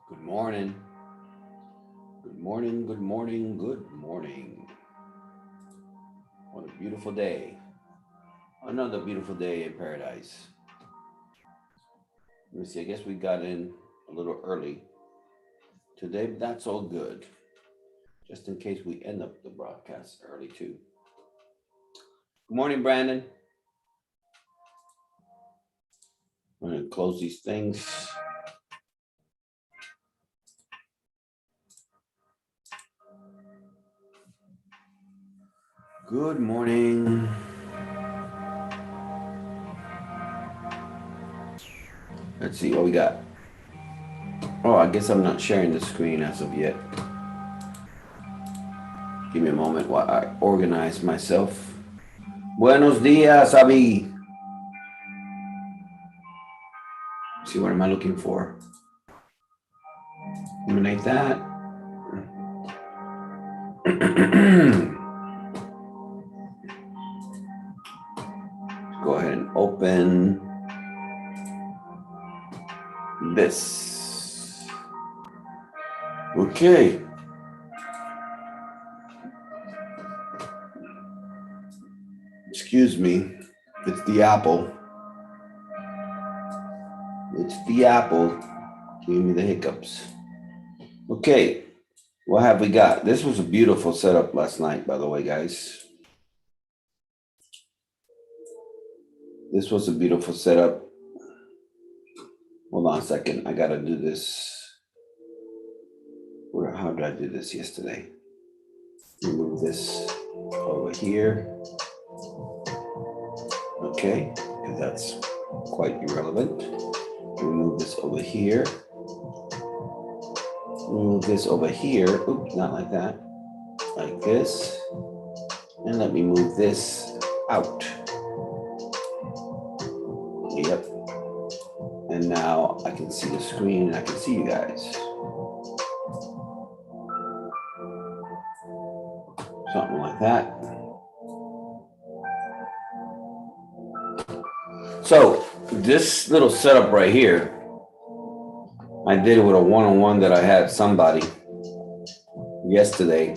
Good morning. Good morning, good morning, good morning. What a beautiful day. Another beautiful day in paradise. Let me see, I guess we got in a little early today, but that's all good. Just in case we end up the broadcast early too. Good morning, Brandon. I'm going to close these things. Good morning. Let's see what we got. Oh, I guess I'm not sharing the screen as of yet. Give me a moment while I organize myself. Buenos dias, Abby. See, what am I looking for? Eliminate that. Go ahead and open this. Okay. Excuse me. It's the apple. It's the apple. Give me the hiccups. Okay. What have we got? This was a beautiful setup last night, by the way, guys. This was a beautiful setup. Hold on a second. I got to do this. How did I do this yesterday? Move this over here. Okay, because that's quite irrelevant. Remove this over here. Move this over here. Oops, not like that. Like this. And let me move this out. Yep. And now I can see the screen and I can see you guys. Something like that. So this little setup right here, I did it with a one-on-one that I had somebody yesterday.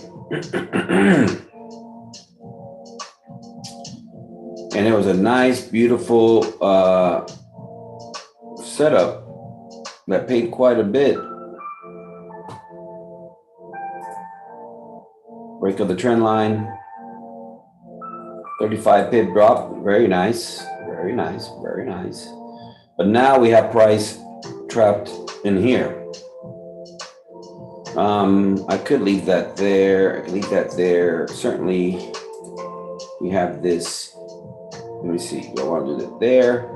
And it was a nice, beautiful setup that paid quite a bit. Break of the trend line, 35 pip drop, very nice, very nice, very nice. But now we have price trapped in here. I could leave that there. I could leave that there. Certainly, we have this. Let me see. I want to do that there.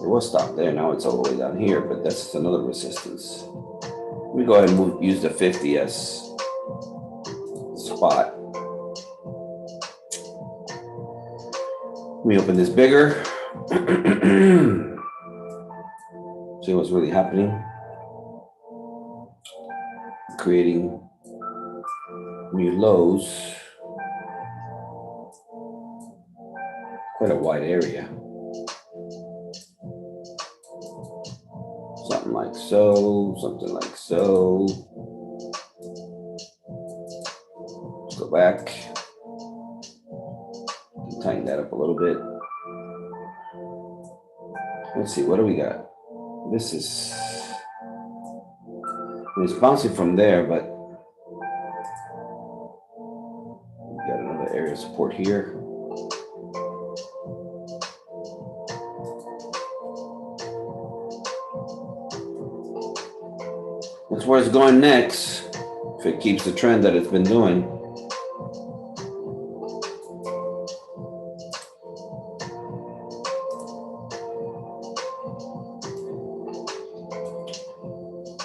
It will stop there. Now it's all the way down here, but that's another resistance. Let me go ahead and use the 50 as spot. Let me open this bigger. See what's really happening. Creating new lows. Quite a wide area. Something like so, something like so. Let's go back. Tighten that up a little bit. Let's see, what do we got? This is, it's bouncing from there, but we got another area of support here. That's where it's going next, if it keeps the trend that it's been doing.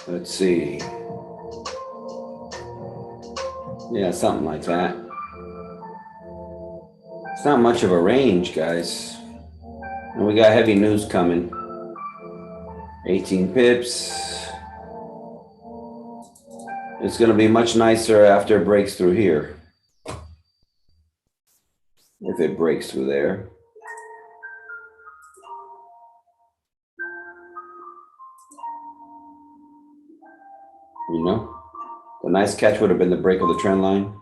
Let's see. Yeah, something like that. It's not much of a range, guys. And we got heavy news coming. 18 pips. It's going to be much nicer after it breaks through here. If it breaks through there. You know, the nice catch would have been the break of the trend line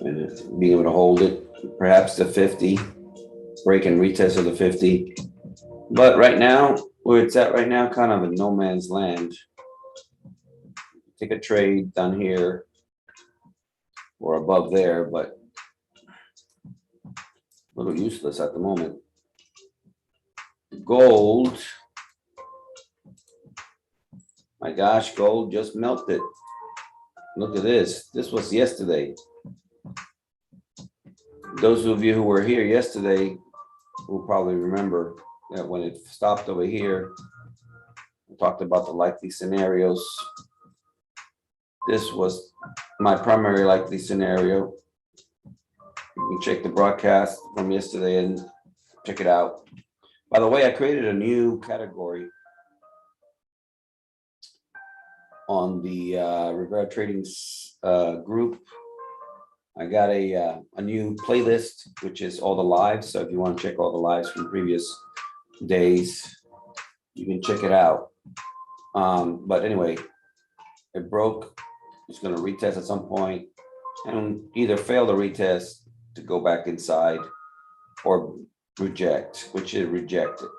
and being able to hold it, perhaps the 50, break and retest of the 50. But right now, where it's at right now, kind of a no man's land. Take a trade down here or above there, but a little useless at the moment. Gold. My gosh, gold just melted. Look at this. This was yesterday. Those of you who were here yesterday will probably remember that when it stopped over here, I talked about the likely scenarios. This was my primary likely scenario. You can check the broadcast from yesterday and check it out. By the way, I created a new category on the Rivera Trading group. I got a new playlist, which is all the lives. So if you want to check all the lives from previous days, you can check it out. But anyway, it broke. It's going to retest at some point and either fail the retest to go back inside or reject, which it rejected.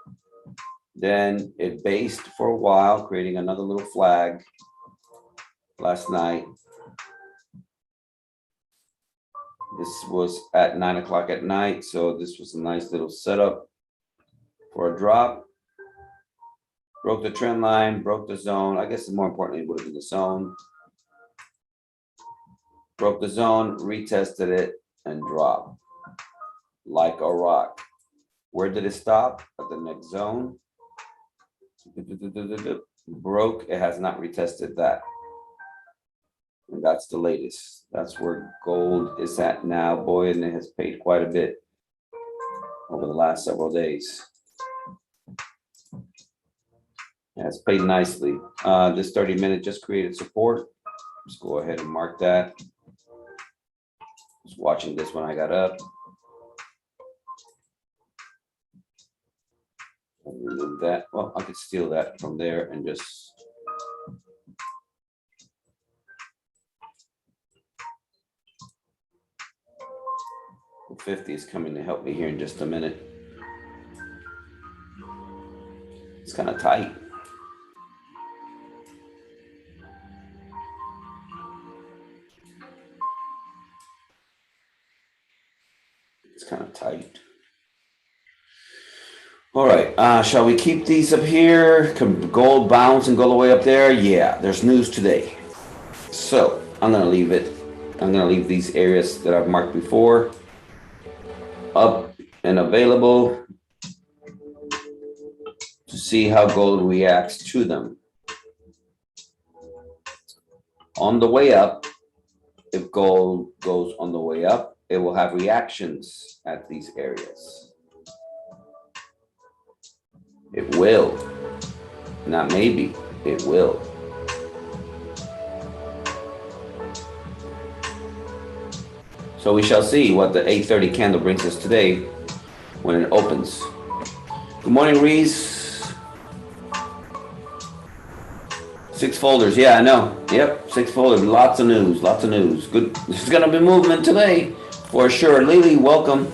Then it based for a while, creating another little flag last night. This was at 9 o'clock at night, so this was a nice little setup for a drop. Broke the trend line, broke the zone. I guess more importantly, it would have been the zone. Broke the zone, retested it, and dropped like a rock. Where did it stop? At the next zone. Broke, it has not retested that. And that's the latest. That's where gold is at now, boy, and it has paid quite a bit over the last several days. It has paid nicely. This 30-minute just created support. Let's go ahead and mark that. I was watching this when I got up. I'll remove that. Well, I could steal that from there and just the 50 is coming to help me here in just a minute. It's kind of tight. It's kind of tight. All right, shall we keep these up here? Can gold bounce and go all the way up there? Yeah, there's news today. So I'm gonna leave it. I'm gonna leave these areas that I've marked before up and available to see how gold reacts to them. On the way up, if gold goes on the way up, it will have reactions at these areas. It will, not maybe, it will. So we shall see what the 8:30 candle brings us today when it opens. Good morning, Reese. 6 folders, yeah, I know. Yep, 6 folders, lots of news, lots of news. Good, there's gonna be movement today for sure. Lily, welcome.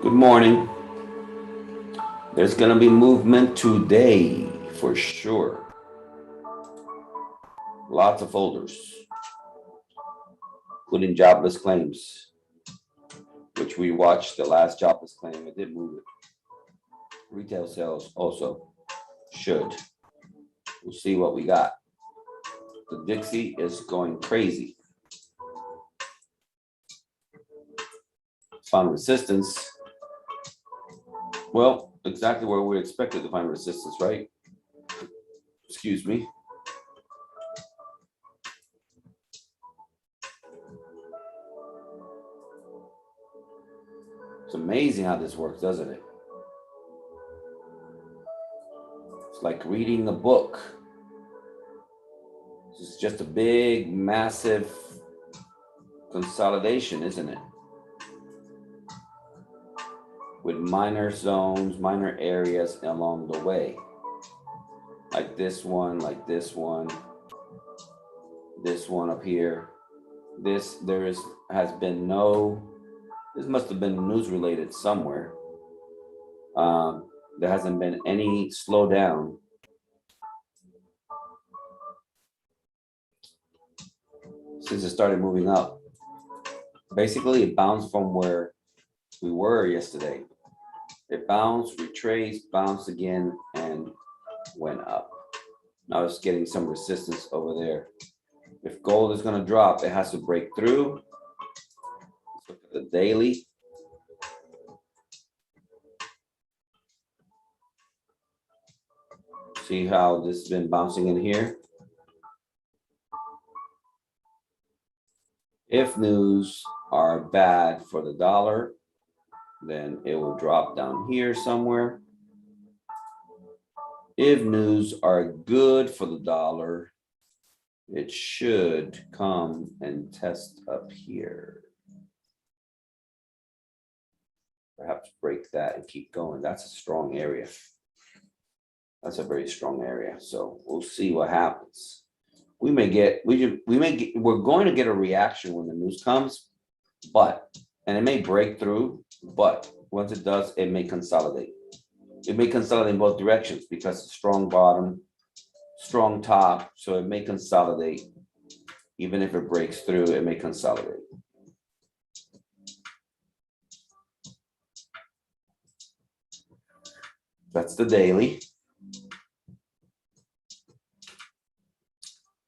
Good morning. There's gonna be movement today for sure. Lots of folders, including jobless claims, which we watched the last jobless claim. It did move it. Retail sales also should. We'll see what we got. The Dixie is going crazy. Found resistance. Well, exactly where we expected to find resistance, right? Excuse me. It's amazing how this works, doesn't it? It's like reading a book. It's just a big, massive consolidation, isn't it? With minor zones, minor areas along the way. like this one, this one up here. This, has been no, this must have been news related somewhere. There hasn't been any slowdown. Since it started moving up. Basically, it bounced from where we were yesterday. It bounced, retraced, bounced again, and went up. Now it's getting some resistance over there. If gold is going to drop, it has to break through. Let's look at the daily. See how this has been bouncing in here? If news are bad for the dollar, then it will drop down here somewhere. If news are good for the dollar, it should come and test up here. Perhaps break that and keep going. That's a strong area. That's a very strong area. So we'll see what happens. We're going to get a reaction when the news comes, and it may break through, but once it does, it may consolidate. It may consolidate in both directions because it's strong bottom, strong top, so it may consolidate. Even if it breaks through, it may consolidate. That's the daily.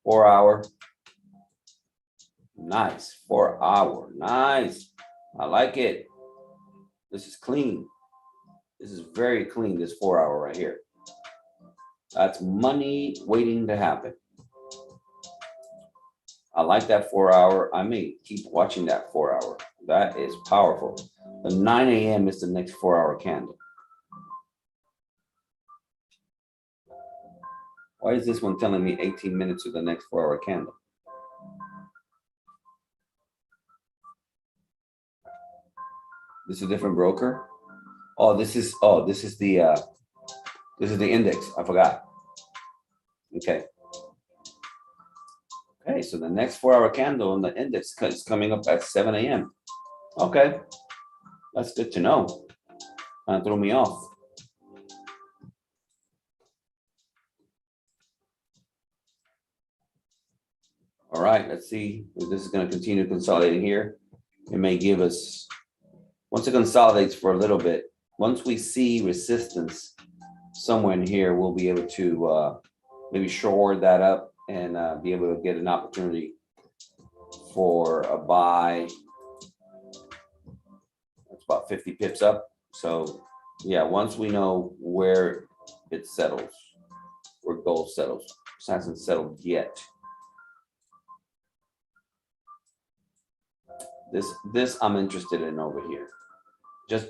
4 hour. Nice. 4 hour. Nice. I like it. This is clean. This is very clean, this 4 hour right here. That's money waiting to happen. I like that 4 hour. I may keep watching that 4 hour. That is powerful. The 9 a.m. is the next 4 hour candle. Why is this one telling me 18 minutes to the next 4 hour candle? This is a different broker. This is the index. I forgot. Okay. Okay, so the next 4 hour candle on the index is coming up at 7 a.m. Okay, that's good to know. Kind of threw me off. All right, let's see if this is going to continue consolidating here. It may give us, once it consolidates for a little bit, once we see resistance somewhere in here, we'll be able to maybe shore that up and be able to get an opportunity for a buy. That's about 50 pips up. So yeah, once we know where it settles, where gold settles, it hasn't settled yet. This I'm interested in over here.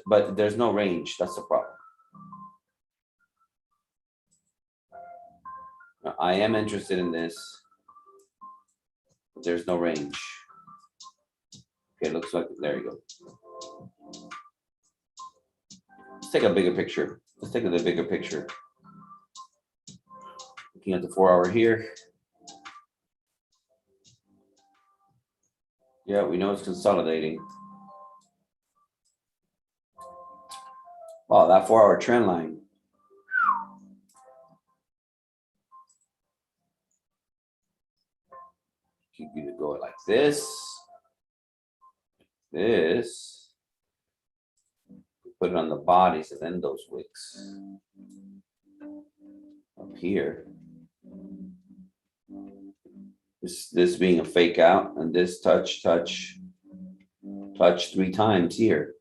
But there's no range. That's the problem. Now, I am interested in this, but there's no range. Okay, looks like, there you go. Let's take a bigger picture. Let's take a bigger picture. Looking at the 4 hour here. Yeah, we know it's consolidating. Oh, that 4 hour trend line. You can either go like this, put it on the bodies and then those wicks up here. This being a fake out, and this touch 3 times here.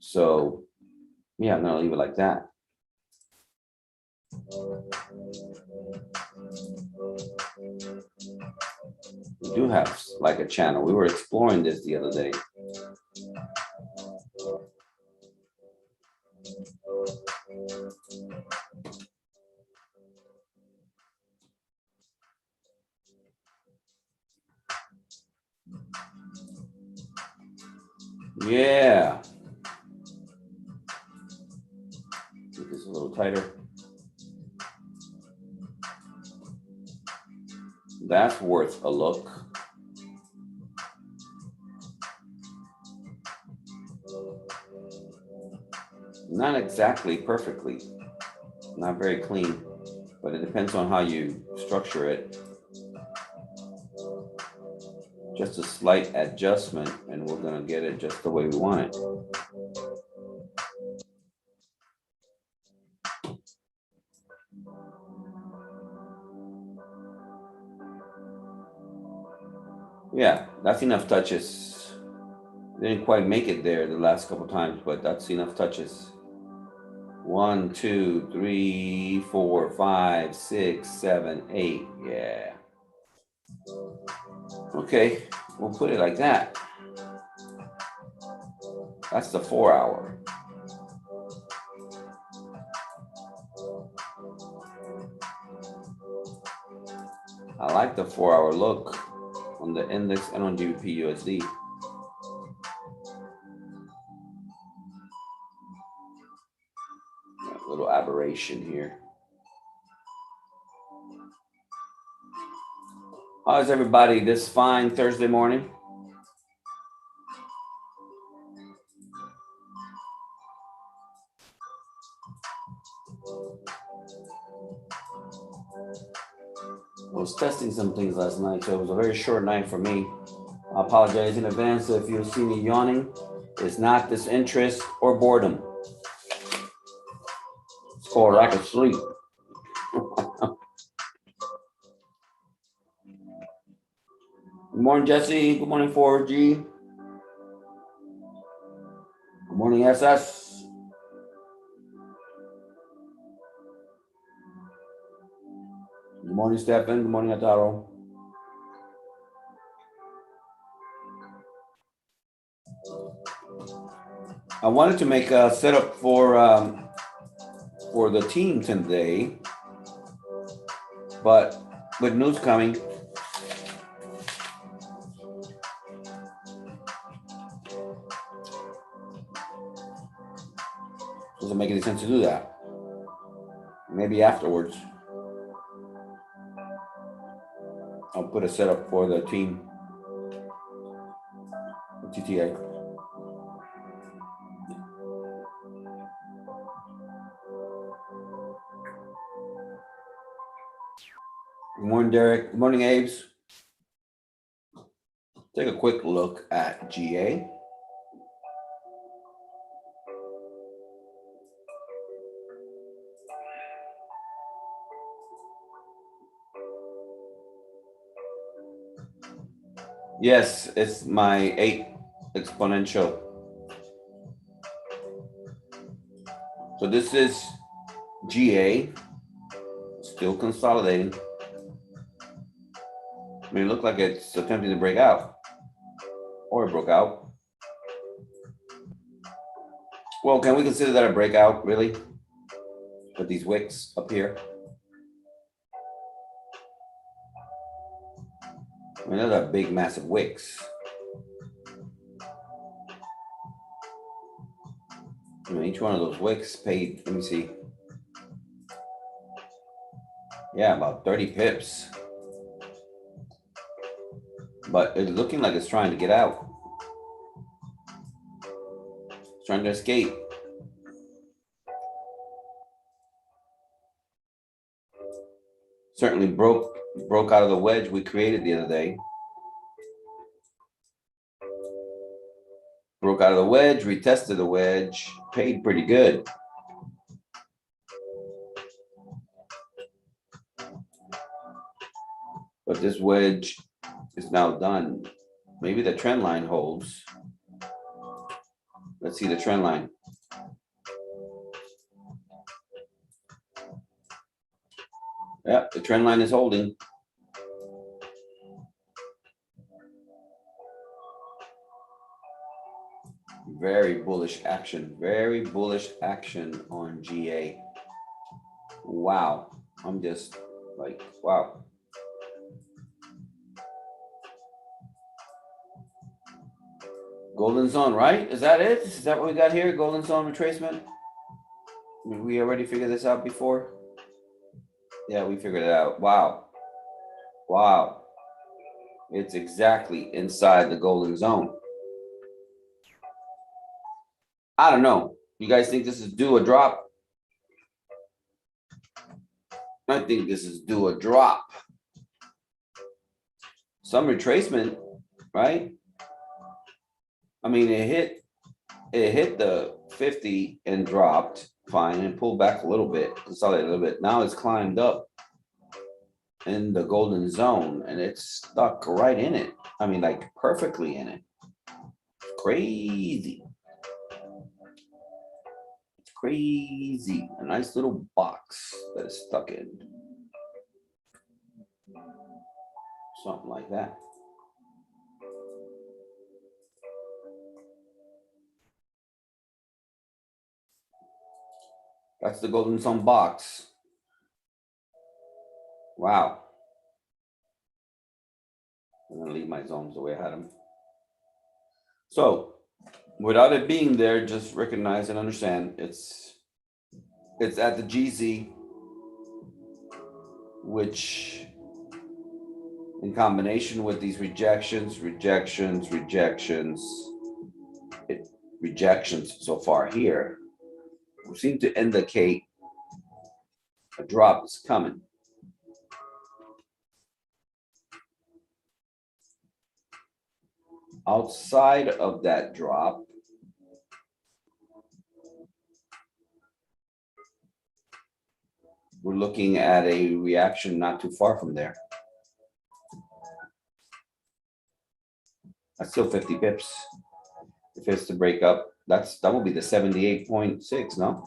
So yeah, I'm gonna leave it like that. We do have like a channel. We were exploring this the other day. Yeah. Make this a little tighter. That's worth a look. Not exactly perfectly, not very clean, but it depends on how you structure it. Just a slight adjustment and we're gonna get it just the way we want it. Yeah, that's enough touches. Didn't quite make it there the last couple times, but that's enough touches. 1, 2, 3, 4, 5, 6, 7, 8. Yeah. Okay, we'll put it like that. That's the 4 hour. I like the 4 hour look on the index and on GBP USD. A little aberration here. How's everybody this fine Thursday morning? I was testing some things last night, so it was a very short night for me. I apologize in advance if you see me yawning. It's not disinterest or boredom. It's called lack of sleep. Good morning, Jesse. Good morning, 4G. Good morning, SS. Good morning, Stephen. Good morning, Ataro. I wanted to make a setup for the team today, but with news coming, doesn't make any sense to do that. Maybe afterwards, I'll put a setup for the team, the TTA. Good morning, Derek. Good morning, Abe's. Take a quick look at GA. Yes, it's my 8 exponential. So this is GA, still consolidating. I mean, it looked like it's attempting to break out, or it broke out. Well, can we consider that a breakout, really? With these wicks up here? I mean, those are big, massive wicks. I mean, each one of those wicks paid, let me see. Yeah, about 30 pips. But it's looking like it's trying to get out. It's trying to escape. Certainly broke out of the wedge we created the other day. Broke out of the wedge, retested the wedge, paid pretty good. But this wedge is now done. Maybe the trend line holds. Let's see the trend line. Yeah, the trend line is holding. Very bullish action on GA. Wow, I'm just like, wow. Golden zone, right? Is that it? Is that what we got here? Golden zone retracement? I mean, we already figured this out before. Yeah, we figured it out. Wow. Wow. It's exactly inside the golden zone. I don't know. You guys think this is due a drop? I think this is due a drop. Some retracement, right? I mean, it hit the 50 and dropped fine and pulled back a little bit, consolidate a little bit. Now it's climbed up in the golden zone and it's stuck right in it. I mean, like perfectly in it. Crazy. It's crazy. A nice little box that is stuck in. Something like that. That's the golden zone box. Wow. I'm gonna leave my zones the way I had them. So without it being there, just recognize and understand it's at the GZ, which in combination with these rejections so far here, seem to indicate a drop is coming. Outside of that drop, we're looking at a reaction not too far from there. That's still 50 pips. If it's to break up, that will be the 78.6, no?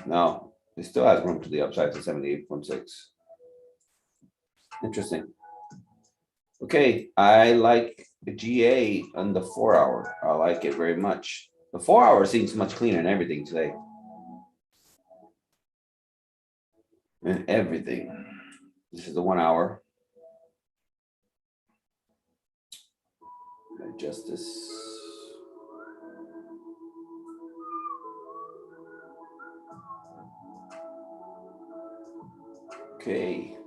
No, it still has room to the upside to 78.6. Interesting. Okay, I like the GA on the 4 hour. I like it very much. The 4 hour seems much cleaner and everything today. And everything. This is the 1 hour. Adjust this. Okay.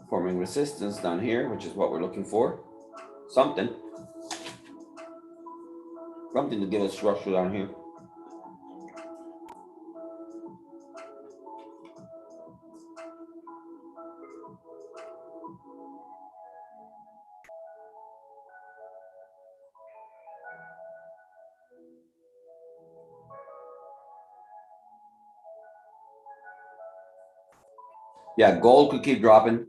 Forming resistance down here, which is what we're looking for. Something to give us structure down here. Yeah, gold could keep dropping.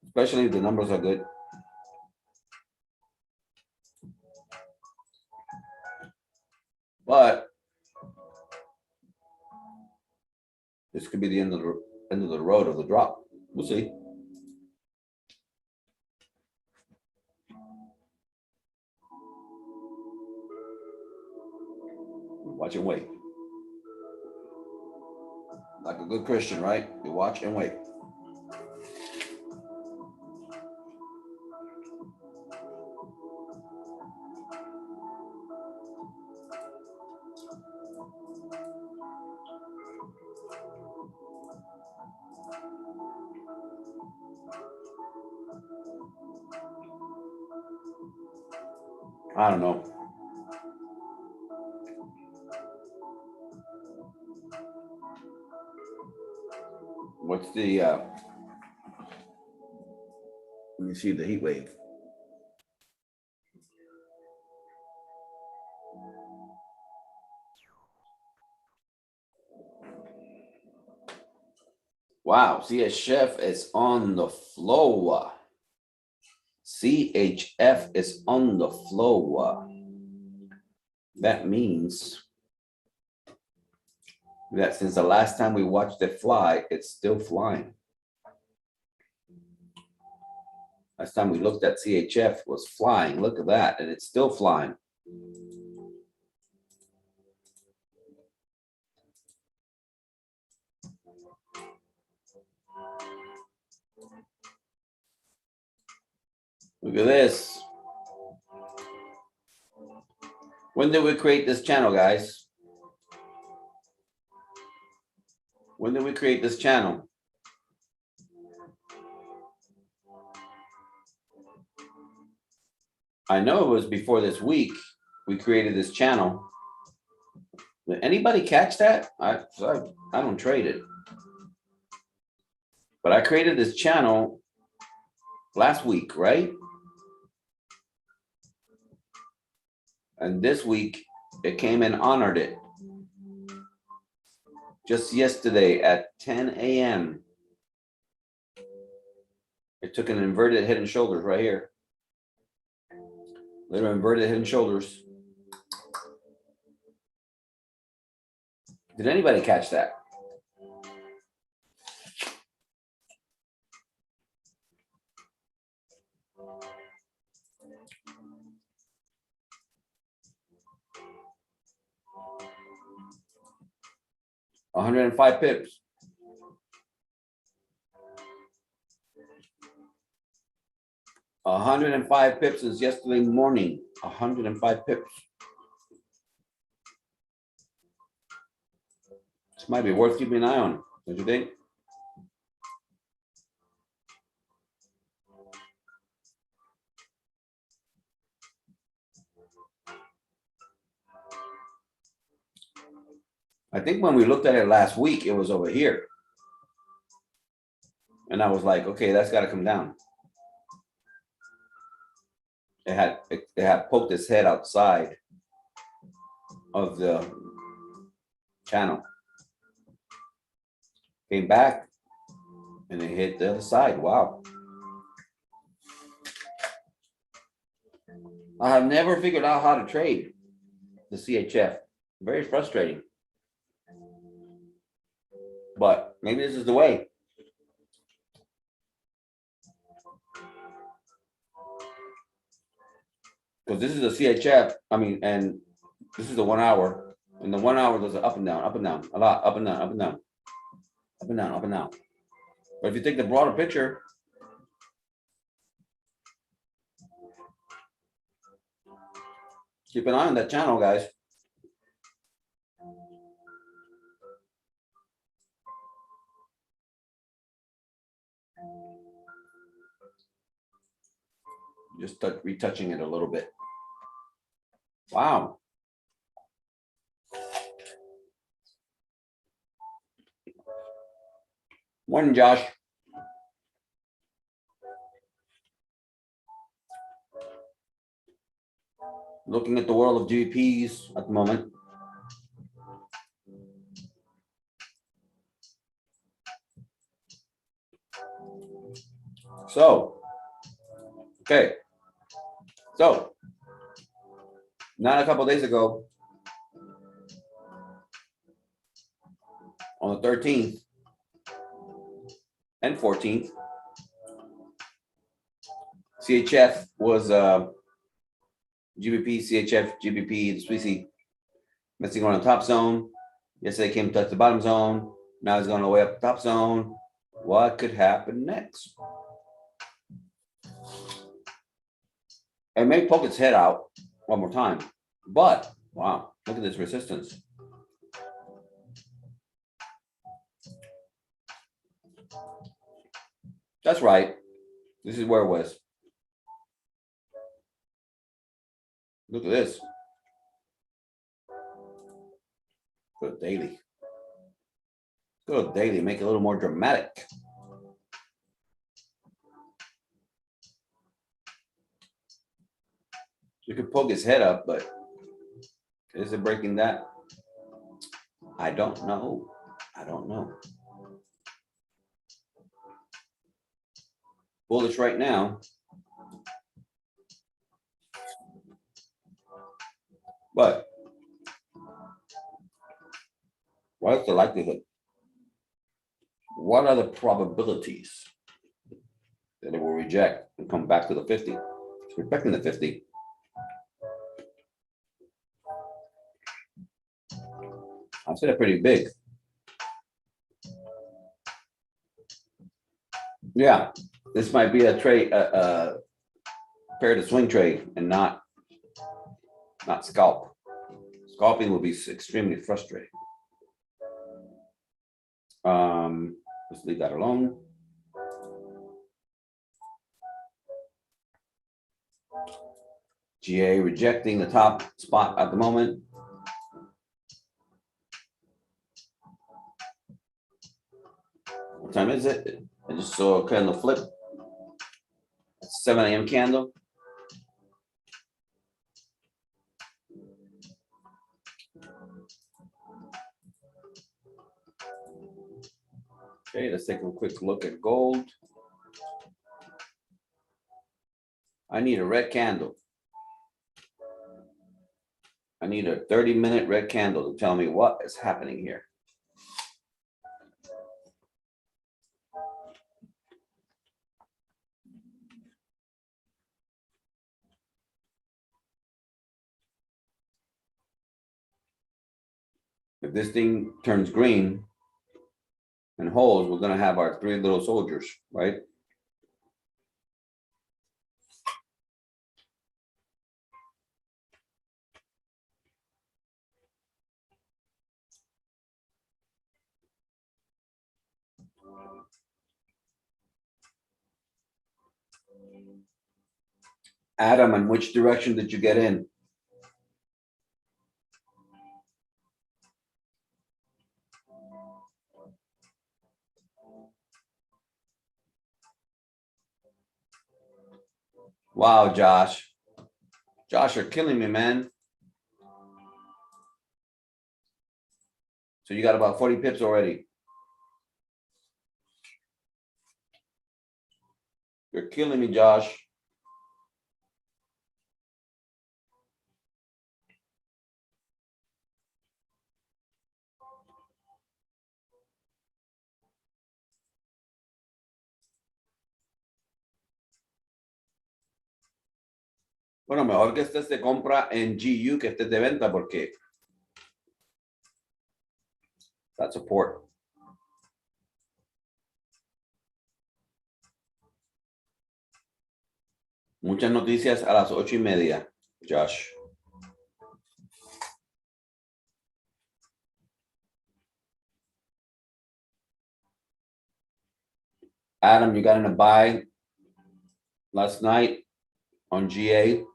Especially if the numbers are good. But this could be the end of the road of the drop. We'll see. Watch and wait. Like a good Christian, right? You watch and wait. I don't know. What's the let me see the heat wave. Wow, CHF is on the flow. CHF is on the flow. That means that since the last time we watched it fly, it's still flying. Last time we looked at CHF was flying. Look at that, and it's still flying. Look at this. When did we create this channel, guys? When did we create this channel? I know it was before this week we created this channel. Did anybody catch that? I don't trade it. But I created this channel last week, right? And this week it came and honored it. Just yesterday at 10 a.m. It took an inverted head and shoulders right here. Little inverted head and shoulders. Did anybody catch that? $105 pips. $105 pips since yesterday morning. 105 pips. This might be worth keeping an eye on, don't you think? I think when we looked at it last week, it was over here. And I was like, okay, that's got to come down. It had poked its head outside of the channel. Came back and it hit the other side. Wow. I have never figured out how to trade the CHF. Very frustrating. But maybe this is the way. Because this is the CHF, and this is the 1 hour. And the 1 hour does an up and down, a lot, up and down, up and down, up and down, up and down. But if you take the broader picture, keep an eye on that channel, guys. Just retouching it a little bit. Wow. Morning, Josh. Looking at the world of GBPs at the moment. So, okay. So, not a couple days ago, on the 13th and 14th, CHF was GBP, CHF, GBP, the Swissie missing on the top zone. Yesterday came to touch the bottom zone. Now it's going all the way up the top zone. What could happen next? It may poke its head out one more time, but wow, look at this resistance. That's right. This is where it was. Look at this. Go to daily. Go to daily, make it a little more dramatic. You could poke his head up, but is it breaking that? I don't know. I don't know. Bullish right now. But what's the likelihood? What are the probabilities that it will reject and come back to the 50? It's rejecting the 50. I said it pretty big. Yeah, this might be a trade, pair to swing trade and not scalp. Scalping will be extremely frustrating. Let's leave that alone. GA rejecting the top spot at the moment. What time is it? I just saw a candle flip. 7 a.m. candle. Okay, let's take a quick look at gold. I need a red candle. I need a 30-minute red candle to tell me what is happening here. If this thing turns green and holds, we're gonna have our 3 little soldiers, right? Adam, in which direction did you get in? Wow, Josh. Josh, you're killing me, man. So you got about 40 pips already. You're killing me, Josh. Bueno, mejor que estés de compra en GU que estés de venta porque that support. Muchas noticias a las 8:30, Josh. Adam, you got in a buy last night on GA.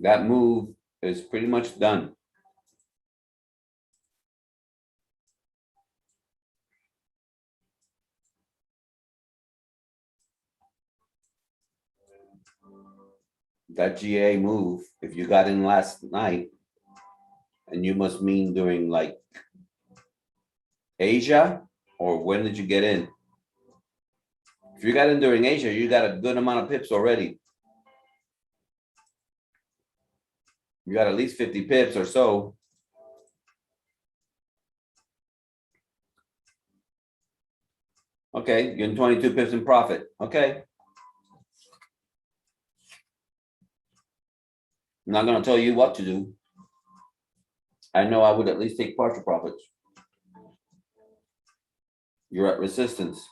That move is pretty much done. That GA move, if you got in last night, and you must mean during like Asia, or when did you get in? If you got in during Asia, you got a good amount of pips already. You got at least 50 pips or so. Okay, you're in 22 pips in profit. Okay. I'm not going to tell you what to do. I know I would at least take partial profits. You're at resistance,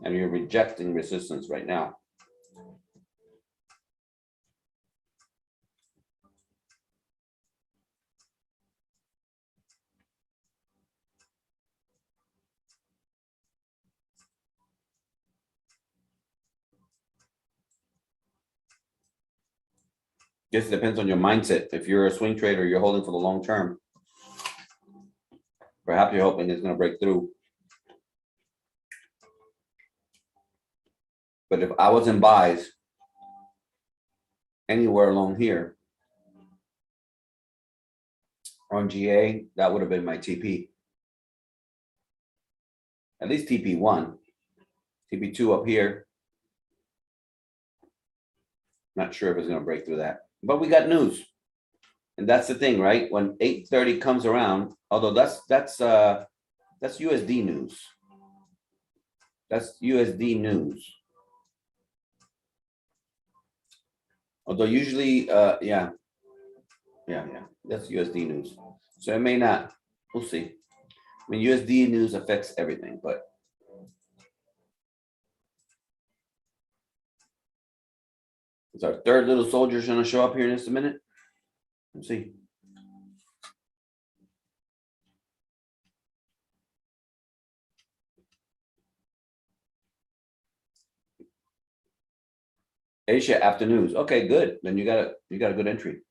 and you're rejecting resistance right now. Just depends on your mindset. If you're a swing trader, you're holding for the long term. Perhaps you're hoping it's going to break through. But if I was in buys anywhere along here on GA, that would have been my TP. At least TP1, TP2 up here. Not sure if it's going to break through that, but we got news. And that's the thing, right? When 8:30 comes around, although that's USD news. That's USD news. Although usually, yeah, that's USD news. So it may not, we'll see. I mean, USD news affects everything, but is our third little soldier gonna show up here in just a minute? Let's see. Asia after news. Okay, good. Then you got a good entry.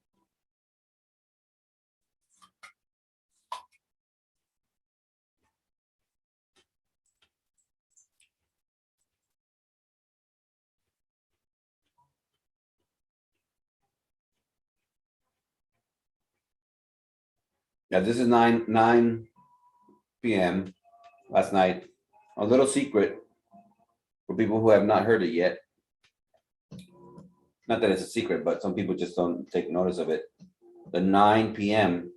Yeah, this is 9 p.m. last night. A little secret for people who have not heard it yet. Not that it's a secret, but some people just don't take notice of it. The 9 p.m.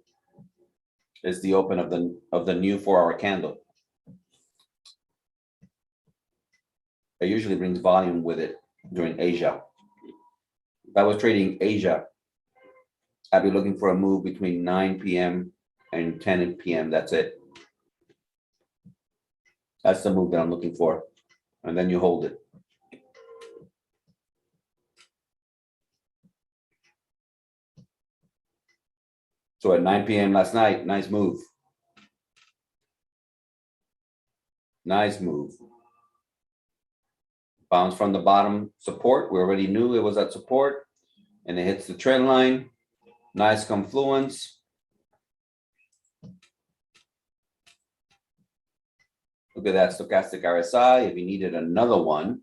is the open of the new 4-hour candle. It usually brings volume with it during Asia. If I was trading Asia, I'd be looking for a move between 9 p.m. and 10 p.m. That's it. That's the move that I'm looking for. And then you hold it. So at 9 p.m. last night, nice move. Nice move. Bounce from the bottom support. We already knew it was at support. And it hits the trend line. Nice confluence. Look at that stochastic RSI. If you needed another one,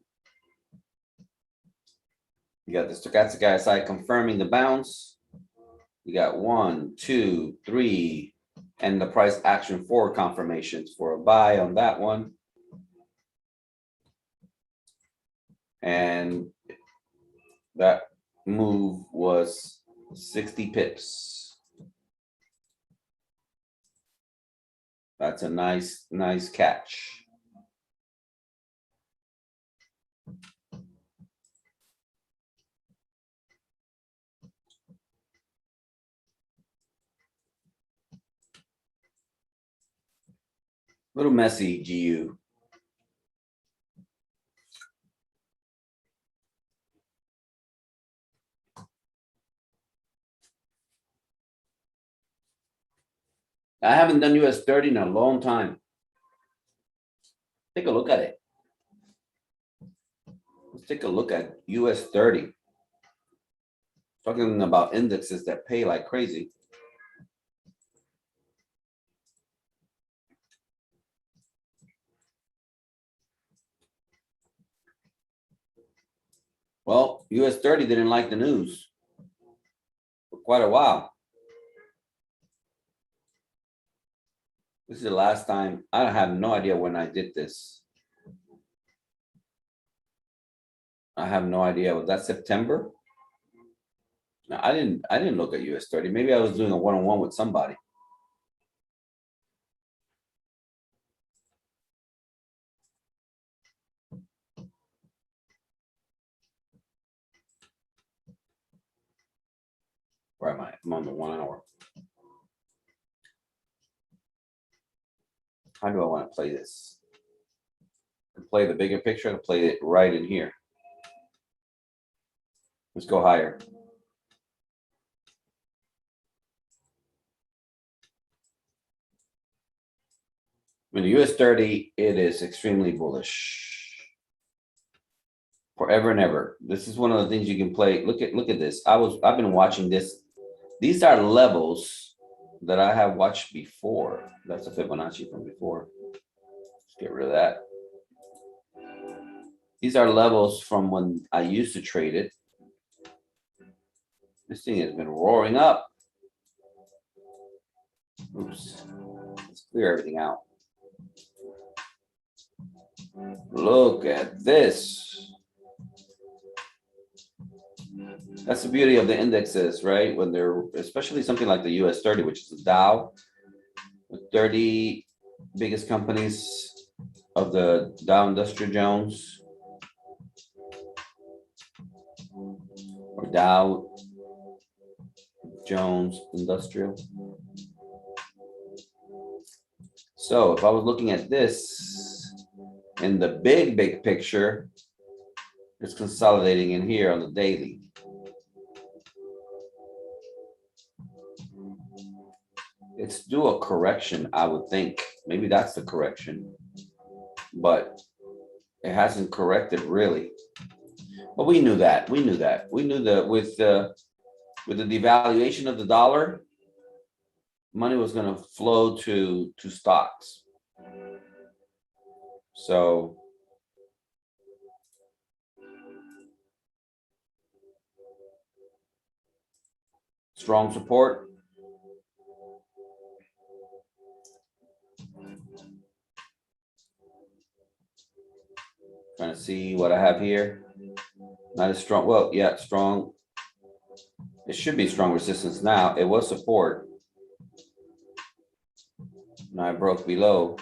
you got the stochastic RSI confirming the bounce. You got 1, 2, 3, and the price action forward confirmations for a buy on that one. And that move was 60 pips. That's a nice catch. Little messy, GU. I haven't done US 30 in a long time. Take a look at it. Let's take a look at US 30. Talking about indexes that pay like crazy. Well, US 30 didn't like the news for quite a while. This is the last time. I have no idea when I did this. I have no idea. Was that September? No, I didn't look at US 30. Maybe I was doing a one-on-one with somebody. Where am I? I'm on the 1 hour. How do I want to play this? To play the bigger picture, to play it right in here. Let's go higher. In the US 30, it is extremely bullish. Forever and ever. This is one of the things you can play. Look at this. I've been watching this. These are levels that I have watched before. That's a Fibonacci from before. Let's get rid of that. These are levels from when I used to trade it. This thing has been roaring up. Oops. Let's clear everything out. Look at this. That's the beauty of the indexes, right? When they're, especially something like the US 30, which is the Dow, the 30 biggest companies of the Dow Industrial Jones, or Dow Jones Industrial. So if I was looking at this in the big picture, it's consolidating in here on the daily. It's due a correction, I would think. Maybe that's the correction, but it hasn't corrected really. But we knew that. We knew that. We knew that with the devaluation of the dollar, money was going to flow to stocks. So strong support. Trying to see what I have here. Not as strong. Well, yeah, strong. It should be strong resistance now. It was support. Now I broke below.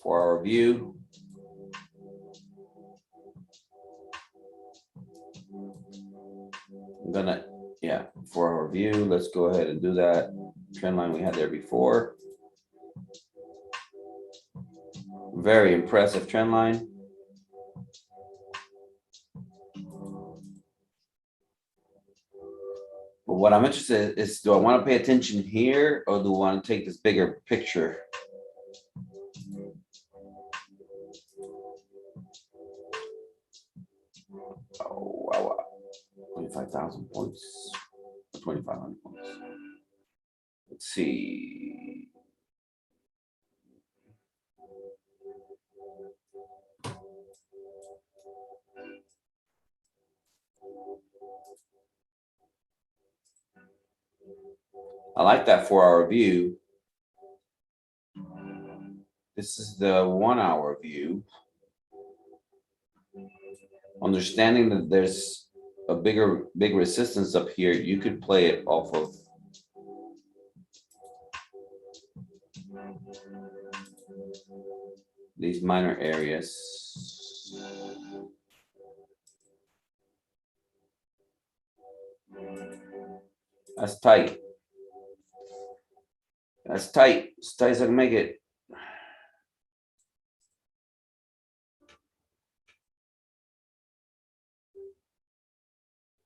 4-hour view. I'm gonna, yeah, 4-hour view. Let's go ahead and do that. Trend line we had there before. Very impressive trend line. But what I'm interested in is, do I want to pay attention here or do I want to take this bigger picture? Oh, wow. 25,000 points, 2,500 points. Let's see. I like that 4-hour view. This is the 1-hour view. Understanding that there's a big resistance up here, you could play it off of these minor areas. That's tight. That's tight. As tight as I can make it.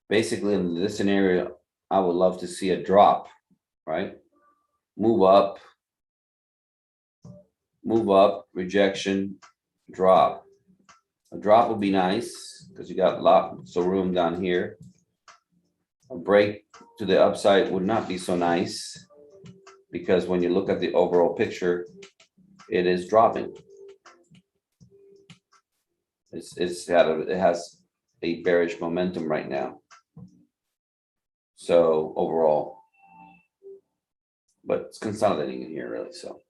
Basically, in this scenario, I would love to see a drop, right? Move up, rejection, drop. A drop would be nice because you got lots of room down here. A break to the upside would not be so nice because when you look at the overall picture, it is dropping. It has a bearish momentum right now. So overall, but it's consolidating in here really. So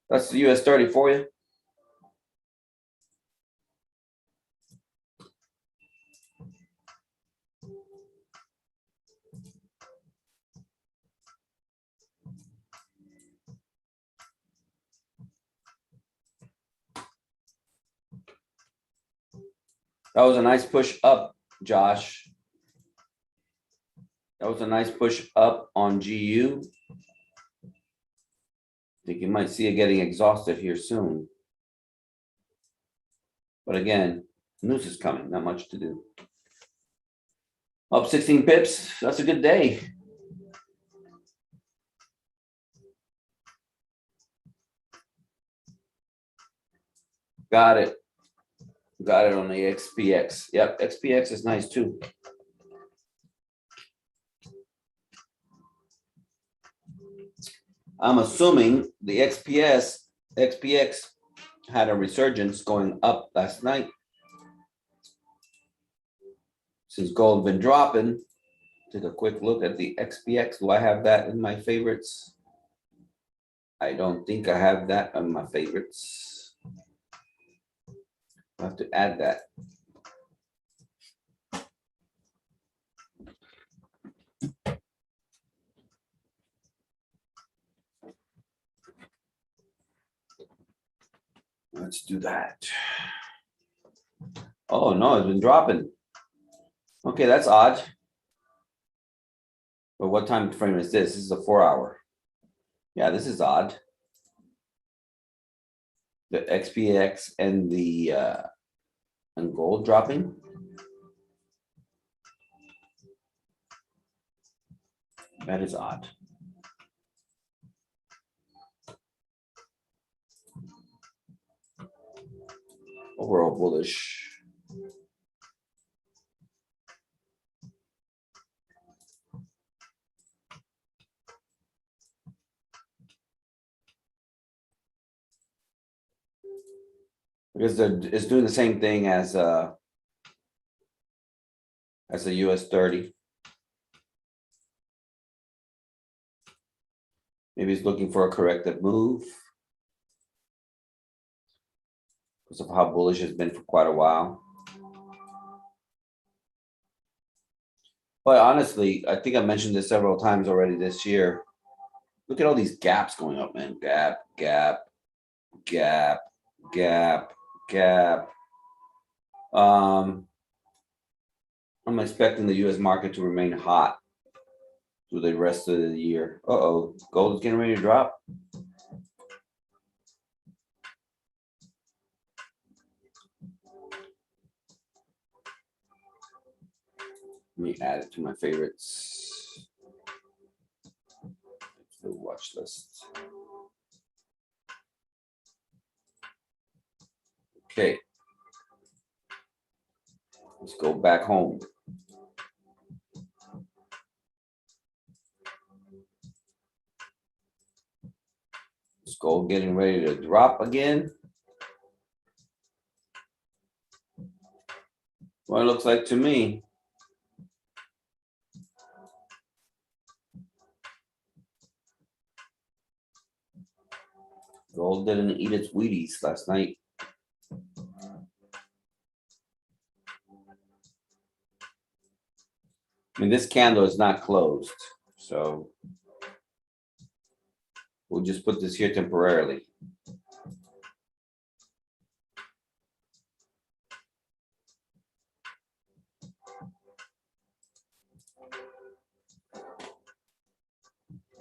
that's the US 30 for you. That was a nice push up, Josh. That was a nice push up on GU. I think you might see it getting exhausted here soon. But again, news is coming, not much to do. Up 16 pips, that's a good day. Got it. Got it on the XPX. Yep, XPX is nice too. I'm assuming the XPX had a resurgence going up last night. Since gold been dropping, take a quick look at the XPX. Do I have that in my favorites? I don't think I have that on my favorites. I have to add that. Let's do that. Oh no, it's been dropping. Okay, that's odd. But what time frame is this? This is a 4-hour. Yeah, this is odd. The XPX and the and gold dropping. That is odd. Overall bullish. Because it's doing the same thing as the US 30. Maybe it's looking for a corrective move because of how bullish it's been for quite a while. But honestly, I think I mentioned this several times already this year. Look at all these gaps going up, man. Gap, gap, gap, gap, gap. I'm expecting the US market to remain hot through the rest of the year. Uh-oh, gold is getting ready to drop. Let me add it to my favorites. The watch list. Okay. Let's go back home. Let's go getting ready to drop again. What it looks like to me. Gold didn't eat its Wheaties last night. I mean, this candle is not closed, so we'll just put this here temporarily.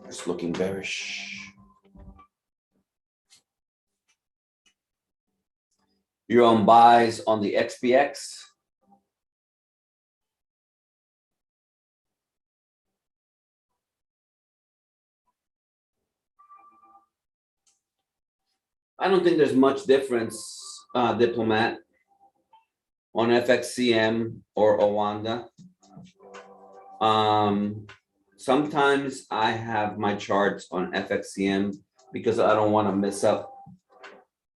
It's looking bearish. Your own buys on the XPX. I don't think there's much difference, Diplomat, on FXCM or Owanda. Sometimes I have my charts on FXCM because I don't want to mess up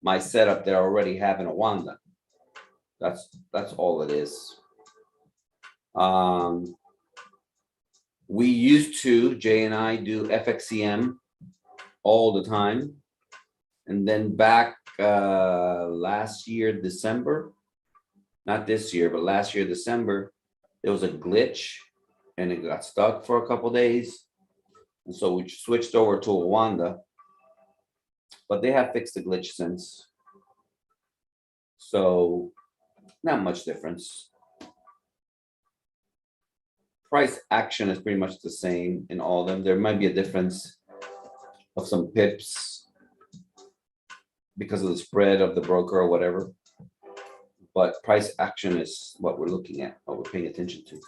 my setup that I already have in Owanda. That's all it is. We used to, Jay and I, do FXCM all the time. And then back last year, December, not this year, but last year, December, there was a glitch and it got stuck for a couple days. And so we switched over to Owanda, but they have fixed the glitch since. So not much difference. Price action is pretty much the same in all of them. There might be a difference of some pips because of the spread of the broker or whatever. But price action is what we're looking at, what we're paying attention to.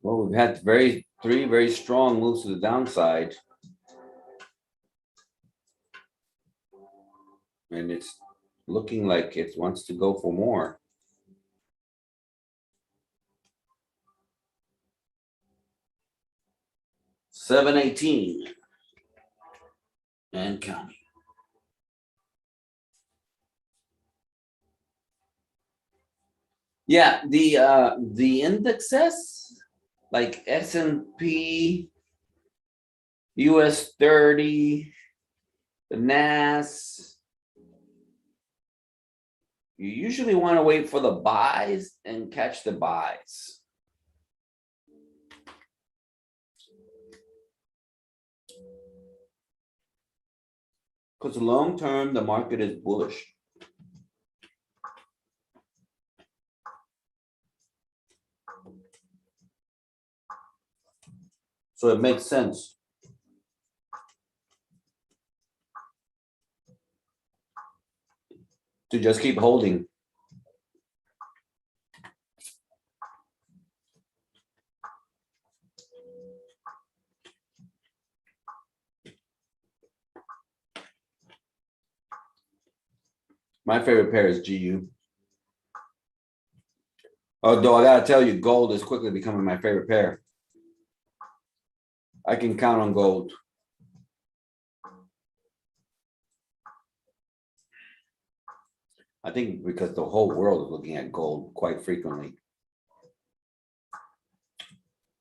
Well, we've had three very strong moves to the downside. And it's looking like it wants to go for more. $7.18 and counting. Yeah, the indexes like S&P, US 30, the NAS. You usually want to wait for the buys and catch the buys. Because long term, the market is bullish. So it makes sense. To just keep holding. My favorite pair is GU. Although I gotta tell you, gold is quickly becoming my favorite pair. I can count on gold. I think because the whole world is looking at gold quite frequently.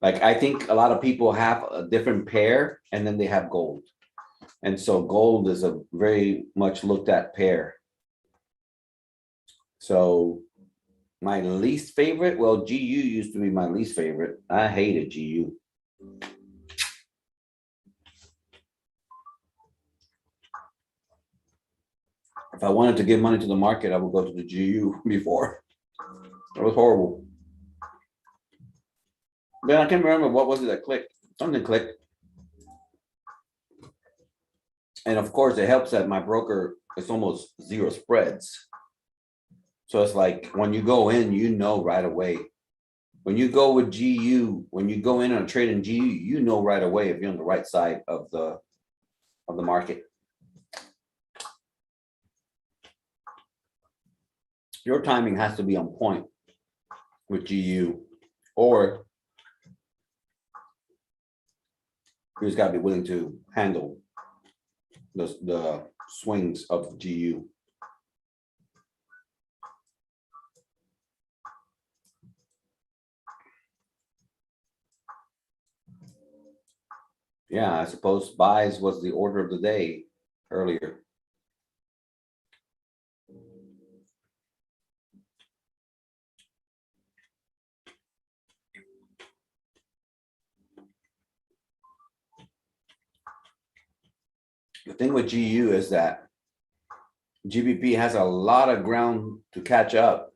Like I think a lot of people have a different pair and then they have gold. And so gold is a very much looked at pair. So my least favorite, well, GU used to be my least favorite. I hated GU. If I wanted to give money to the market, I would go to the GU before. It was horrible. Then I can't remember what was it that clicked. Something clicked. And of course, it helps that my broker is almost zero spreads. So it's like when you go in, you know right away. When you go with GU, when you go in on a trade in GU, you know right away if you're on the right side of the market. Your timing has to be on point with GU, or you just got to be willing to handle the swings of GU. Yeah, I suppose buys was the order of the day earlier. The thing with GU is that GBP has a lot of ground to catch up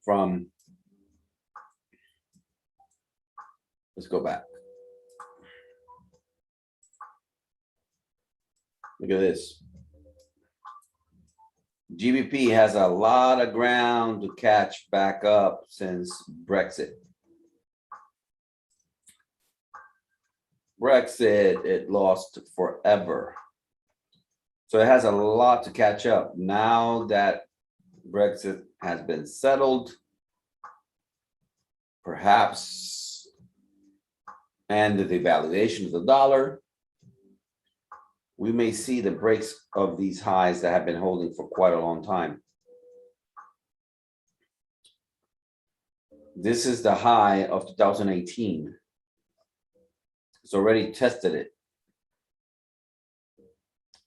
from. Let's go back. Look at this. GBP has a lot of ground to catch back up since Brexit. Brexit, it lost forever. So it has a lot to catch up. Now that Brexit has been settled, perhaps, and the devaluation of the dollar, we may see the breaks of these highs that have been holding for quite a long time. This is the high of 2018. It's already tested it.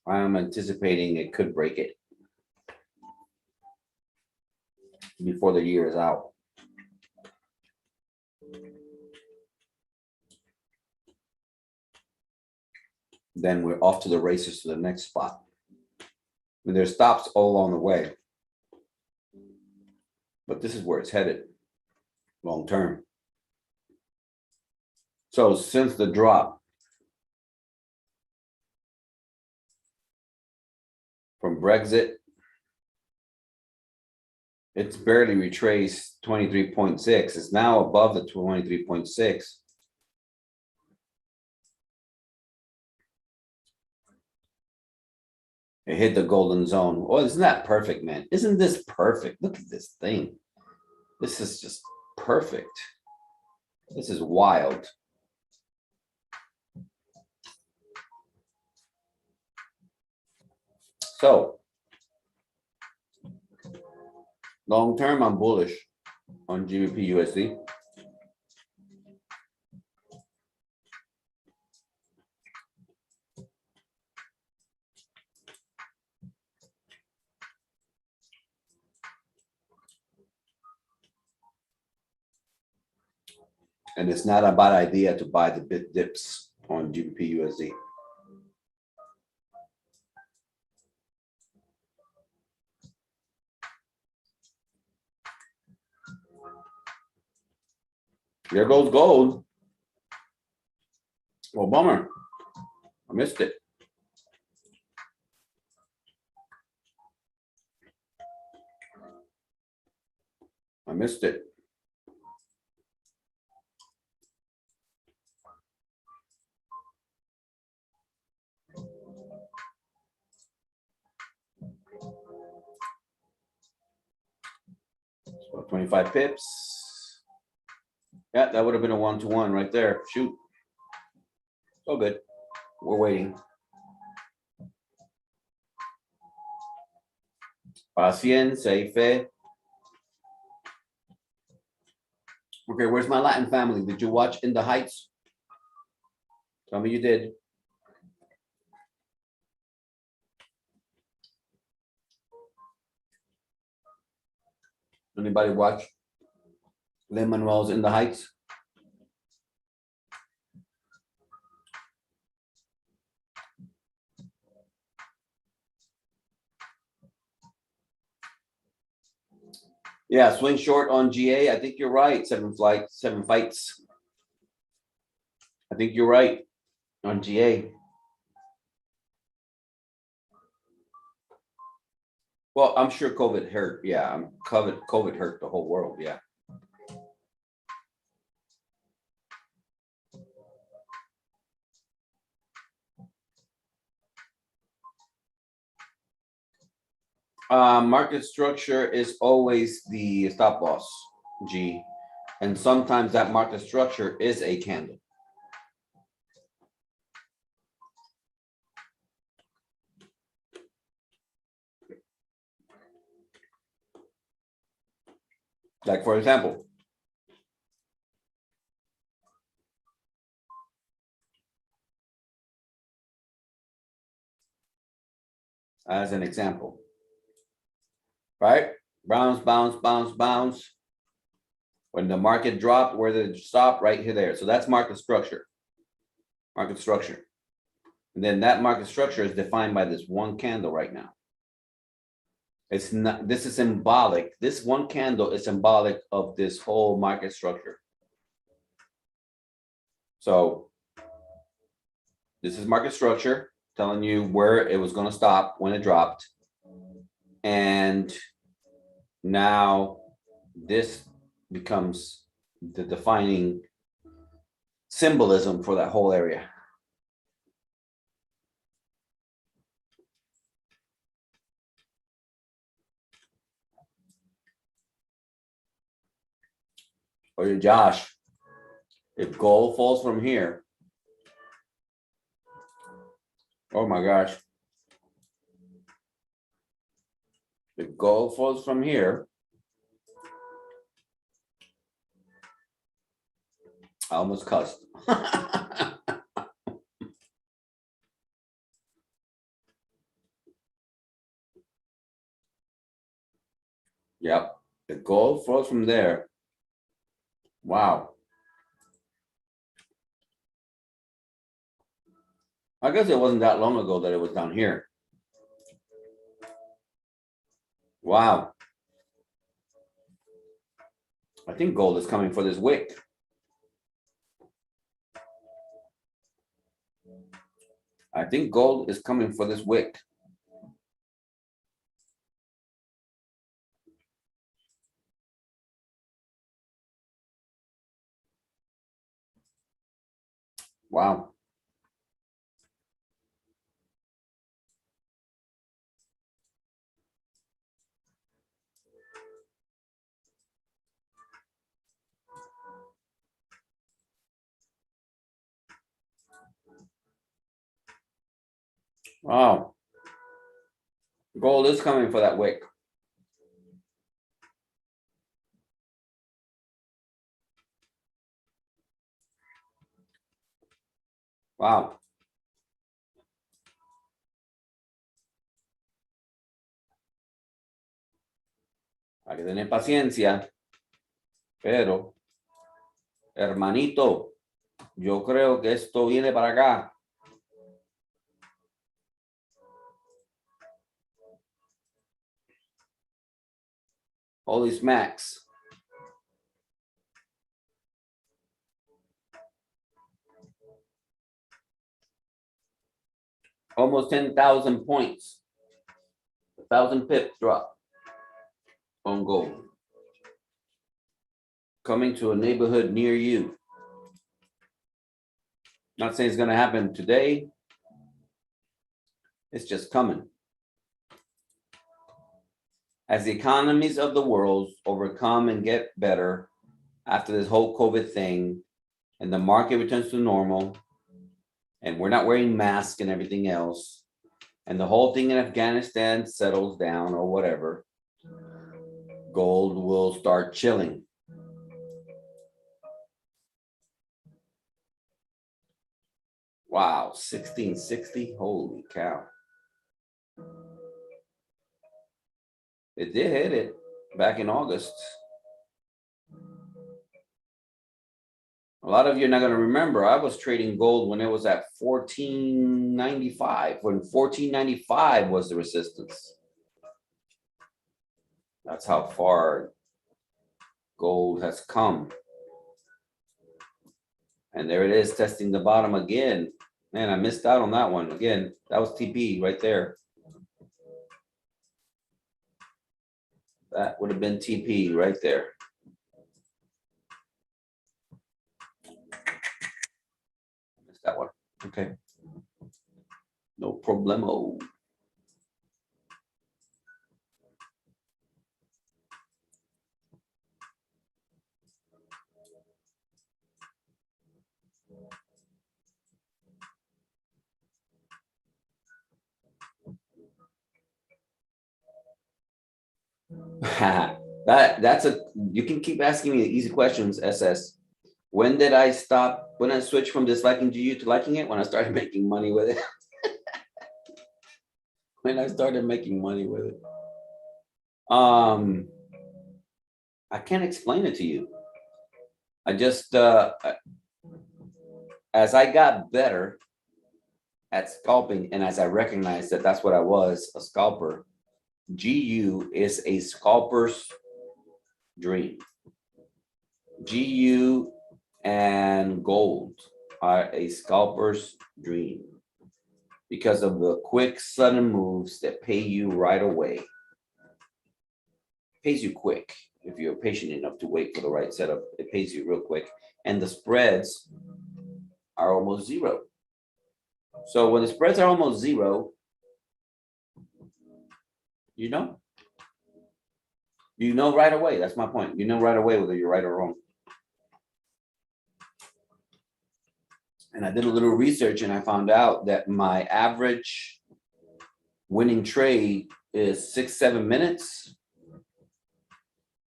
I'm anticipating it could break it before the year is out. Then we're off to the races to the next spot. And there's stops all along the way. But this is where it's headed long term. So since the drop from Brexit, it's barely retraced 23.6. It's now above the 23.6. It hit the golden zone. Oh, isn't that perfect, man? Isn't this perfect? Look at this thing. This is just perfect. This is wild. So, long term, I'm bullish on GBP USD. And it's not a bad idea to buy the bit dips on GBP USD. There goes gold. Well, bummer. I missed it. I missed it. So 25 pips. Yeah, that would have been a 1-to-1 right there. Shoot. So good. We're waiting. Paciencia, fe. Okay, where's my Latin family? Did you watch In the Heights? Tell me you did. Anybody watch Lin-Manuel's In the Heights? Yeah, swing short on GA. I think you're right. 7 fights. I think you're right on GA. Well, I'm sure COVID hurt. Yeah, COVID hurt the whole world. Yeah. Market structure is always the stop loss, G. And sometimes that market structure is a candle. Like, for example, as an example, right? Bounce, bounce, bounce, bounce. When the market dropped, where did it stop? Right here, there. So that's market structure. Market structure. And then that market structure is defined by this one candle right now. It's not, this is symbolic. This one candle is symbolic of this whole market structure. So this is market structure telling you where it was going to stop when it dropped. And now this becomes the defining symbolism for that whole area. Or Josh, if gold falls from here, oh my gosh. If gold falls from here, I almost cussed. Yep. The gold falls from there. Wow. I guess it wasn't that long ago that it was down here. Wow. I think gold is coming for this wick. I think gold is coming for this wick. Wow. Wow. Gold is coming for that wick. Wow. Hay que tener paciencia. Pero, hermanito, yo creo que esto viene para acá. Holy smacks. Almost 10,000 points. 1,000 pips drop on gold. Coming to a neighborhood near you. Not saying it's going to happen today. It's just coming. As the economies of the world overcome and get better after this whole COVID thing, and the market returns to normal, and we're not wearing masks and everything else, and the whole thing in Afghanistan settles down or whatever, gold will start chilling. Wow, 1660, holy cow. It did hit it back in August. A lot of you are not going to remember, I was trading gold when it was at 1495, when 1495 was the resistance. That's how far gold has come. And there it is, testing the bottom again. Man, I missed out on that one. Again, that was TP right there. That would have been TP right there. Missed that one. Okay. No problemo. That's a, you can keep asking me easy questions, SS. When did I stop, when I switched from disliking GU to liking it? When I started making money with it. When I started making money with it. I can't explain it to you. I just, as I got better at scalping, and as I recognized that that's what I was, a scalper, GU is a scalper's dream. GU and gold are a scalper's dream because of the quick, sudden moves that pay you right away. Pays you quick if you're patient enough to wait for the right setup. It pays you real quick, and the spreads are almost zero. So when the spreads are almost zero, you know right away. That's my point. You know right away whether you're right or wrong. And I did a little research and I found out that my average winning trade is 6-7 minutes.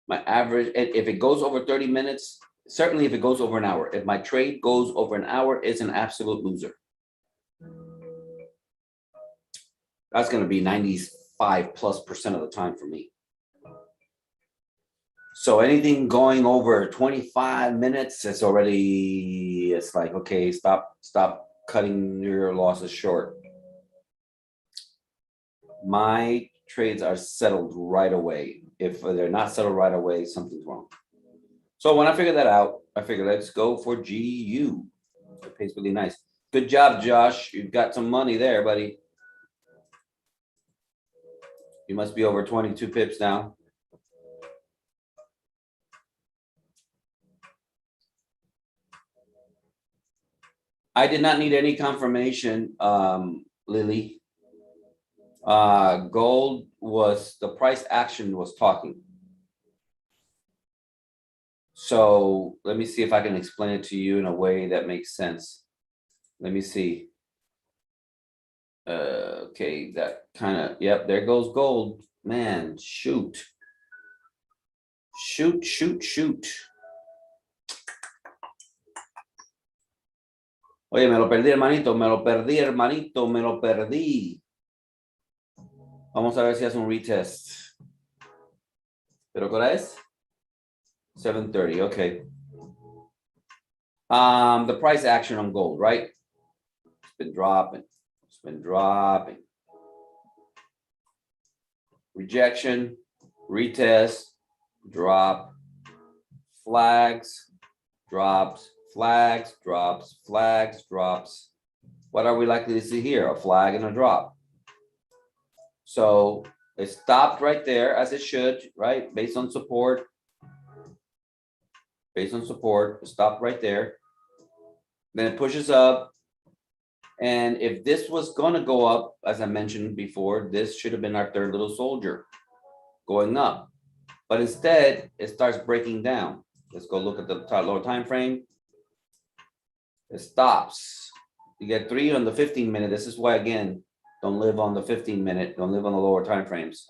My average, if it goes over 30 minutes, certainly if it goes over an hour, if my trade goes over an hour, it's an absolute loser. That's going to be 95+% of the time for me. So anything going over 25 minutes, it's already, it's like, okay, stop cutting your losses short. My trades are settled right away. If they're not settled right away, something's wrong. So when I figured that out, I figured let's go for GU. It pays really nice. Good job, Josh. You've got some money there, buddy. You must be over 22 pips now. I did not need any confirmation, Lily. Gold was, the price action was talking. So let me see if I can explain it to you in a way that makes sense. Let me see. Okay, that kind of, yep, there goes gold. Man, shoot. Shoot. Oye, me lo perdí, hermanito, me lo perdí, hermanito, me lo perdí. Vamos a ver si hace un retest. ¿Pero qué hora es? 7:30, okay. The price action on gold, right? It's been dropping. It's been dropping. Rejection, retest, drop, flags, drops, flags, drops, flags, drops. what are we likely to see here? A flag and a drop. So it stopped right there as it should, right? Based on support. Based on support, it stopped right there. Then it pushes up. And if this was going to go up, as I mentioned before, this should have been our third little soldier going up. But instead, it starts breaking down. Let's go look at the lower time frame. It stops. You get 3 on the 15-minute. This is why, again, don't live on the 15-minute. Don't live on the lower time frames.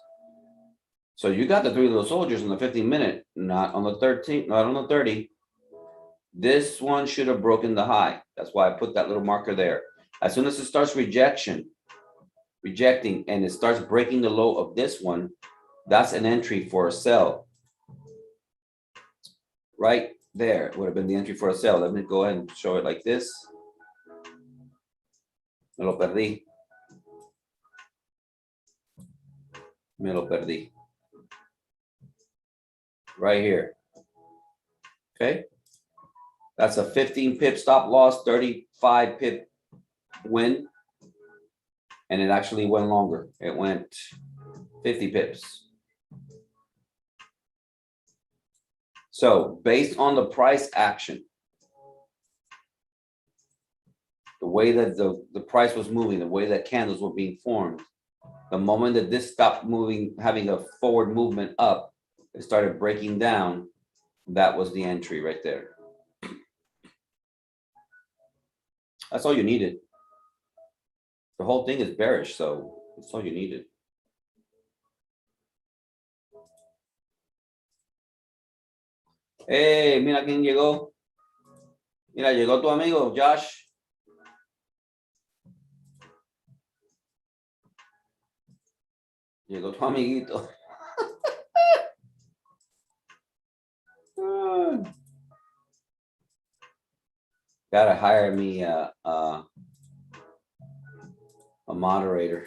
So you got the 3 little soldiers on the 15-minute, not on the 13, not on the 30. This one should have broken the high. That's why I put that little marker there. As soon as it starts rejecting, and it starts breaking the low of this one, that's an entry for a sell. Right there would have been the entry for a sell. Let me go ahead and show it like this. Me lo perdí. Me lo perdí. Right here. Okay. That's a 15 pip stop loss, 35 pip win. And it actually went longer. It went 50 pips. So based on the price action, the way that the price was moving, the way that candles were being formed, the moment that this stopped moving, having a forward movement up, it started breaking down. That was the entry right there. That's all you needed. The whole thing is bearish, so that's all you needed. Hey, mira quién llegó. Mira, llegó tu amigo, Josh. Llegó tu amiguito. Gotta hire me a moderator.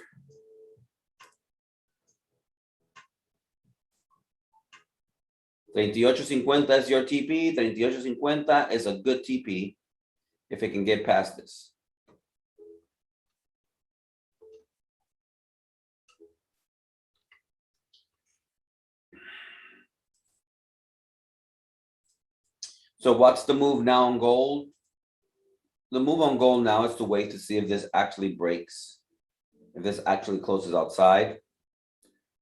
$38.50 is your TP. $38.50 is a good TP if it can get past this. So what's the move now on gold? The move on gold now is to wait to see if this actually breaks. If this actually closes outside.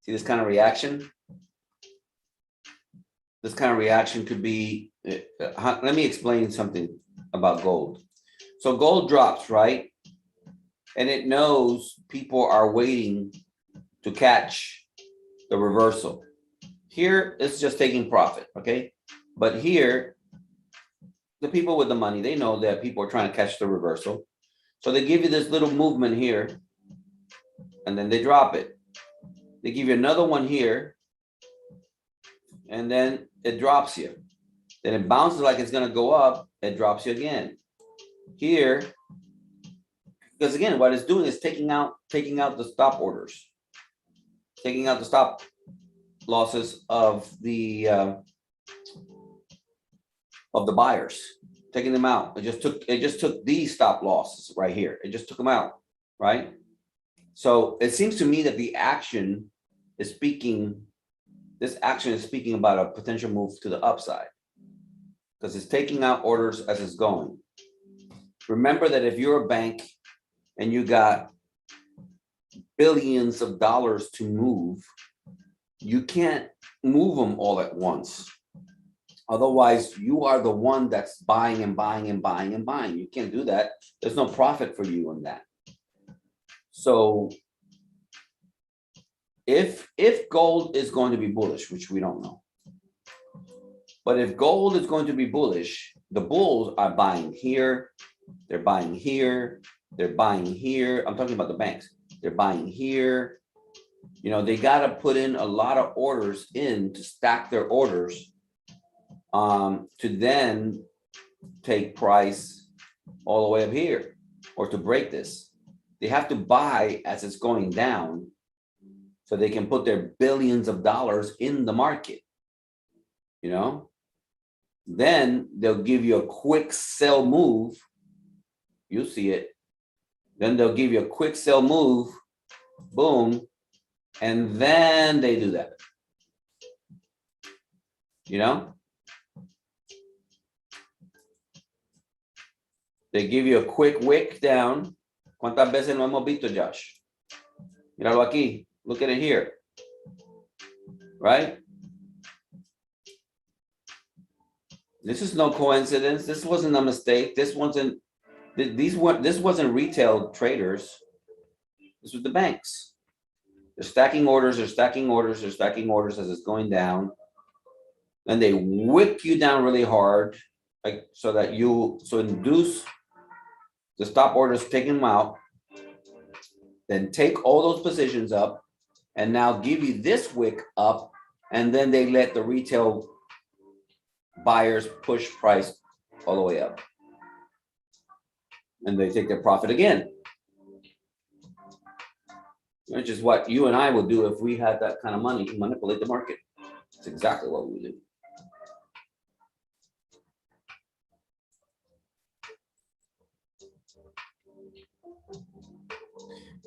See this kind of reaction? This kind of reaction could be, let me explain something about gold. So gold drops, right? And it knows people are waiting to catch the reversal. Here, it's just taking profit, okay? But here, the people with the money, they know that people are trying to catch the reversal. So they give you this little movement here, and then they drop it. They give you another one here, and then it drops you. Then it bounces like it's going to go up, it drops you again. Here, because again, what it's doing is taking out the stop orders, taking out the stop losses of the buyers, taking them out. It just took these stop losses right here. It just took them out, right? So it seems to me that the action is speaking. This action is speaking about a potential move to the upside because it's taking out orders as it's going. Remember that if you're a bank and you got billions of dollars to move, you can't move them all at once. Otherwise, you are the one that's buying and buying and buying and buying. You can't do that. There's no profit for you in that. So if gold is going to be bullish, which we don't know, but if gold is going to be bullish, the bulls are buying here, they're buying here, they're buying here. I'm talking about the banks. They're buying here. You know, they got to put in a lot of orders in to stack their orders to then take price all the way up here or to break this. They have to buy as it's going down so they can put their billions of dollars in the market, you know? Then they'll give you a quick sell move. You'll see it. Then they'll give you a quick sell move, boom, and then they do that. You know? They give you a quick wick down. ¿Cuántas veces no hemos visto, Josh? Míralo aquí. Look at it here. Right? This is no coincidence. This wasn't a mistake. This wasn't retail traders. This was the banks. They're stacking orders, they're stacking orders, they're stacking orders as it's going down. Then they whip you down really hard, like so that induce the stop orders, taking them out, then take all those positions up, and now give you this wick up, and then they let the retail buyers push price all the way up. And they take their profit again. Which is what you and I would do if we had that kind of money to manipulate the market. It's exactly what we would do.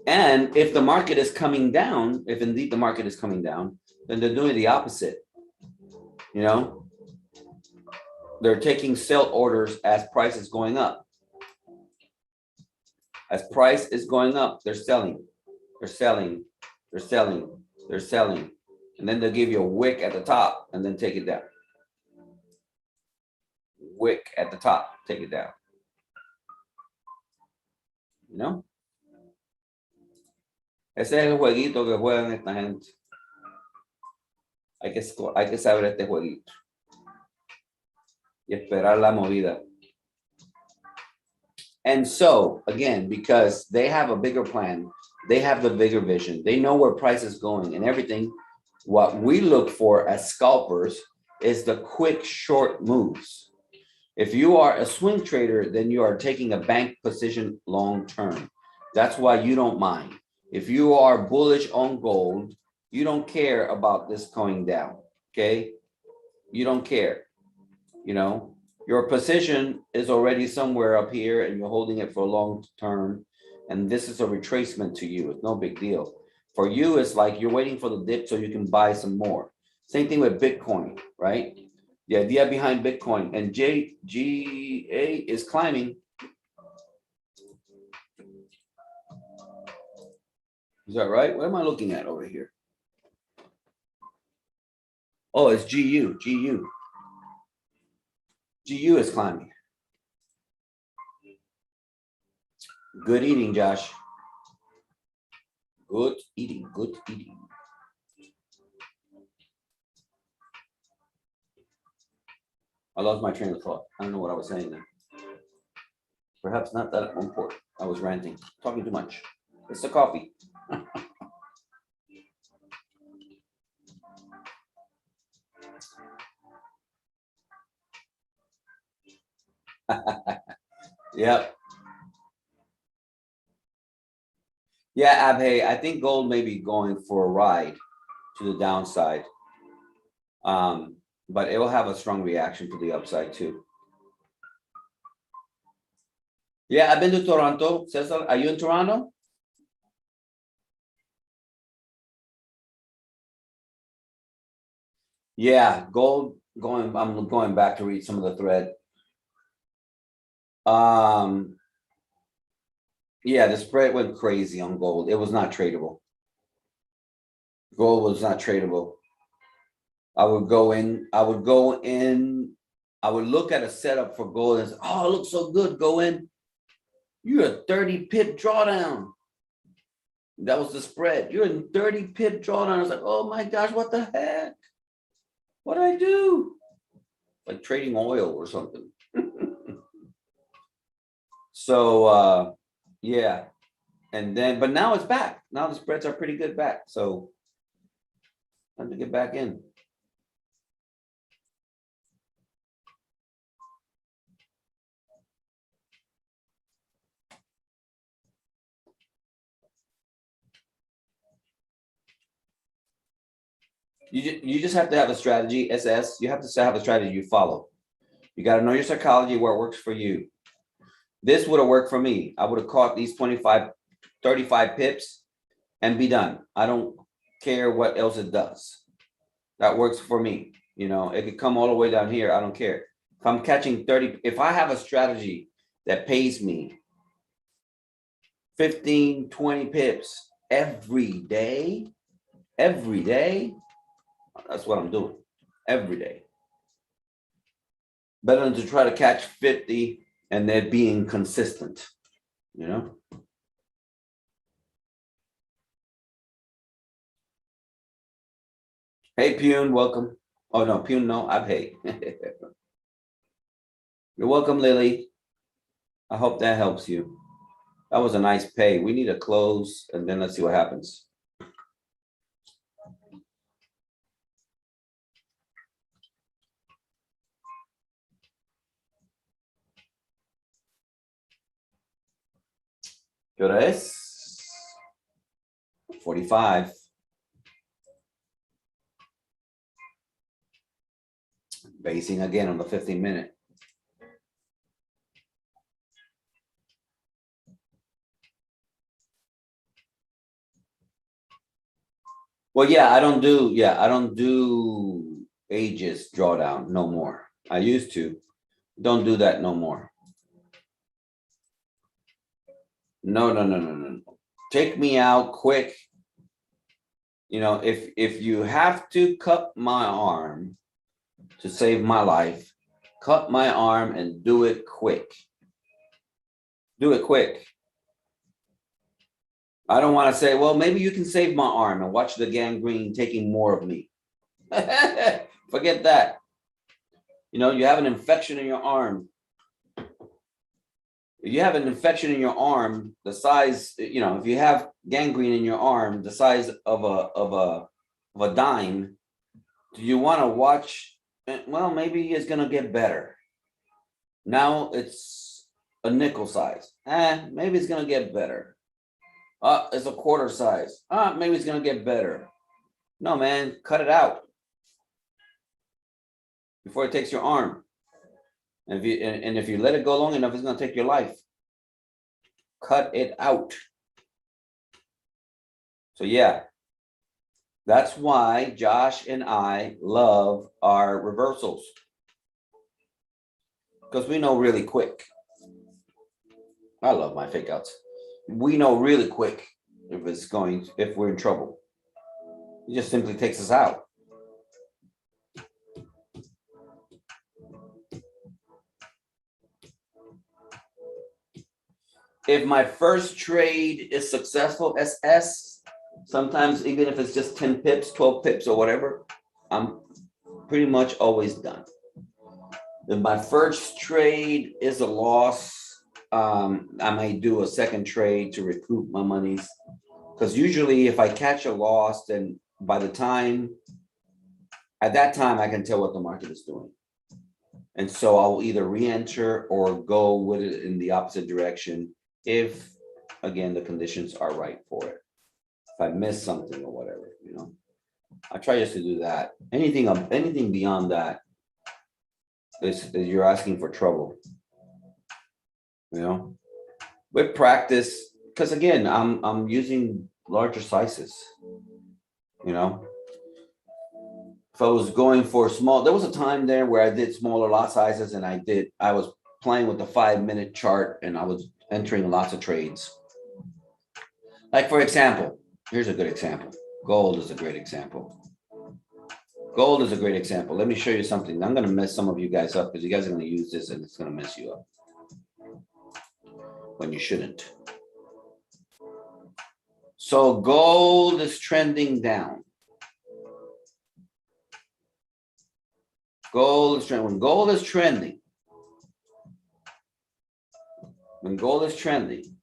And if the market is coming down, if indeed the market is coming down, then they're doing the opposite. You know, they're taking sell orders as price is going up. As price is going up, they're selling, they're selling, they're selling, they're selling. And then they'll give you a wick at the top and then take it down. Wick at the top, take it down. You know? Ese es el jueguito que juegan esta gente. Hay que saber este jueguito. Y esperar la movida. And so, again, because they have a bigger plan, they have the bigger vision, they know where price is going and everything. What we look for as scalpers is the quick, short moves. If you are a swing trader, then you are taking a bank position long term. That's why you don't mind. If you are bullish on gold, you don't care about this going down, okay? You don't care, you know? Your position is already somewhere up here and you're holding it for a long term. And this is a retracement to you. It's no big deal. For you, it's like you're waiting for the dip so you can buy some more. Same thing with Bitcoin, right? The idea behind Bitcoin and GA is climbing. Is that right? What am I looking at over here? Oh, it's GU. GU is climbing. Good eating, Josh. Good eating, good eating. I lost my train of thought. I don't know what I was saying there. Perhaps not that important. I was ranting, talking too much. It's the coffee. Yep. Yeah, Abhay, I think gold may be going for a ride to the downside. But it will have a strong reaction to the upside too. Yeah, I've been to Toronto. Cesar, are you in Toronto? Yeah, gold going, I'm going back to read some of the thread. Yeah, the spread went crazy on gold. It was not tradable. Gold was not tradable. I would go in, I would look at a setup for gold and say, oh, it looks so good, go in. You're a 30 pip drawdown. That was the spread. You're in 30 pip drawdown. I was like, oh my gosh, what the heck? What did I do? Like trading oil or something. So, yeah. And then, but now it's back. Now the spreads are pretty good back. So time to get back in. You just have to have a strategy, SS. You have to have a strategy you follow. You got to know your psychology, where it works for you. This would have worked for me. I would have caught these 25, 35 pips and be done. I don't care what else it does. That works for me. You know, it could come all the way down here. I don't care. If I'm catching 30, if I have a strategy that pays me 15, 20 pips every day, that's what I'm doing every day. Better than to try to catch 50 and they're being consistent, you know? Hey, Pune, welcome. Oh, no, Pune, no, I pay. You're welcome, Lily. I hope that helps you. That was a nice pay. We need to close and then let's see what happens. ¿Qué hora es? 45. Basing again on the 15-minute. Well, yeah, I don't do ages drawdown no more. I used to. Don't do that no more. No. Take me out quick. You know, if you have to cut my arm to save my life, cut my arm and do it quick. Do it quick. I don't want to say, well, maybe you can save my arm and watch the gangrene taking more of me. Forget that. You know, you have an infection in your arm. If you have an infection in your arm, the size, you know, if you have gangrene in your arm, the size of a dime, do you want to watch? Well, maybe it's gonna get better. Now it's a nickel size. Maybe it's gonna get better. It's a quarter size. Maybe it's gonna get better. No, man, cut it out before it takes your arm. And if you let it go long enough, it's gonna take your life. Cut it out. So yeah, that's why Josh and I love our reversals, because we know really quick. I love my fake outs. We know really quick if we're in trouble. It just simply takes us out. If my first trade is successful, SS, sometimes even if it's just 10 pips, 12 pips or whatever, I'm pretty much always done. If my first trade is a loss, I may do a second trade to recoup my monies. Because usually if I catch a loss, then at that time, I can tell what the market is doing. And so I'll either re-enter or go with it in the opposite direction if, again, the conditions are right for it. If I miss something or whatever, you know, I try just to do that. Anything beyond that is you're asking for trouble. You know, with practice, because again, I'm using larger sizes. You know, if I was going for small, there was a time there where I did smaller lot sizes, and I was playing with the 5-minute chart, and I was entering lots of trades. Like, for example, here's a good example. Gold is a great example. Gold is a great example. Let me show you something. I'm going to mess some of you guys up because you guys are going to use this and it's going to mess you up when you shouldn't. So gold is trending down. Gold is trending. When gold is trending,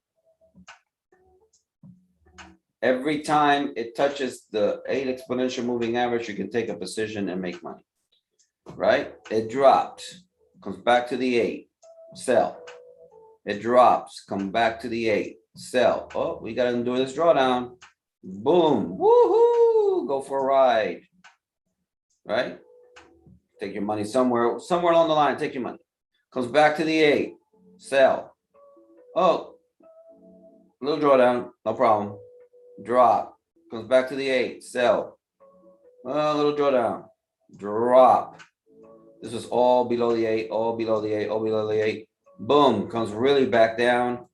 every time it touches the 8 exponential moving average, you can take a position and make money, right? It drops, comes back to the 8, sell. It drops, come back to the 8, sell. Oh, we got to do this drawdown. Boom, woohoo, go for a ride, right? Take your money somewhere along the line, take your money. Comes back to the 8, sell. Oh, little drawdown, no problem. Drop, comes back to the 8, sell. A little drawdown, drop. This is all below the 8, all below the 8, all below the 8. Boom, comes really back down,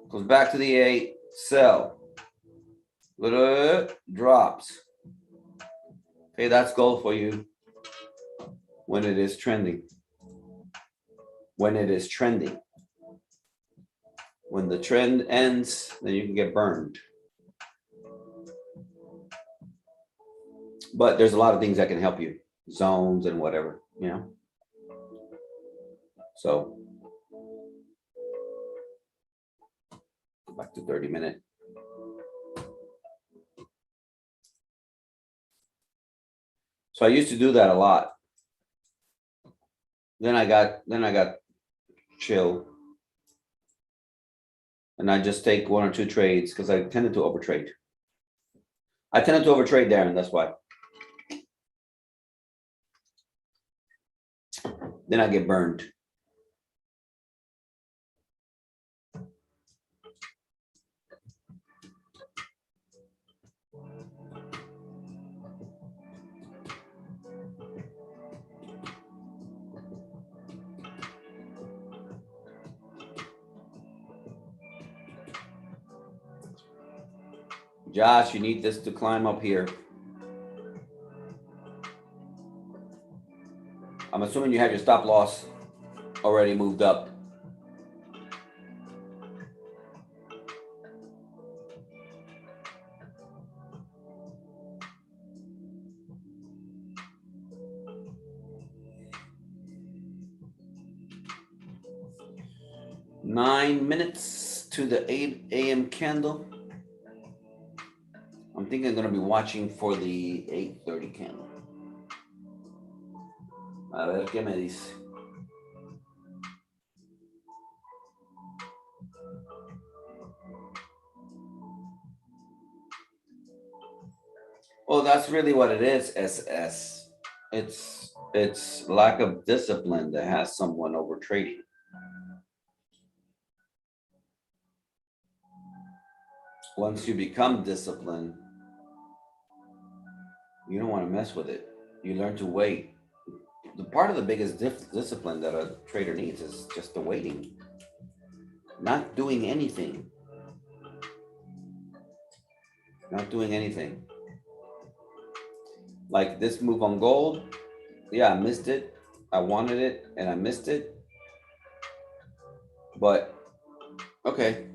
goes back to the 8, sell. Little drops. Okay, that's gold for you when it is trending. When it is trending. When the trend ends, then you can get burned. But there's a lot of things that can help you. Zones and whatever, you know. So go back to 30-minute. So I used to do that a lot. Then I got chill. And I just take 1 or 2 trades because I tended to overtrade. I tended to overtrade, Darren, that's why. Then I get burned. Josh, you need this to climb up here. I'm assuming you have your stop loss already moved up. Nine minutes to the 8 a.m. candle. I'm thinking I'm going to be watching for the 8:30 candle. A ver qué me dice. Well, that's really what it is, SS. It's lack of discipline that has someone over trading. Once you become disciplined, you don't want to mess with it. You learn to wait. The part of the biggest discipline that a trader needs is just the waiting, not doing anything. Not doing anything. Like this move on gold, yeah, I missed it. I wanted it and I missed it. But okay,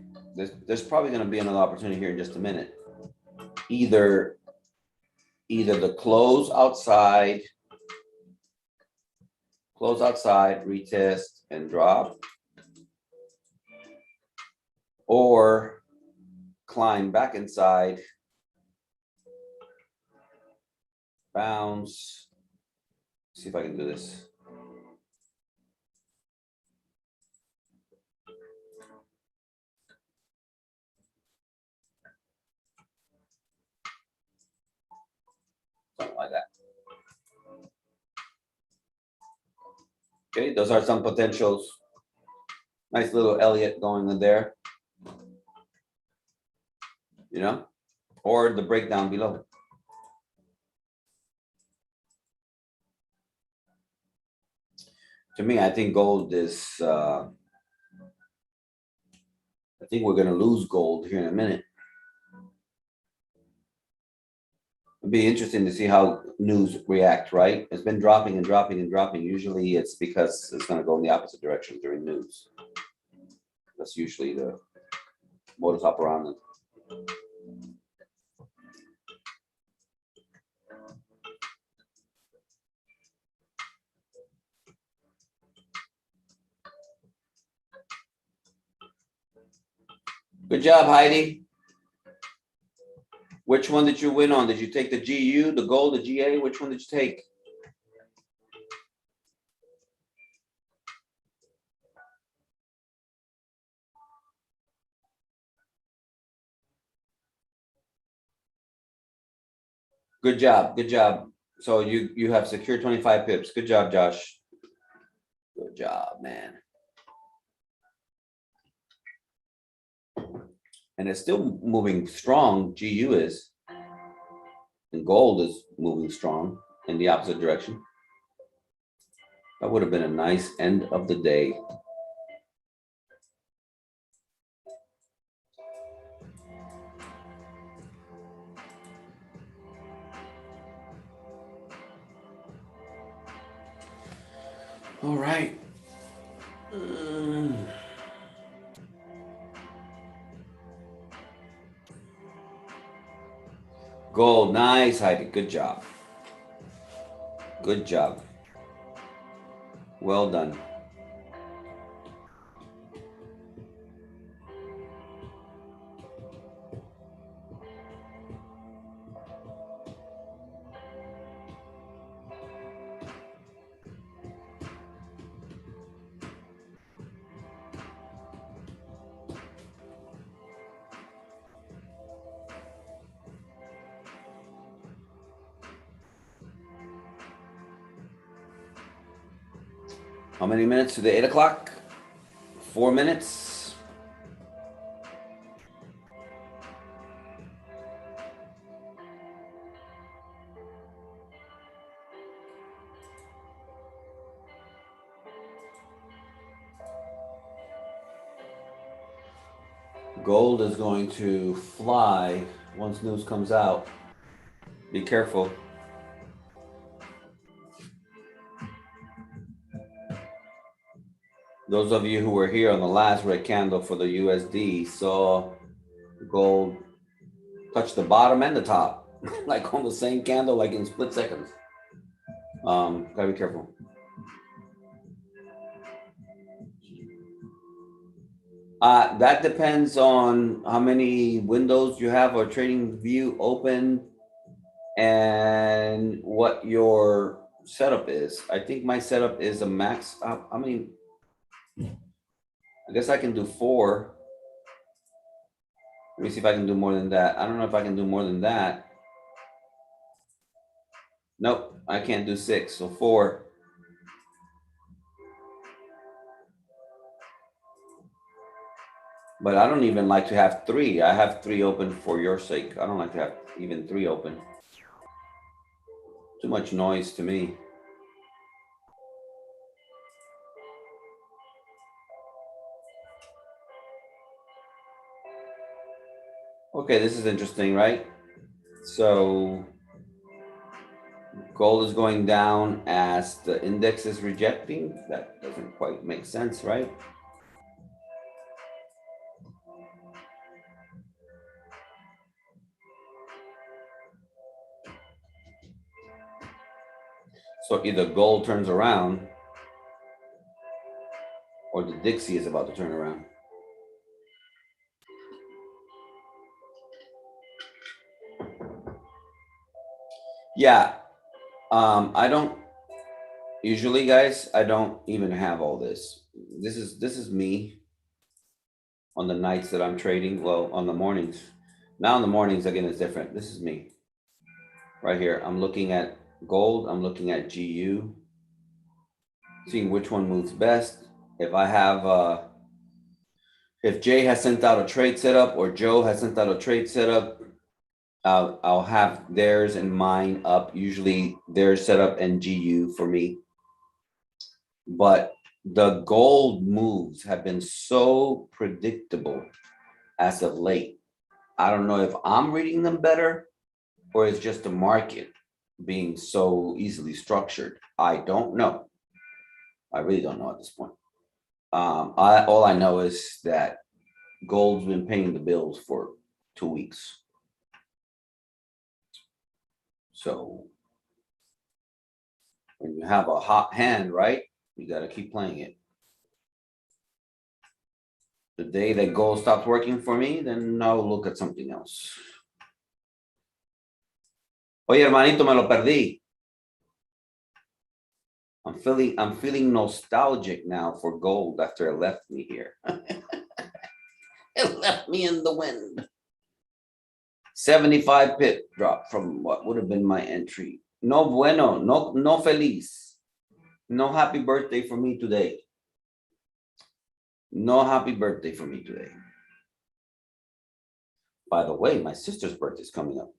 there's probably going to be another opportunity here in just a minute. Either the close outside, retest and drop, or climb back inside, bounce. See if I can do this. Something like that. Okay, those are some potentials. Nice little Elliott going in there. You know, or the breakdown below. To me, I think gold is, I think we're going to lose gold here in a minute. It'd be interesting to see how news react, right? It's been dropping and dropping and dropping. Usually it's because it's going to go in the opposite direction during news. That's usually the modus operandi. Good job, Heidi. Which one did you win on? Did you take the GU, the gold, the GA? Which one did you take? Good job. Good job. So you have secured 25 pips. Good job, Josh. Good job, man. And it's still moving strong. GU is, and gold is moving strong in the opposite direction. That would have been a nice end of the day. All right. Gold, nice, Heidi. Good job. Good job. Well done. How many minutes to the 8 o'clock? 4 minutes. Gold is going to fly once news comes out. Be careful. Those of you who were here on the last red candle for the USD saw gold touch the bottom and the top, like on the same candle, like in split seconds. Gotta be careful. That depends on how many windows you have or trading view open and what your setup is. I think my setup is a max. I mean, I guess I can do 4. Let me see if I can do more than that. I don't know if I can do more than that. Nope, I can't do 6, so 4. But I don't even like to have 3. I have 3 open for your sake. I don't like to have even 3 open. Too much noise to me. Okay, this is interesting, right? So gold is going down as the index is rejecting. That doesn't quite make sense, right? So either gold turns around or the Dixie is about to turn around. Yeah, I don't usually, guys, I don't even have all this. This is me on the nights that I'm trading. Well, on the mornings. Now in the mornings, again, it's different. This is me right here. I'm looking at gold. I'm looking at GU, seeing which one moves best. If I have, if Jay has sent out a trade setup or Joe has sent out a trade setup, I'll have theirs and mine up. Usually their setup and GU for me. But the gold moves have been so predictable as of late. I don't know if I'm reading them better or it's just the market being so easily structured. I don't know. I really don't know at this point. All I know is that gold's been paying the bills for 2 weeks. So when you have a hot hand, right, you got to keep playing it. The day that gold stops working for me, then I'll look at something else. Oye, hermanito, me lo perdí. I'm feeling nostalgic now for gold after it left me here. It left me in the wind. 75 pip drop from what would have been my entry. No bueno, no feliz. No happy birthday for me today. No happy birthday for me today. By the way, my sister's birthday is coming up.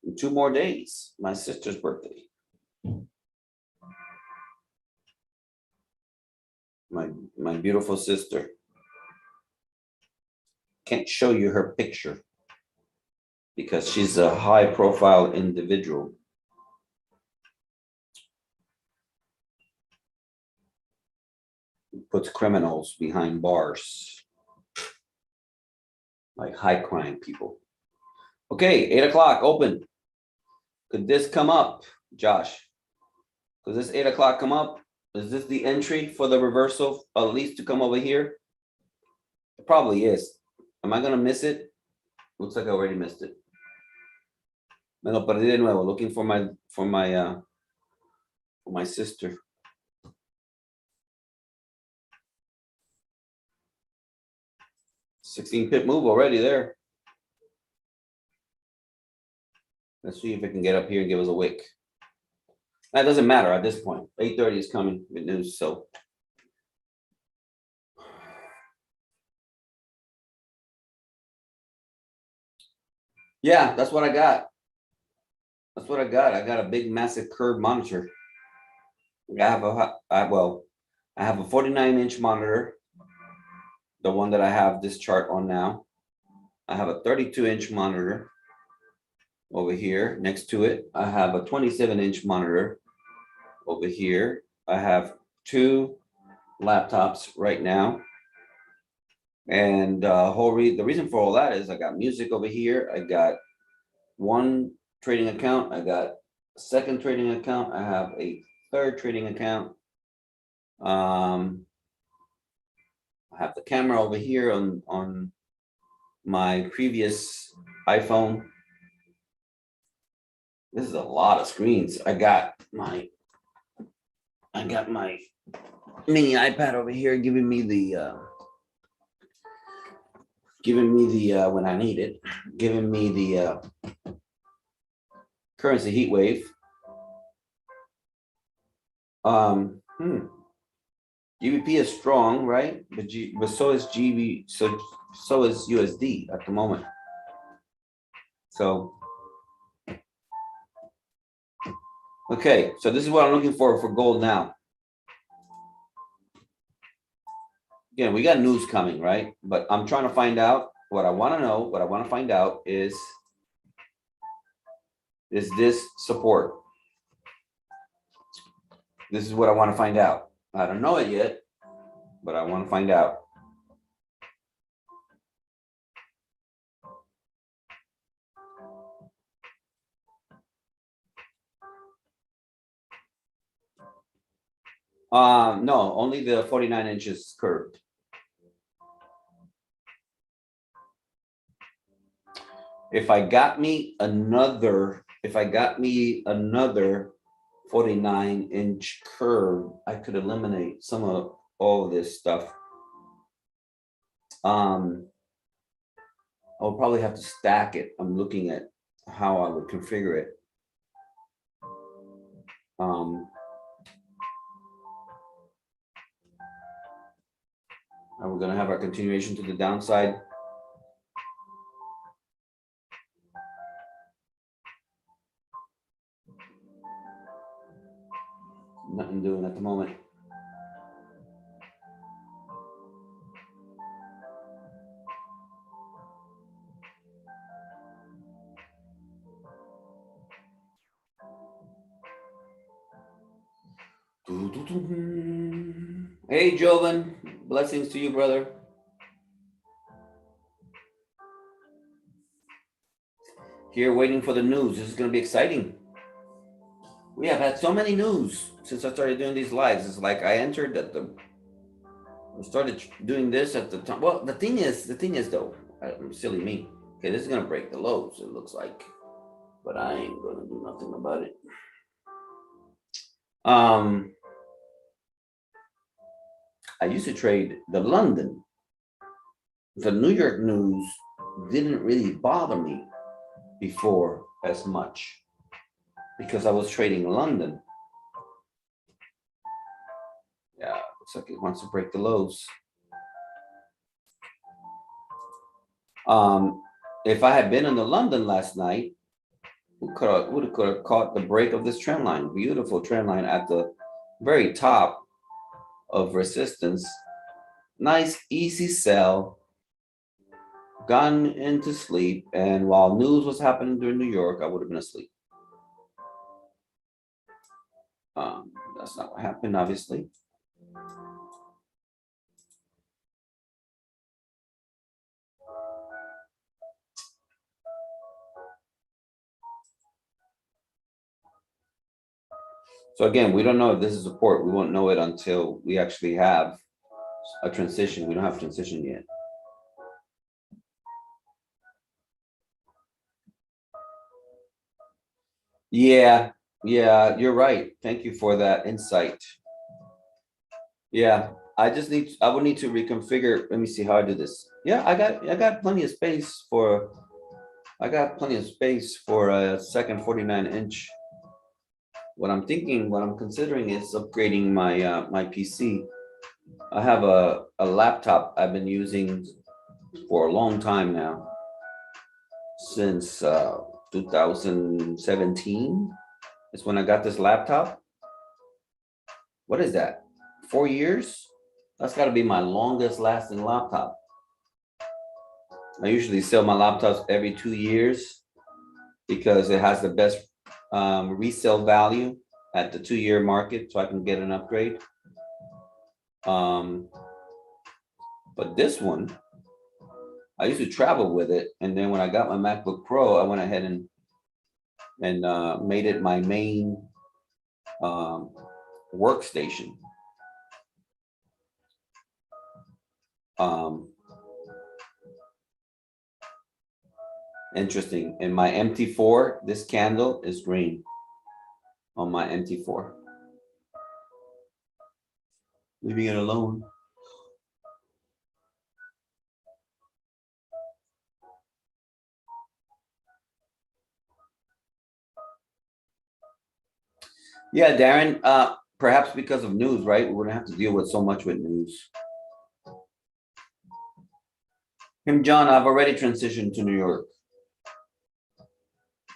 In 2 more days, my sister's birthday. My beautiful sister. Can't show you her picture because she's a high profile individual. Puts criminals behind bars. Like high crime people. Okay, 8 o'clock, open. Could this come up, Josh? Does this 8 o'clock come up? Is this the entry for the reversal, at least to come over here? It probably is. Am I gonna miss it? Looks like I already missed it. Me lo perdí de nuevo, looking for my sister. $16 move already there. Let's see if it can get up here and give us a wick. That doesn't matter at this point. 8:30 is coming, good news, so. Yeah, that's what I got. That's what I got. I got a big, massive curved monitor. I have a 49-inch monitor, the one that I have this chart on now. I have a 32-inch monitor over here next to it. I have a 27-inch monitor over here. I have 2 laptops right now. And the reason for all that is I got music over here. I got 1 trading account. I got a 2nd trading account. I have a 3rd trading account. I have the camera over here on my previous iPhone. This is a lot of screens. I got my mini iPad over here giving me the when I need it, giving me the currency heat wave. GBP is strong, right? But so is GB, so is USD at the moment. So okay, so this is what I'm looking for gold now. Again, we got news coming, right? But I'm trying to find out what I want to know. What I want to find out is this support? This is what I want to find out. I don't know it yet, but I want to find out. No, only the 49 inches curved. If I got me another 49-inch curve, I could eliminate some of all of this stuff. I would probably have to stack it. I'm looking at how I would configure it. And we're going to have our continuation to the downside. Nothing doing at the moment. Hey, Jovan, blessings to you, brother. Here waiting for the news. This is going to be exciting. We have had so many news since I started doing these lives. It's like I started doing this at the time. Well, the thing is though, silly me. Okay, this is going to break the lows, it looks like, but I ain't going to do nothing about it. I used to trade the London. The New York news didn't really bother me before as much because I was trading London. Yeah, looks like it wants to break the lows. if I had been in the London last night, we could have caught the break of this trend line. Beautiful trend line at the very top of resistance. Nice, easy sell. Gone into sleep. And while news was happening during New York, I would have been asleep. That's not what happened, obviously. So again, we don't know if this is support. We won't know it until we actually have a transition. We don't have transition yet. Yeah, you're right. Thank you for that insight. Yeah, I would need to reconfigure. Let me see how I do this. Yeah, I got plenty of space for, I got plenty of space for a second 49-inch. What I'm considering is upgrading my PC. I have a laptop I've been using for a long time now, since 2017 is when I got this laptop. What is that? 4 years? That's got to be my longest lasting laptop. I usually sell my laptops every 2 years because it has the best resale value at the 2-year market, so I can get an upgrade. But this one, I used to travel with it, and then when I got my MacBook Pro, I went ahead and made it my main workstation. Interesting. In my MT4, this candle is green on my MT4. Leaving it alone. Yeah, Darren, perhaps because of news, right? We wouldn't have to deal with so much with news. John, I've already transitioned to New York.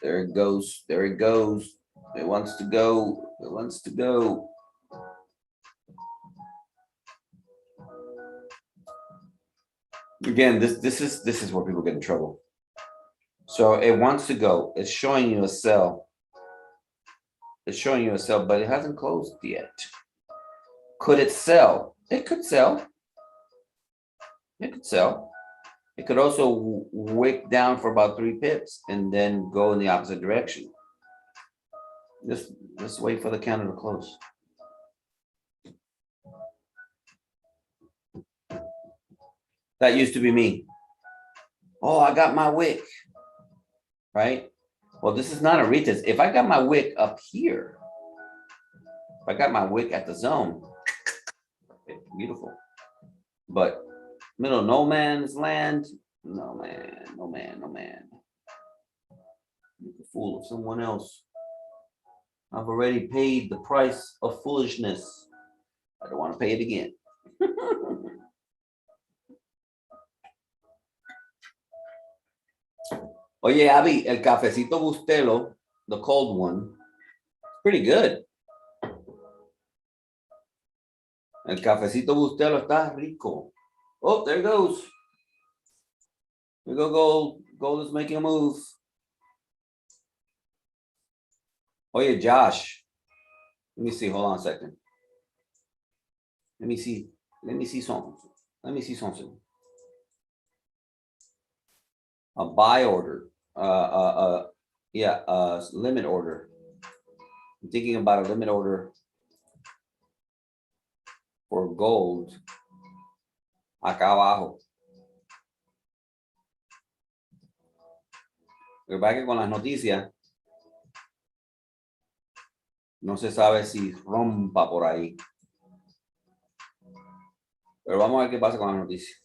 There it goes. There it goes. It wants to go. It wants to go. Again, this is where people get in trouble. So it wants to go. It's showing you a sell. It's showing you a sell, but it hasn't closed yet. Could it sell? It could sell. It could sell. It could also wick down for about 3 pips and then go in the opposite direction. Just wait for the candle to close. That used to be me. Oh, I got my wick, right? Well, this is not a retest. If I got my wick up here, if I got my wick at the zone, beautiful. But middle no man's land, no man, no man, no man. Make a fool of someone else. I've already paid the price of foolishness. I don't want to pay it again. Oye, Abby, el cafecito Bustelo, the cold one, pretty good. El cafecito Bustelo está rico. Oh, there it goes. There go gold. Gold is making a move. Oye, Josh. Let me see. Hold on a second. Let me see. Let me see something. Let me see something. A buy order. Yeah, limit order. I'm thinking about a limit order for gold. Acá abajo. Lo que pasa es que con las noticias no se sabe si rompa por ahí. Pero vamos a ver qué pasa con las noticias.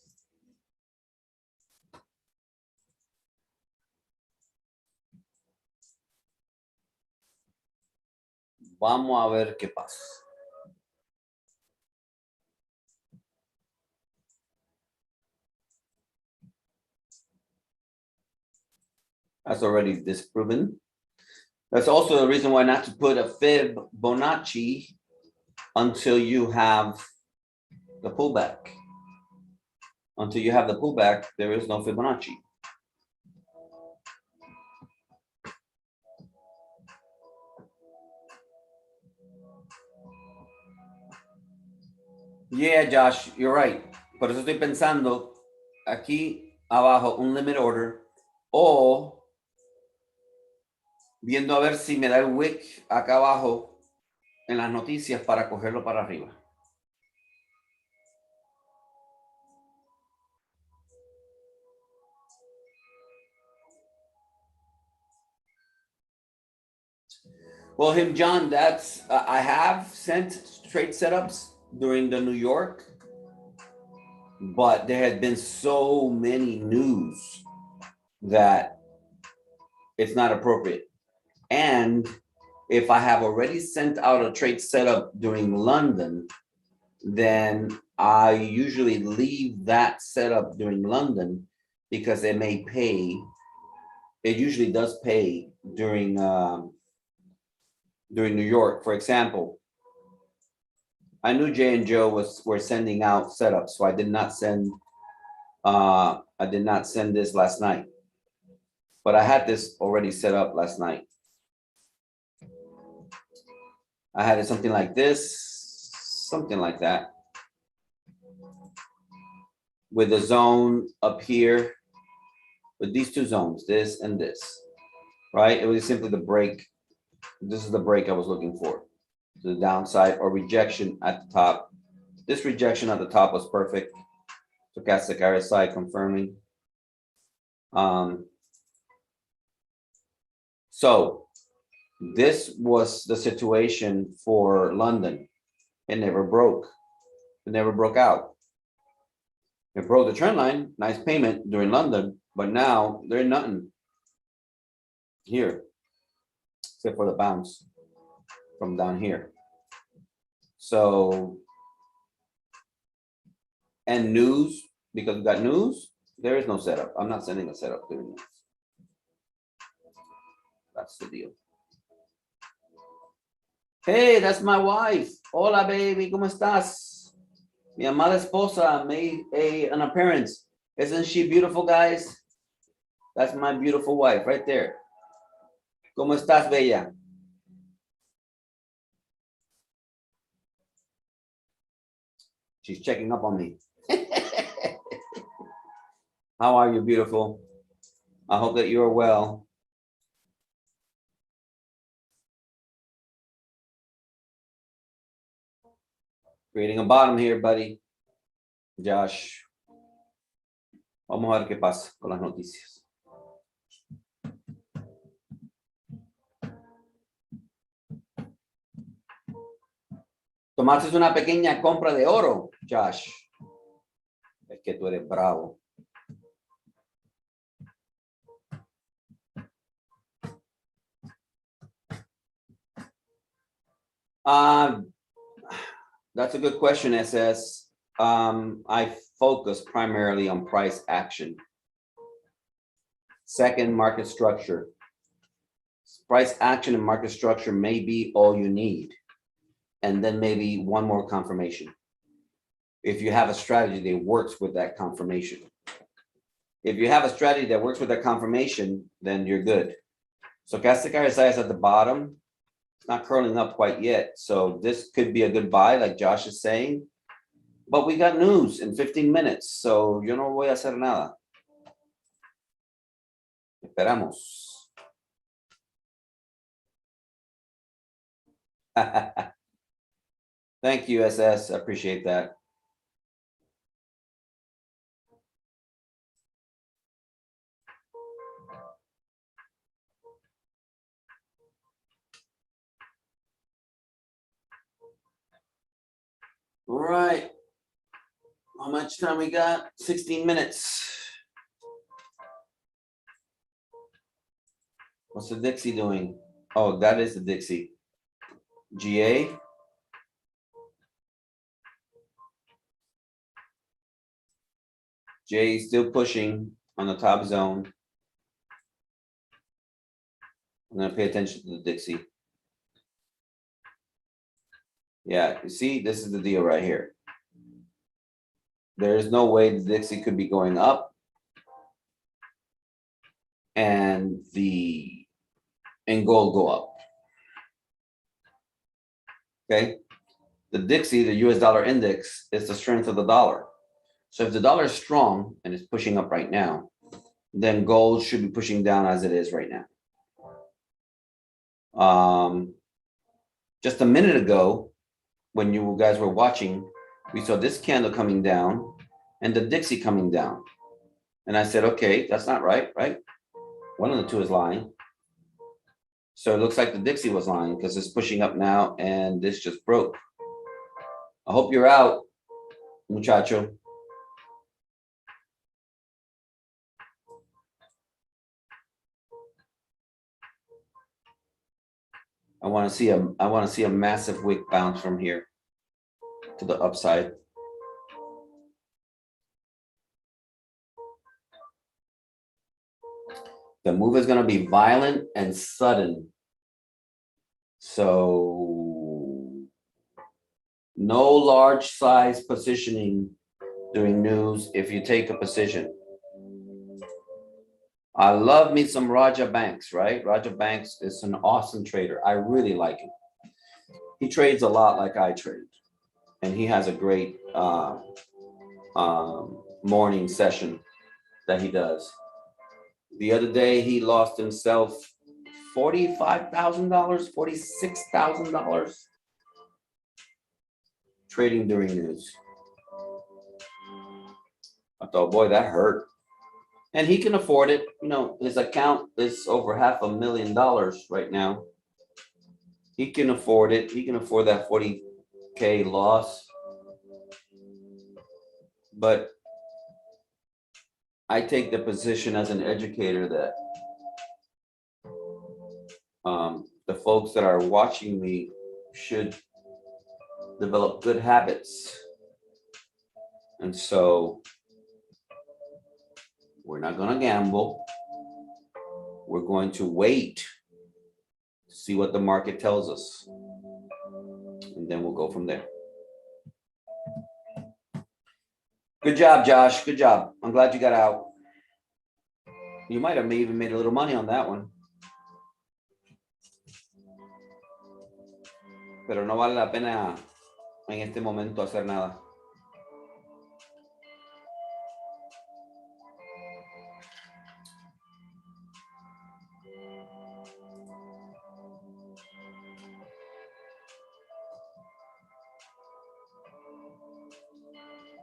Vamos a ver qué pasa. That's already disproven. That's also the reason why not to put a Fibonacci until you have the pullback. Until you have the pullback, there is no Fibonacci. Yeah, Josh, you're right. Por eso estoy pensando aquí abajo un limit order o viendo a ver si me da el wick acá abajo en las noticias para cogerlo para arriba. Well, John, that's I have sent trade setups during the New York, but there had been so many news that it's not appropriate. And if I have already sent out a trade setup during London, then I usually leave that setup during London because it may pay. It usually does pay during New York. For example, I knew Jay and Joe were sending out setups, so I did not send this last night. But I had this already set up last night. I had it something like this, something like that, with a zone up here, with these two zones, this and this, right? It was simply the break. This is the break I was looking for, to the downside or rejection at the top. This rejection at the top was perfect. Stochastic RSI confirming. So this was the situation for London. It never broke. It never broke out. It broke the trend line, nice payment during London, but now there's nothing here except for the bounce from down here. So, and news, because we got news, there is no setup. I'm not sending a setup during this. That's the deal. Hey, that's my wife. Hola, baby. ¿Cómo estás? Mi amada esposa made an appearance. Isn't she beautiful, guys? That's my beautiful wife right there. ¿Cómo estás, bella? She's checking up on me. How are you, beautiful? I hope that you are well. Creating a bottom here, buddy. Josh. Vamos a ver qué pasa con las noticias. Tomaste una pequeña compra de oro, Josh. Es que tú eres bravo. That's a good question, SS. I focus primarily on price action. Second, market structure. Price action and market structure may be all you need. And then maybe one more confirmation. If you have a strategy that works with that confirmation. If you have a strategy that works with that confirmation, then you're good. So stochastic RSI is at the bottom. It's not curling up quite yet. So this could be a good buy, like Josh is saying. But we got news in 15 minutes. So yo no voy a hacer nada. Esperamos. Thank you, SS. I appreciate that. All right. How much time we got? 16 minutes. What's the Dixie doing? Oh, that is the Dixie. GA. J still pushing on the top zone. I'm gonna pay attention to the Dixie. Yeah, you see, this is the deal right here. There is no way the Dixie could be going up and gold go up. Okay, the Dixie, the US dollar index, is the strength of the dollar. So if the dollar is strong and it's pushing up right now, then gold should be pushing down as it is right now. Just a minute ago, when you guys were watching, we saw this candle coming down and the Dixie coming down. And I said, okay, that's not right, right? One of the two is lying. So it looks like the Dixie was lying because it's pushing up now and this just broke. I hope you're out, muchacho. I want to see a massive wick bounce from here to the upside. The move is going to be violent and sudden. So no large size positioning during news if you take a position. I love me some Raja Banks, right? Raja Banks is an awesome trader. I really like him. He trades a lot like I trade. And he has a great morning session that he does. The other day, he lost himself $45,000, $46,000 trading during news. I thought, boy, that hurt. And he can afford it. You know, his account is over $500,000 right now. He can afford it. He can afford that 40K loss. But I take the position as an educator that the folks that are watching me should develop good habits. And so we're not going to gamble. We're going to wait to see what the market tells us. And then we'll go from there. Good job, Josh. Good job. I'm glad you got out. You might have even made a little money on that one. Pero no vale la pena en este momento hacer nada.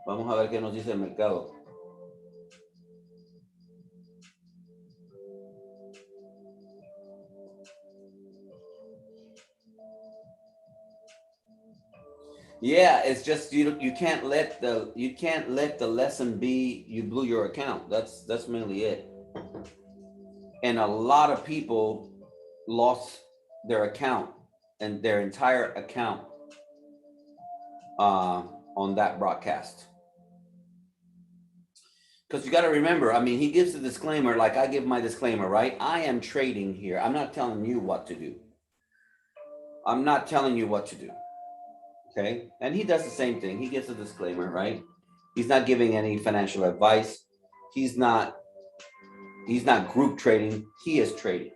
Vamos a ver qué nos dice el mercado. Yeah, it's just you can't let the lesson be you blew your account. That's mainly it. And a lot of people lost their account and their entire account on that broadcast. Because you got to remember, I mean, he gives a disclaimer like I give my disclaimer, right? I am trading here. I'm not telling you what to do. I'm not telling you what to do. Okay. And he does the same thing. He gives a disclaimer, right? He's not giving any financial advice. He's not group trading. He is trading.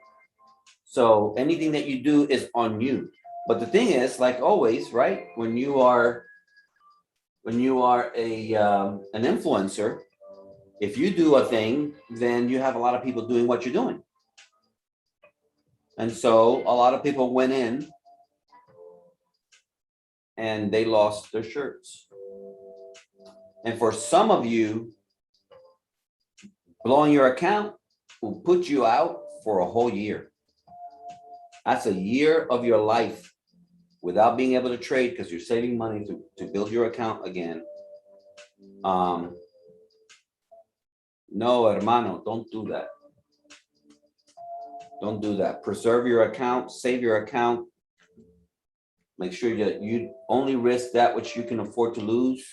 So anything that you do is on you. But the thing is, like always, right? When you are an influencer, if you do a thing, then you have a lot of people doing what you're doing. And so a lot of people went in and they lost their shirts. And for some of you, blowing your account will put you out for a whole year. That's a year of your life without being able to trade because you're saving money to build your account again. No, hermano, don't do that. Don't do that. Preserve your account, save your account. Make sure that you only risk that which you can afford to lose.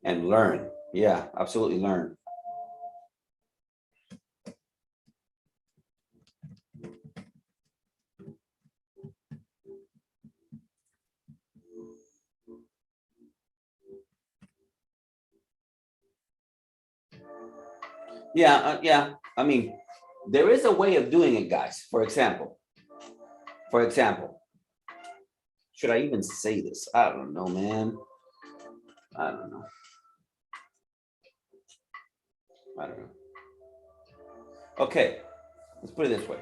And learn. Yeah, absolutely learn. Yeah. I mean, there is a way of doing it, guys. For example, should I even say this? I don't know, man. I don't know. I don't know. Okay, let's put it this way.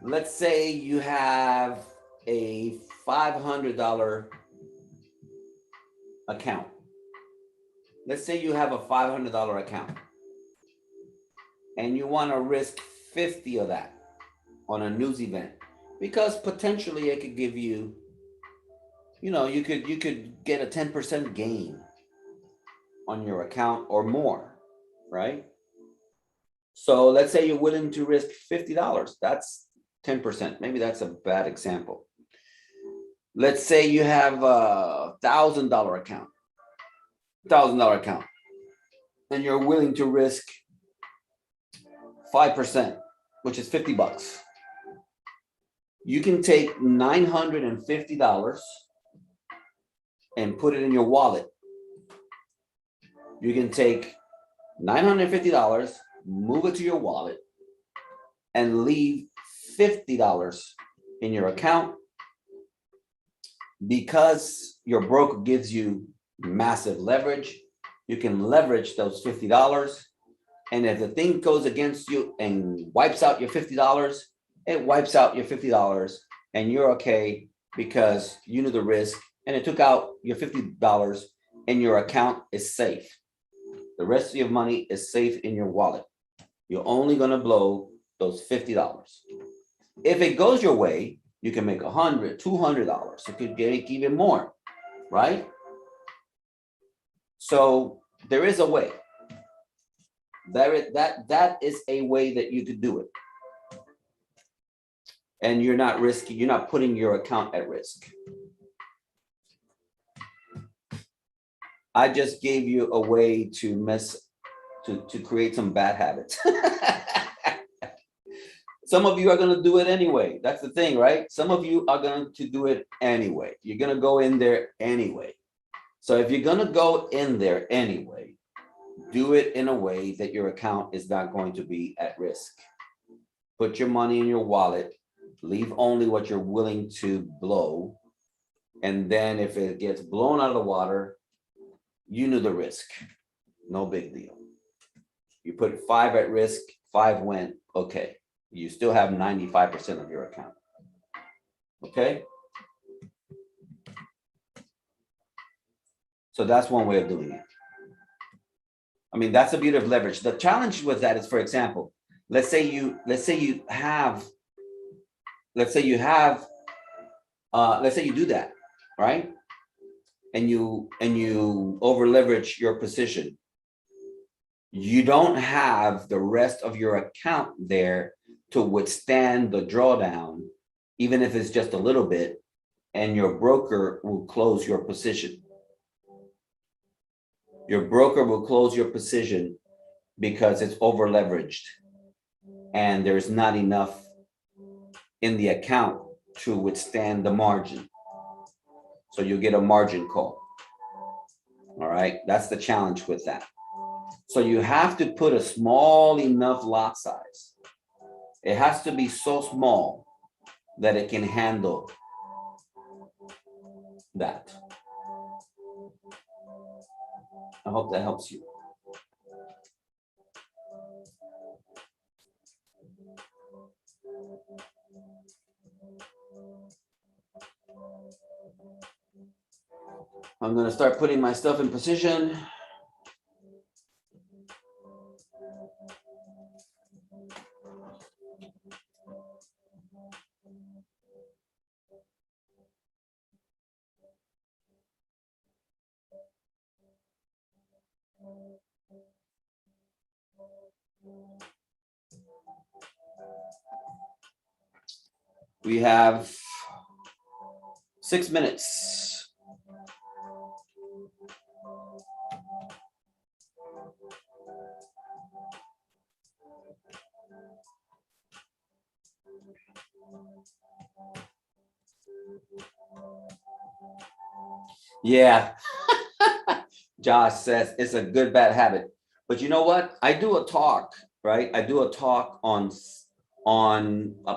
Let's say you have a $500 account. Let's say you have a $500 account and you want to risk 50 of that on a news event because potentially it could give you, you could get a 10% gain on your account or more, right? So let's say you're willing to risk $50. That's 10%. Maybe that's a bad example. Let's say you have a $1,000 account, and you're willing to risk 5%, which is $50. You can take $950 and put it in your wallet. You can take $950, move it to your wallet, and leave $50 in your account. Because your broker gives you massive leverage, you can leverage those $50. And if the thing goes against you and wipes out your $50, it wipes out your $50 and you're okay because you knew the risk and it took out your $50 and your account is safe. The rest of your money is safe in your wallet. You're only going to blow those $50. If it goes your way, you can make $100, $200. It could make even more, right? So there is a way. That is a way that you could do it. And you're not risky, you're not putting your account at risk. I just gave you a way to create some bad habits. Some of you are going to do it anyway. That's the thing, right? Some of you are going to do it anyway. You're going to go in there anyway. So if you're going to go in there anyway, do it in a way that your account is not going to be at risk. Put your money in your wallet, leave only what you're willing to blow. And then if it gets blown out of the water, you knew the risk. No big deal. You put 5 at risk, 5 went, okay. You still have 95% of your account. Okay? So that's one way of doing it. I mean, that's the beauty of leverage. The challenge with that is, for example, let's say you do that, right? And you over leverage your position. You don't have the rest of your account there to withstand the drawdown, even if it's just a little bit, and your broker will close your position. Your broker will close your position because it's over leveraged and there's not enough in the account to withstand the margin. So you get a margin call. All right, that's the challenge with that. So you have to put a small enough lot size. It has to be so small that it can handle that. I hope that helps you. I'm going to start putting my stuff in position. We have 6 minutes. Yeah. Josh says it's a good bad habit, But you know what? I do a talk, right? I do a talk on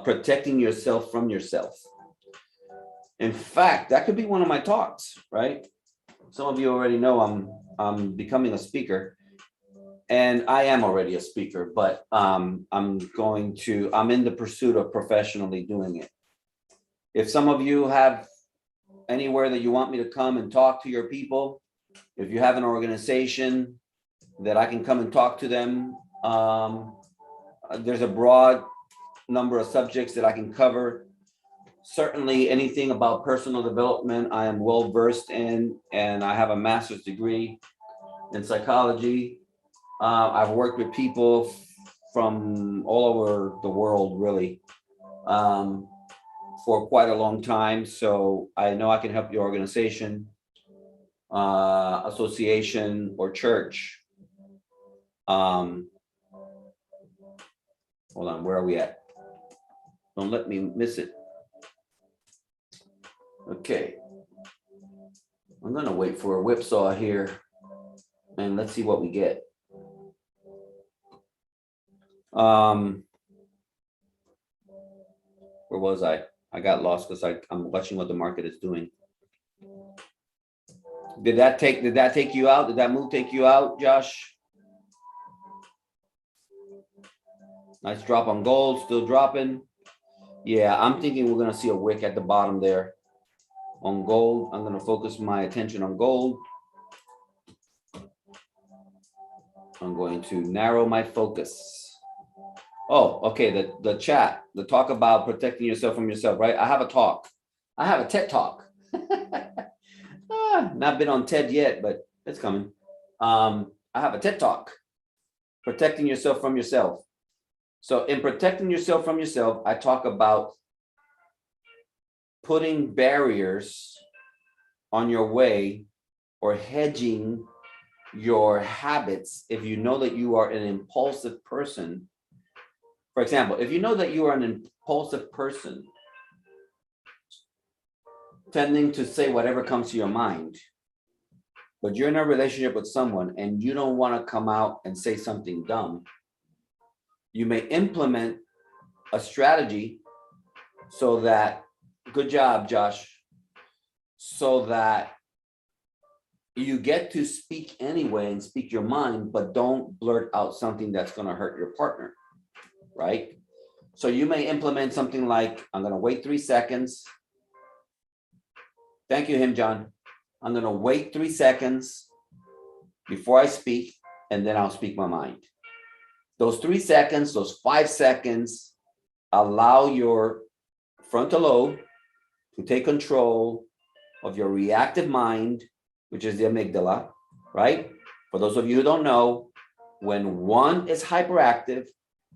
protecting yourself from yourself. In fact, that could be one of my talks, right? Some of you already know I'm becoming a speaker, and I am already a speaker, but I'm in the pursuit of professionally doing it. If some of you have anywhere that you want me to come and talk to your people, if you have an organization that I can come and talk to them, there's a broad number of subjects that I can cover. Certainly anything about personal development, I am well versed in, and I have a master's degree in psychology. I've worked with people from all over the world, really, for quite a long time. So I know I can help your organization, association, or church. Hold on, where are we at? Don't let me miss it. Okay. I'm gonna wait for a whipsaw here, and let's see what we get. Where was I? I got lost because I'm watching what the market is doing. Did that take you out? Did that move take you out, Josh? Nice drop on gold, still dropping. Yeah, I'm thinking we're gonna see a wick at the bottom there on gold. I'm gonna focus my attention on gold. I'm going to narrow my focus. Oh, okay, the chat, the talk about protecting yourself from yourself, right? I have a talk. I have a TED talk. Not been on TED yet, but it's coming. I have a TED talk, protecting yourself from yourself. So in protecting yourself from yourself, I talk about putting barriers on your way or hedging your habits. If you know that you are an impulsive person, for example, if you know that you are an impulsive person, tending to say whatever comes to your mind, but you're in a relationship with someone and you don't want to come out and say something dumb, you may implement a strategy so that, good job, Josh, so that you get to speak anyway and speak your mind, but don't blurt out something that's going to hurt your partner, right? So you may implement something like, I'm going to wait 3 seconds. Thank you, John. I'm going to wait 3 seconds before I speak, and then I'll speak my mind. Those 3 seconds, those 5 seconds, allow your frontal lobe to take control of your reactive mind, which is the amygdala, right? For those of you who don't know, when one is hyperactive,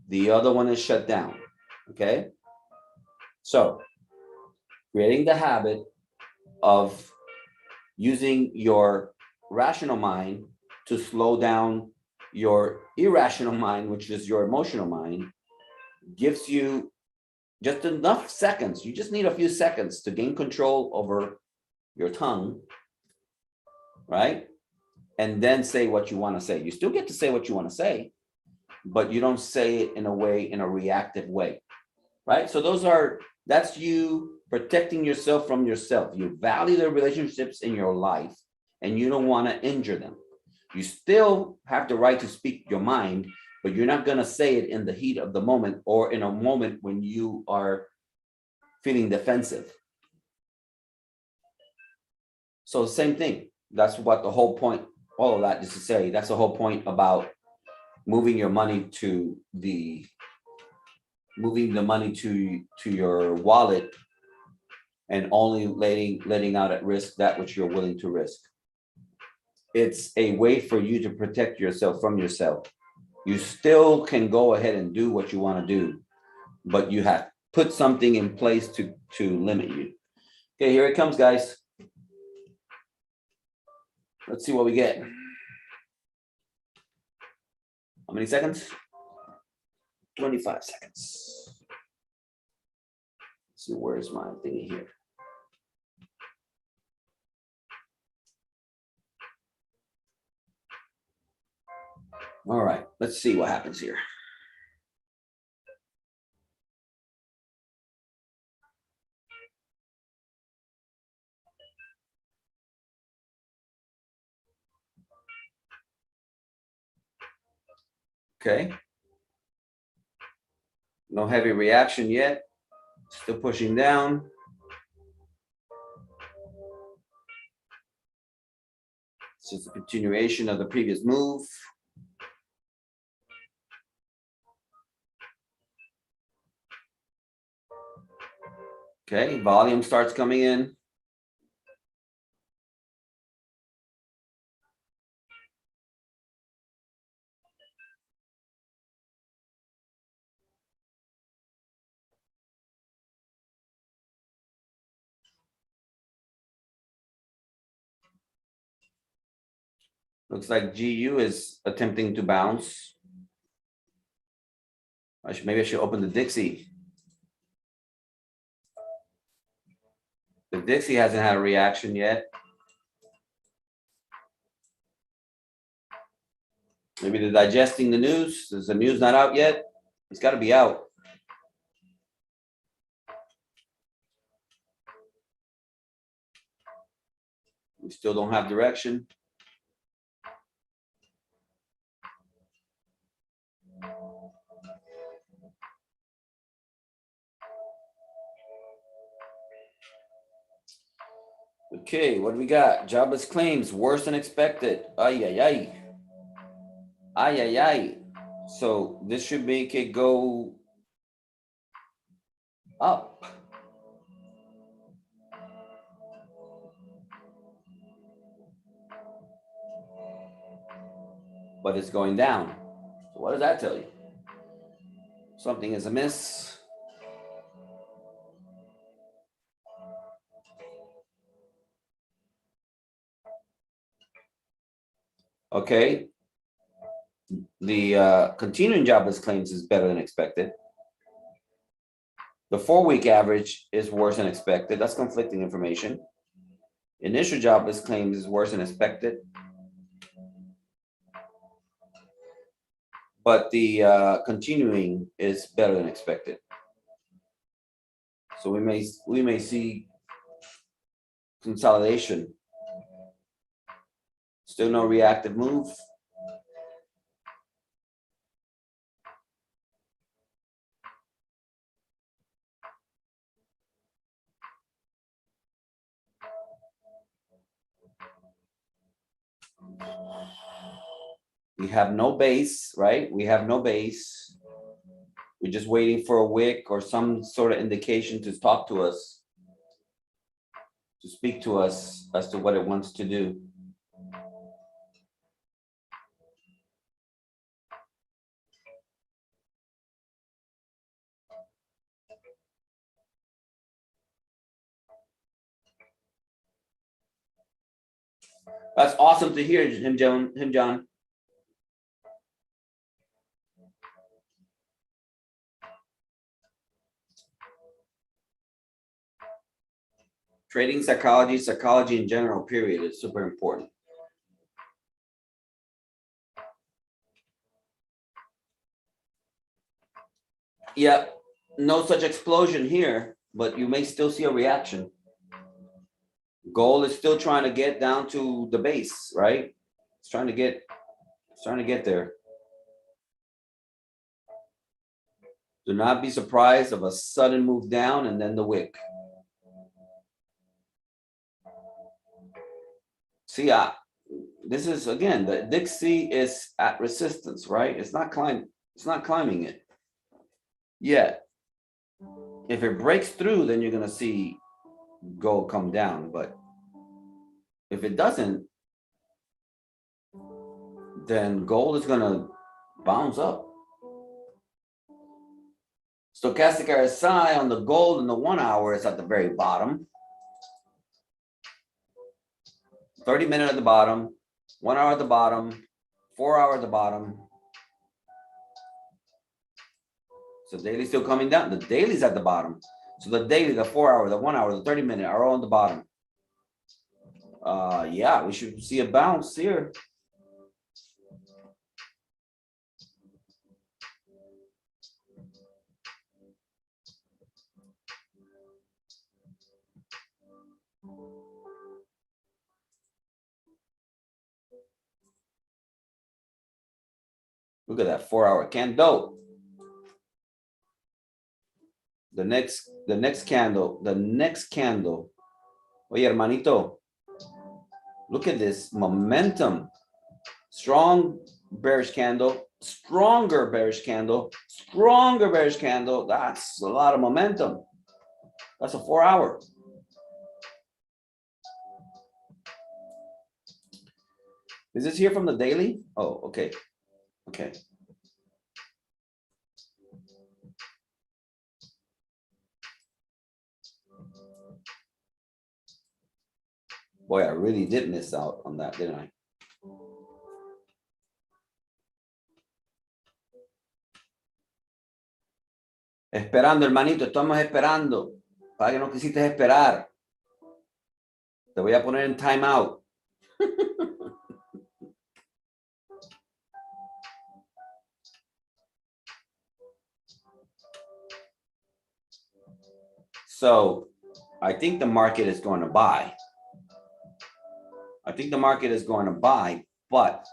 the other one is shut down, okay? So creating the habit of using your rational mind to slow down your irrational mind, which is your emotional mind, gives you just enough seconds. You just need a few seconds to gain control over your tongue, right? And then say what you want to say. You still get to say what you want to say, but you don't say it in a reactive way, right? So that's you protecting yourself from yourself. You value the relationships in your life and you don't want to injure them. You still have the right to speak your mind, but you're not going to say it in the heat of the moment or in a moment when you are feeling defensive. So same thing. That's what the whole point, all of that is to say, that's the whole point about moving the money to your wallet and only letting out at risk that which you're willing to risk. It's a way for you to protect yourself from yourself. You still can go ahead and do what you want to do, but you have put something in place to limit you. Okay, here it comes, guys. Let's see what we get. How many seconds? 25 seconds. Let's see, where's my thingy here? All right, let's see what happens here. Okay. No heavy reaction yet. Still pushing down. This is a continuation of the previous move. Okay, volume starts coming in. Looks like GU is attempting to bounce. Maybe I should open the Dixie. The Dixie hasn't had a reaction yet. Maybe they're digesting the news. Is the news not out yet? It's got to be out. We still don't have direction. Okay, what do we got? Jobless claims worse than expected. Ay, ay, ay. Ay, ay, ay. So this should make it go up. But it's going down. So what does that tell you? Something is amiss. Okay. The continuing jobless claims is better than expected. The 4-week average is worse than expected. That's conflicting information. Initial jobless claims is worse than expected. But the continuing is better than expected. So we may see consolidation. Still no reactive move. We have no base, right? We have no base. We're just waiting for a wick or some sort of indication to talk to us, to speak to us as to what it wants to do. That's awesome to hear, him, John. Trading psychology, psychology in general, period, is super important. Yeah, no such explosion here, but you may still see a reaction. Gold is still trying to get down to the base, right? It's trying to get there. Do not be surprised of a sudden move down and then the wick. See, this is again, the Dixie is at resistance, right? It's not climbing it yet. If it breaks through, then you're gonna see gold come down. But if it doesn't, then gold is gonna bounce up. Stochastic RSI on the gold in the 1 hour is at the very bottom. 30-minute at the bottom, 1 hour at the bottom, 4 hour at the bottom. So daily's still coming down. The daily's at the bottom. So the daily, the 4 hour, the 1 hour, the 30-minute are all on the bottom. Yeah, we should see a bounce here. Look at that 4-hour candle. The next candle. Oye, hermanito, look at this momentum. Strong bearish candle, stronger bearish candle, stronger bearish candle. That's a lot of momentum. That's a 4-hour. Is this here from the daily? Oh, okay. Okay. Boy, I really did miss out on that, didn't I? Esperando, hermanito, estamos esperando. Para que no quisiste esperar. Te voy a poner en timeout. So I think the market is going to buy. I think the market is going to buy, but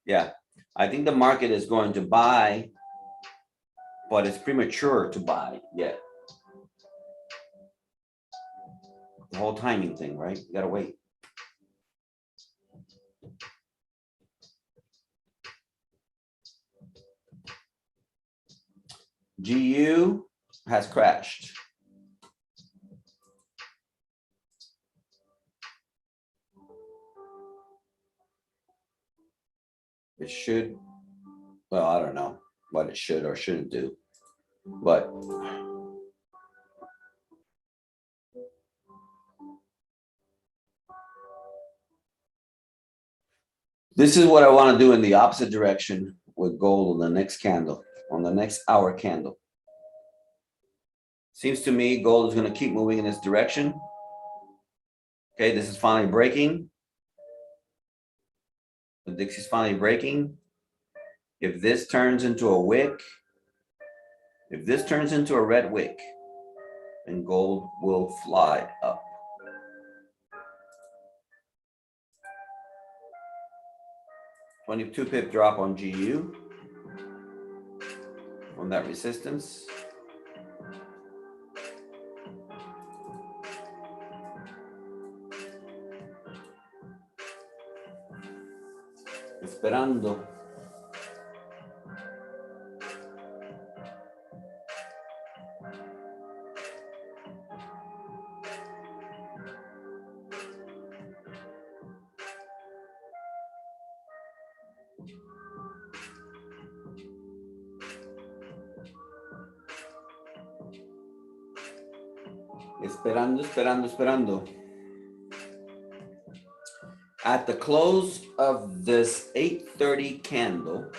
yeah, I think the market is going to buy, but it's premature to buy yet. The whole timing thing, right? You gotta wait. GU has crashed. It should, well, I don't know what it should or shouldn't do, but this is what I want to do in the opposite direction with gold on the next candle, on the next hour candle. Seems to me gold is going to keep moving in this direction. Okay, this is finally breaking. The Dixie's finally breaking. If this turns into a wick, if this turns into a red wick, then gold will fly up. $22 pip drop on GU from that resistance. Esperando. Esperando. At the close of this 8:30 candle,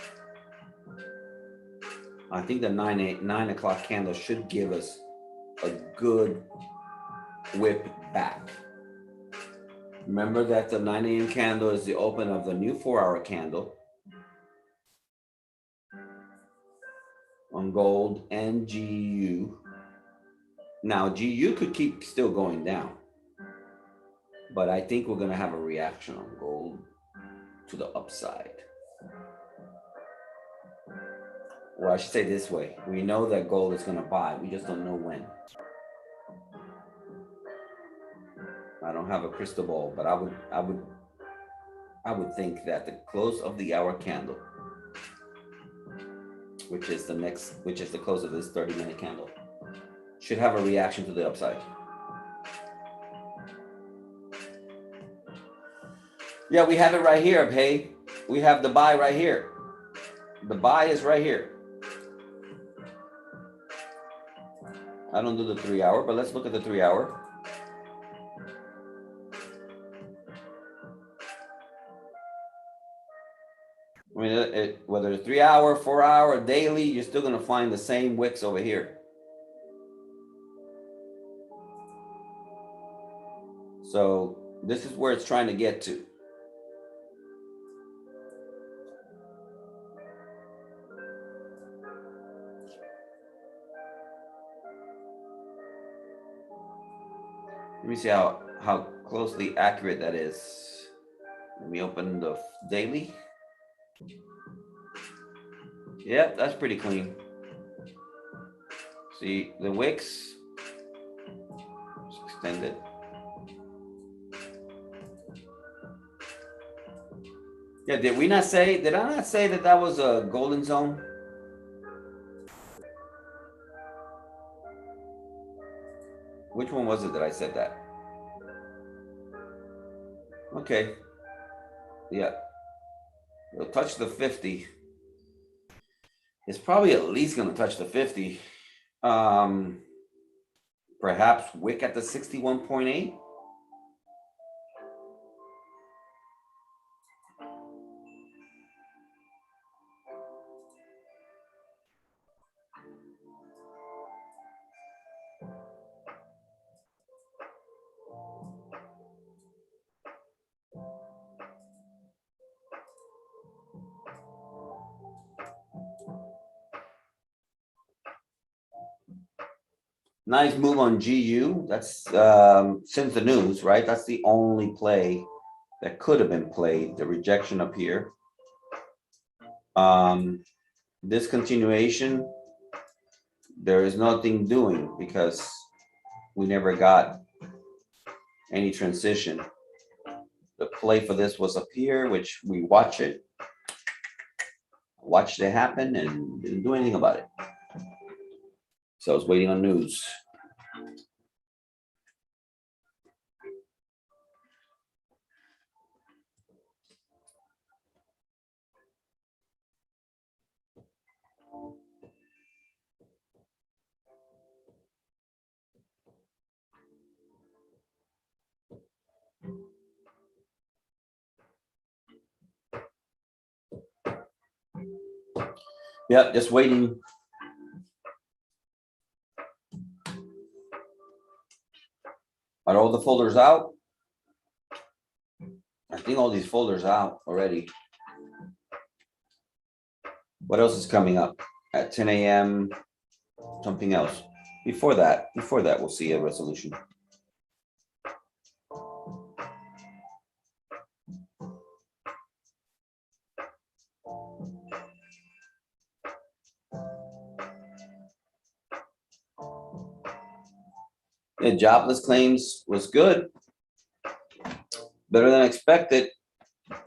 I think the 9 o'clock candle should give us a good whip back. Remember that the 9 a.m. candle is the open of the new 4-hour candle on gold and GU. Now, GU could keep still going down, but I think we're going to have a reaction on gold to the upside. Well, I should say this way. We know that gold is going to buy. We just don't know when. I don't have a crystal ball, but I would think that the close of the hour candle, which is the close of this 30-minute candle, should have a reaction to the upside. Yeah, we have it right here, hey. We have the buy right here. The buy is right here. I don't do the 3-hour, but let's look at the 3-hour. I mean, whether it's 3-hour, 4-hour, daily, you're still going to find the same wicks over here. So this is where it's trying to get to. Let me see how closely accurate that is. Let me open the daily. Yep, that's pretty clean. See the wicks. Let's extend it. Yeah, did I not say that that was a golden zone? Which one was it that I said that? Okay. Yeah. It'll touch the 50. It's probably at least going to touch the 50. Perhaps wick at the 61.8. Nice move on GU. That's since the news, right? That's the only play that could have been played. The rejection up here. Discontinuation. There is nothing doing because we never got any transition. The play for this was up here, which we watched it happen and didn't do anything about it. So I was waiting on news. Yeah, just waiting. Are all the folders out? I think all these folders out already. What else is coming up at 10 a.m.? Something else. Before that, we'll see a resolution. The jobless claims was good, better than expected,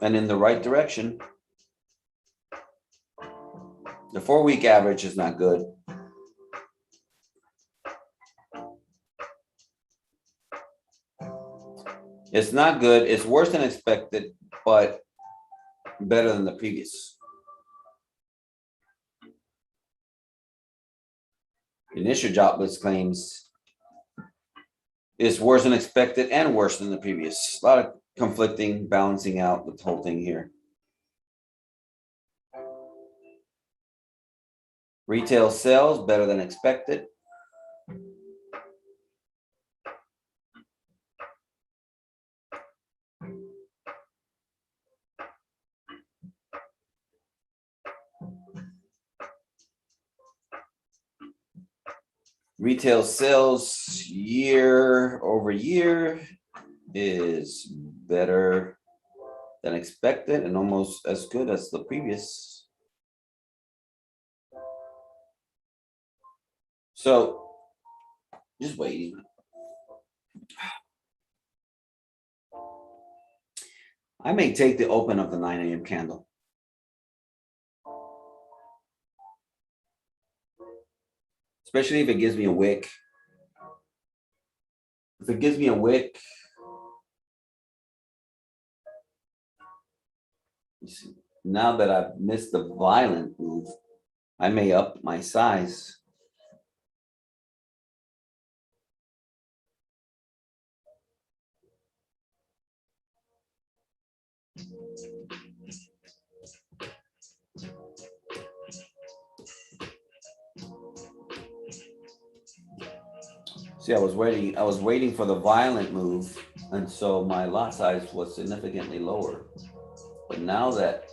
and in the right direction. The 4-week average is not good. It's not good. It's worse than expected, but better than the previous. Initial jobless claims is worse than expected and worse than the previous. A lot of conflicting, balancing out the whole thing here. Retail sales better than expected. Retail sales year over year is better than expected and almost as good as the previous. So just waiting. I may take the open of the 9 a.m. candle. Especially if it gives me a wick. If it gives me a wick, now that I've missed the violent move, I may up my size. See, I was waiting for the violent move, and so my lot size was significantly lower. But now that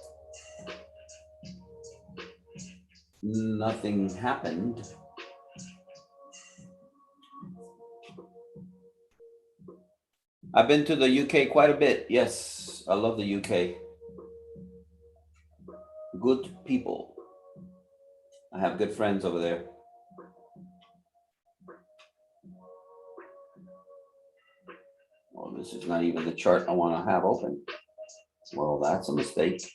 nothing happened, I've been to the UK quite a bit. Yes, I love the UK. Good people. I have good friends over there. Well, this is not even the chart I want to have open. Well, that's a mistake.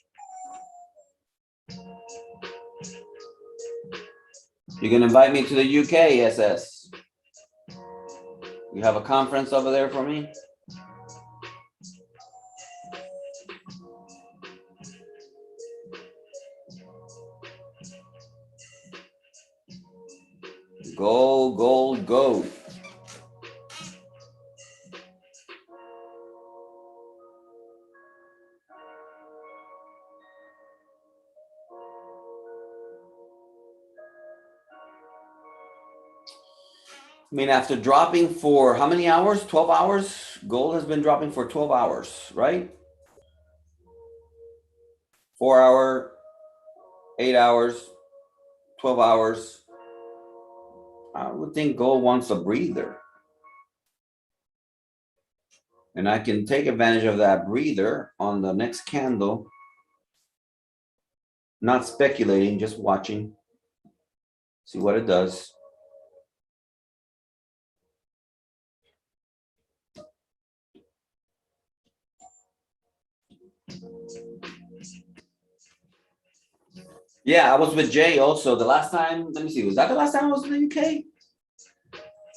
You can invite me to the UK, SS. You have a conference over there for me? Go, gold, go. I mean, after dropping for how many hours? 12 hours? Gold has been dropping for 12 hours, right? 4 hour, 8 hours, 12 hours. I would think gold wants a breather. And I can take advantage of that breather on the next candle. Not speculating, just watching. See what it does. Yeah, I was with Jay also. The last time, let me see, was that the last time I was in the UK?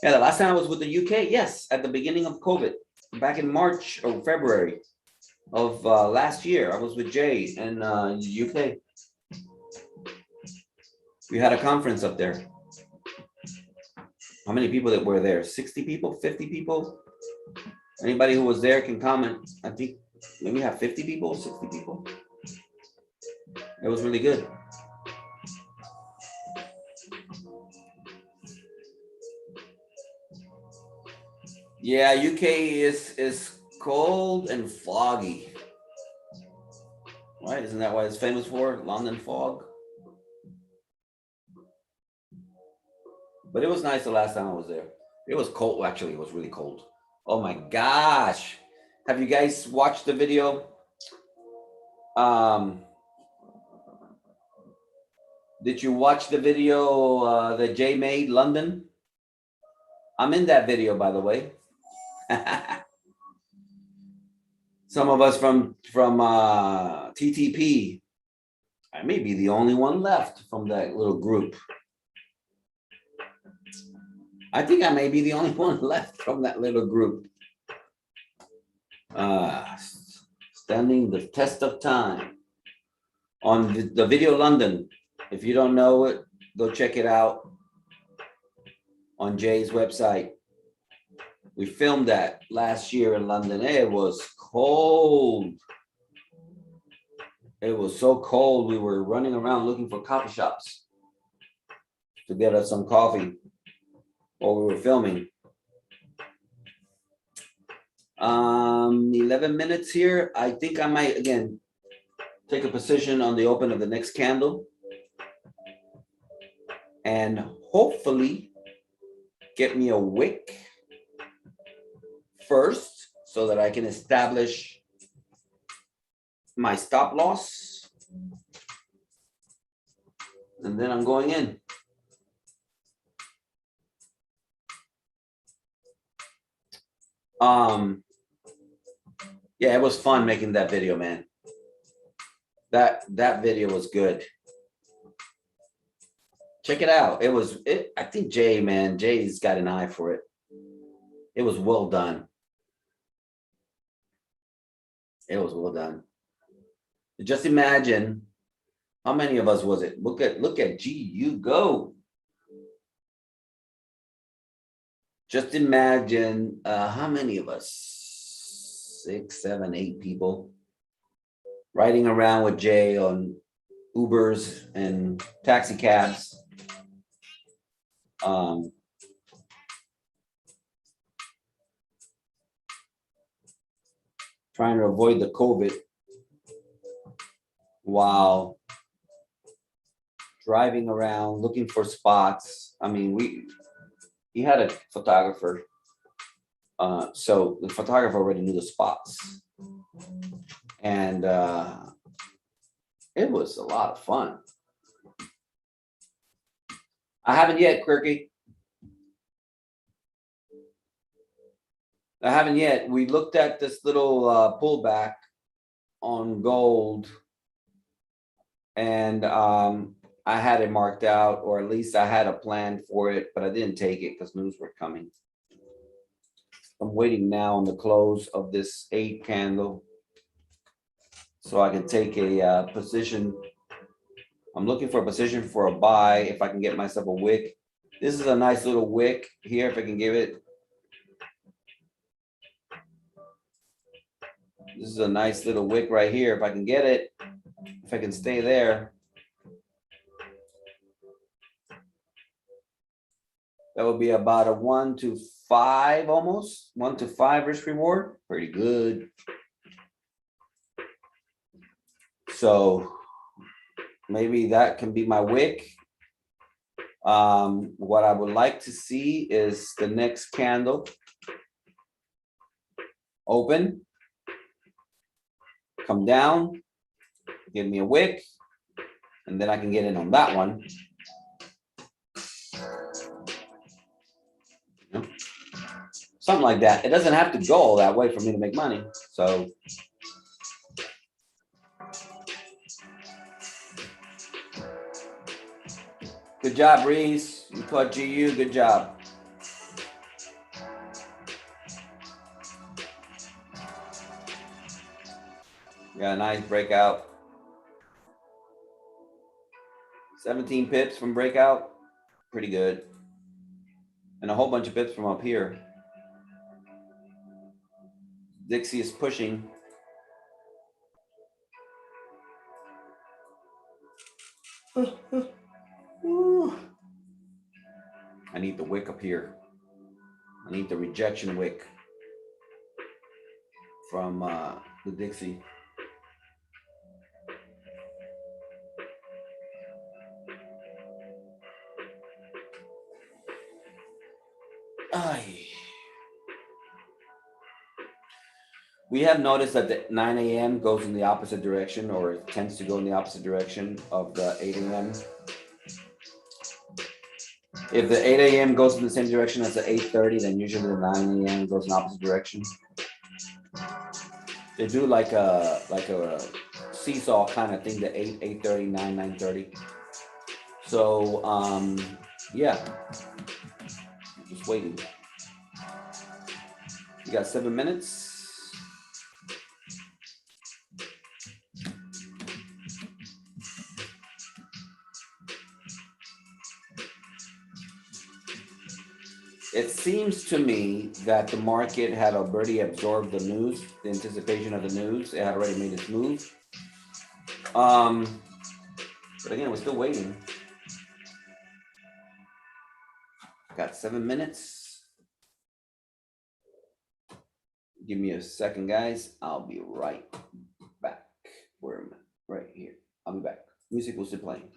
Yeah, the last time I was with the UK, yes, at the beginning of COVID, back in March or February of last year. I was with Jay in UK. We had a conference up there. How many people that were there? 60 people, 50 people? Anybody who was there can comment. I think maybe we have 50 people, 60 people. It was really good. Yeah, UK is cold and foggy. Right? Isn't that what it's famous for? London fog. But it was nice the last time I was there. It was cold. Actually, it was really cold. Oh my gosh. Have you guys watched the video? Did you watch the video that Jay made, London? I'm in that video, by the way. Some of us from TTP. I may be the only one left from that little group. I think I may be the only one left from that little group. Standing the test of time. On the video London. If you don't know it, go check it out on Jay's website. We filmed that last year in London. It was cold. It was so cold. We were running around looking for coffee shops to get us some coffee while we were filming. 11 minutes here. I think I might, again, take a position on the open of the next candle. And hopefully get me a wick first so that I can establish my stop loss. And then I'm going in. Yeah, it was fun making that video, man. That video was good. Check it out. I think Jay's got an eye for it. It was well done. It was well done. Just imagine how many of us was it? Look at GU go. Just imagine how many of us? 6, 7, 8 people riding around with Jay on Ubers and taxi cabs. Trying to avoid the COVID while driving around looking for spots. I mean, he had a photographer So the photographer already knew the spots. And it was a lot of fun. I haven't yet, Quirky. I haven't yet. We looked at this little pullback on gold, and I had it marked out, or at least I had a plan for it, but I didn't take it because news were coming. I'm waiting now on the close of this 8 candle so I can take a position. I'm looking for a position for a buy if I can get myself a wick. This is a nice little wick here if I can give it. This is a nice little wick right here. If I can get it, if I can stay there, that would be about a 1 to 5 almost. 1 to 5 risk reward. Pretty good. So maybe that can be my wick. What I would like to see is the next candle open, come down, give me a wick, and then I can get in on that one. Something like that. It doesn't have to go all that way for me to make money. So good job, Reese. You caught GU. Good job. Got a nice breakout. 17 pips from breakout. Pretty good. And a whole bunch of pips from up here. Dixie is pushing. I need the wick up here. I need the rejection wick from the Dixie. Ay. We have noticed that the 9 a.m. goes in the opposite direction, or it tends to go in the opposite direction of the 8 a.m. If the 8 a.m. goes in the same direction as the 8:30, then usually the 9 a.m. goes in the opposite direction. They do like a seesaw kind of thing, the 8, 8:30, 9, 9:30. So yeah, just waiting. You got 7 minutes. It seems to me that the market had already absorbed the news, the anticipation of the news. It had already made its move. But again, we're still waiting. Got 7 minutes. Give me a second, guys. I'll be right back. Where am I? Right here. I'll be back. Music will still playing.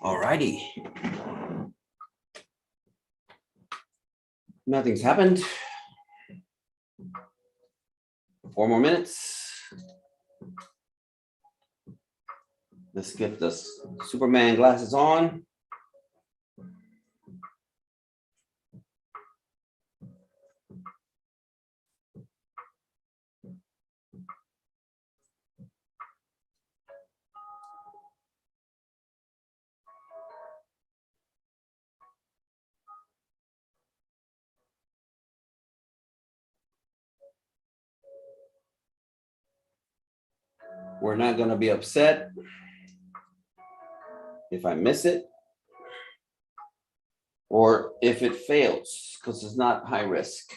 All righty. Nothing's happened. 4 more minutes. Let's get the Superman glasses on. We're not going to be upset if I miss it or if it fails, because it's not high risk.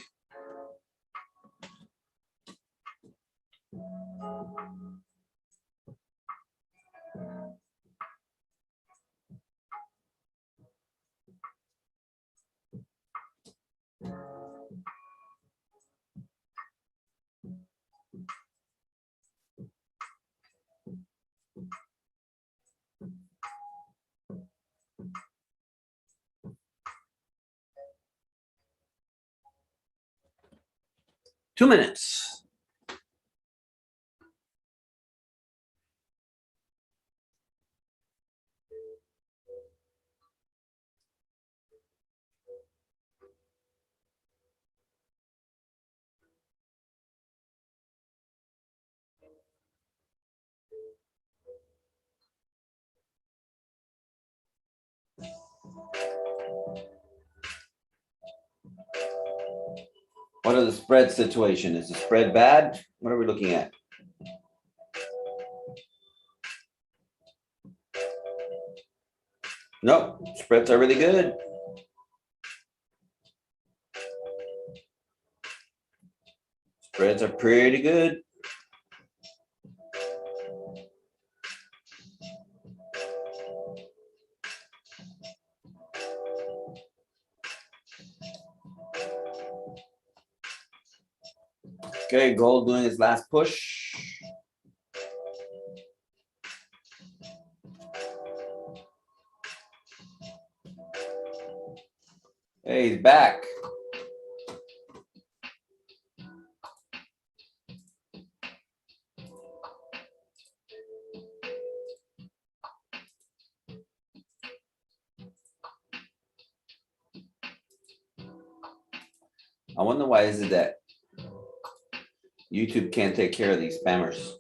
Two minutes. What are the spread situation? Is the spread bad? What are we looking at? Nope, spreads are really good. Spreads are pretty good. Okay, gold doing its last push. Hey, he's back. I wonder why is it that YouTube can't take care of these spammers.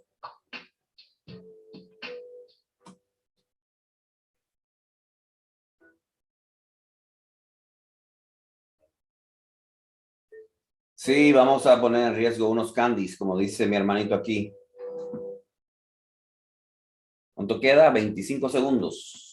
Sí, vamos a poner en riesgo unos candies, como dice mi hermanito aquí. ¿Cuánto queda? 25 segundos.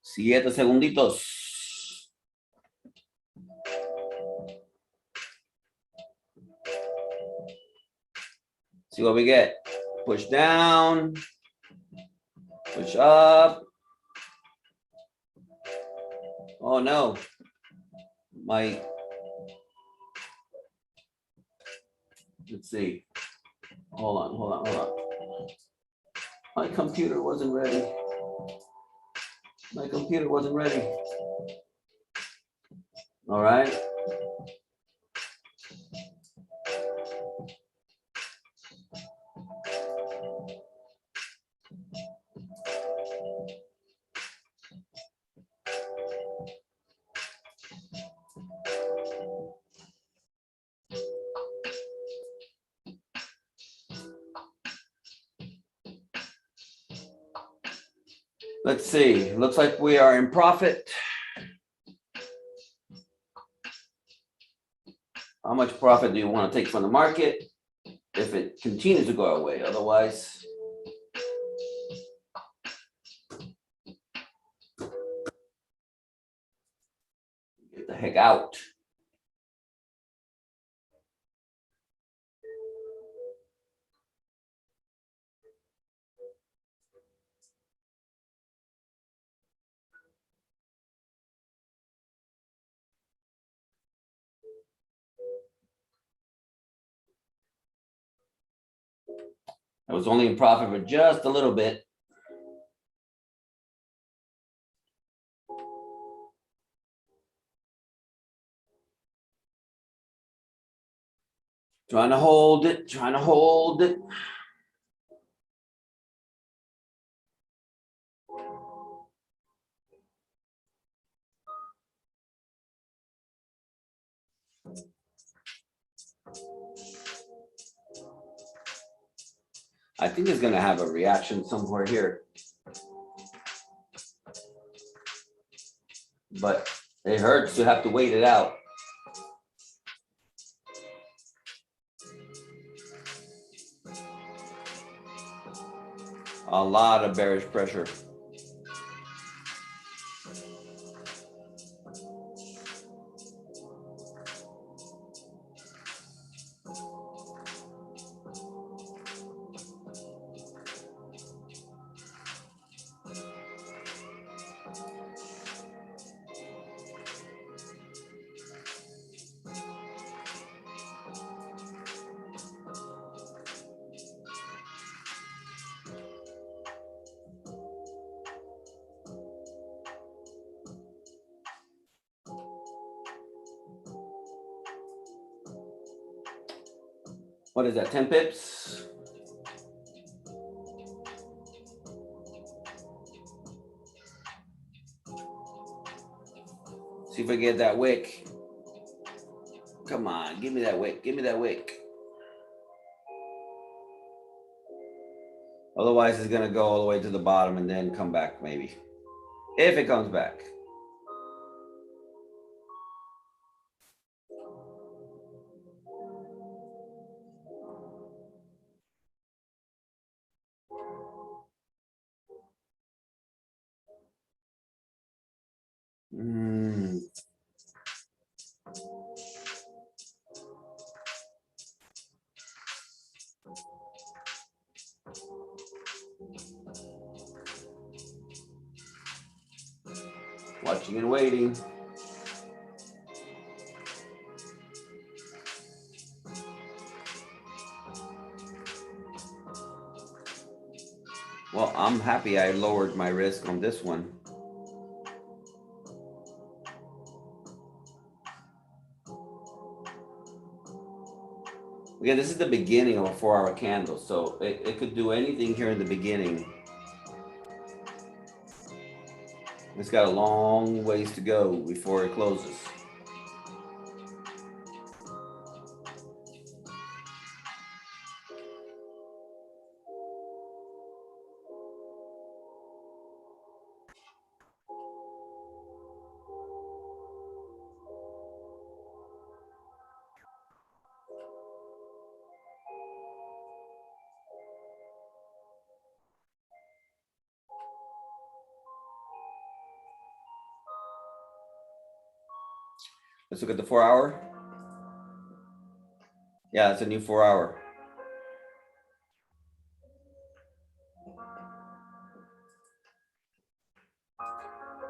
Siete segunditos. See what we get. Push down. Push up. Oh no. Let's see. Hold on. My computer wasn't ready. All right. Let's see. Looks like we are in profit. How much profit do you want to take from the market if it continues to go away? Otherwise, get the heck out. I was only in profit for just a little bit. Trying to hold it, trying to hold it. I think it's going to have a reaction somewhere here. But it hurts to have to wait it out. A lot of bearish pressure. What is that, 10 pips? See if I get that wick. Come on, give me that wick, give me that wick. Otherwise, it's going to go all the way to the bottom and then come back maybe. If it comes back. Watching and waiting. Well, I'm happy I lowered my risk on this one. Again, this is the beginning of a 4-hour candle, so it could do anything here in the beginning. It's got a long ways to go before it closes. Let's look at the 4-hour. Yeah, it's a new 4-hour.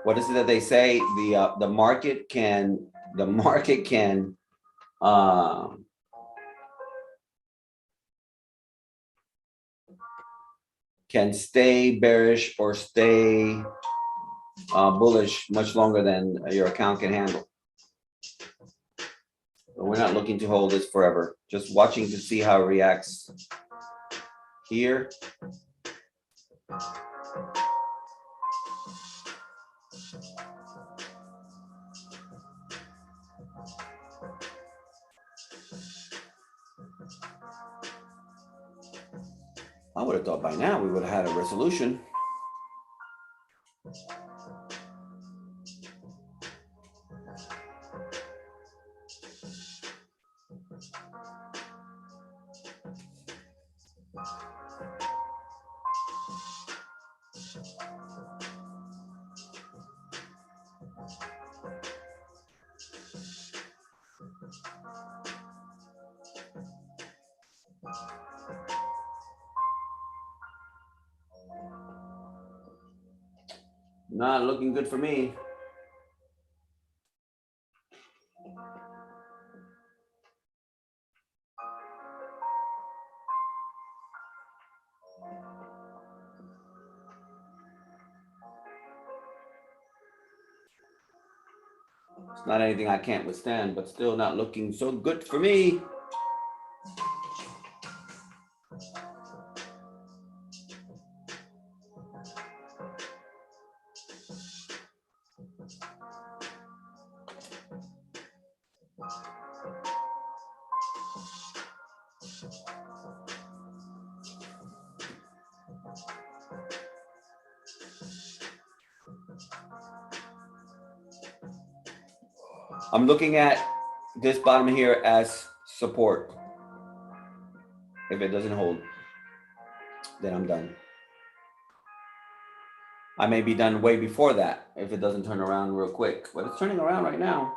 What is it that they say? The market can stay bearish or stay bullish much longer than your account can handle. But we're not looking to hold this forever. Just watching to see how it reacts here. I would have thought by now we would have had a resolution. Not looking good for me. It's not anything I can't withstand, but still not looking so good for me. I'm looking at this bottom here as support. If it doesn't hold, then I'm done. I may be done way before that if it doesn't turn around real quick, but it's turning around right now.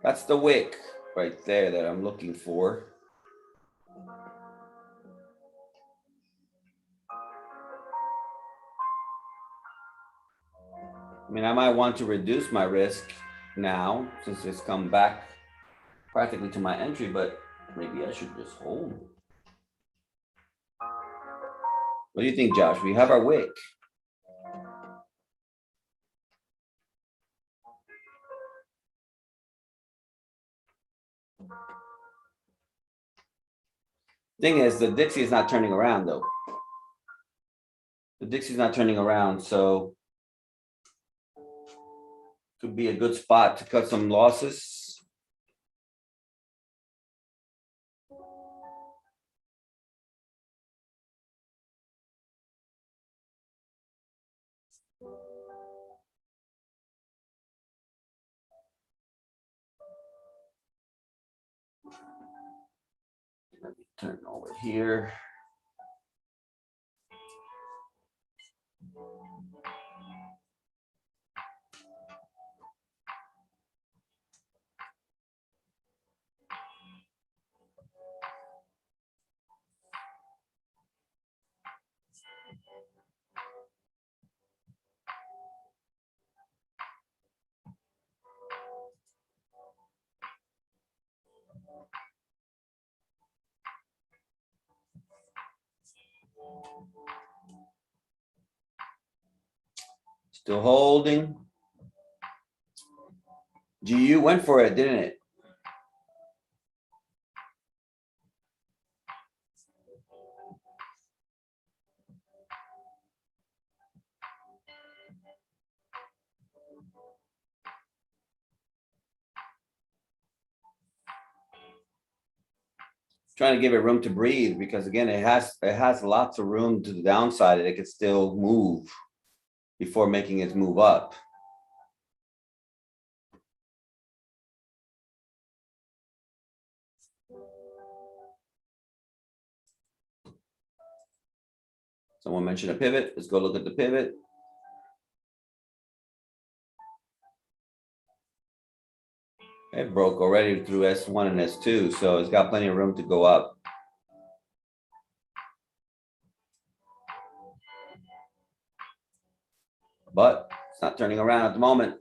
That's the wick right there that I'm looking for. I mean, I might want to reduce my risk now since it's come back practically to my entry, but maybe I should just hold. What do you think, Josh? We have our wick. Thing is, the Dixie is not turning around though. The Dixie's not turning around, so could be a good spot to cut some losses. Let me turn over here. Still holding. GU went for it, didn't it? Trying to give it room to breathe because again, it has lots of room to the downside and it could still move before making its move up. Someone mentioned a pivot. Let's go look at the pivot. It broke already through S1 and S2, so it's got plenty of room to go up. But it's not turning around at the moment.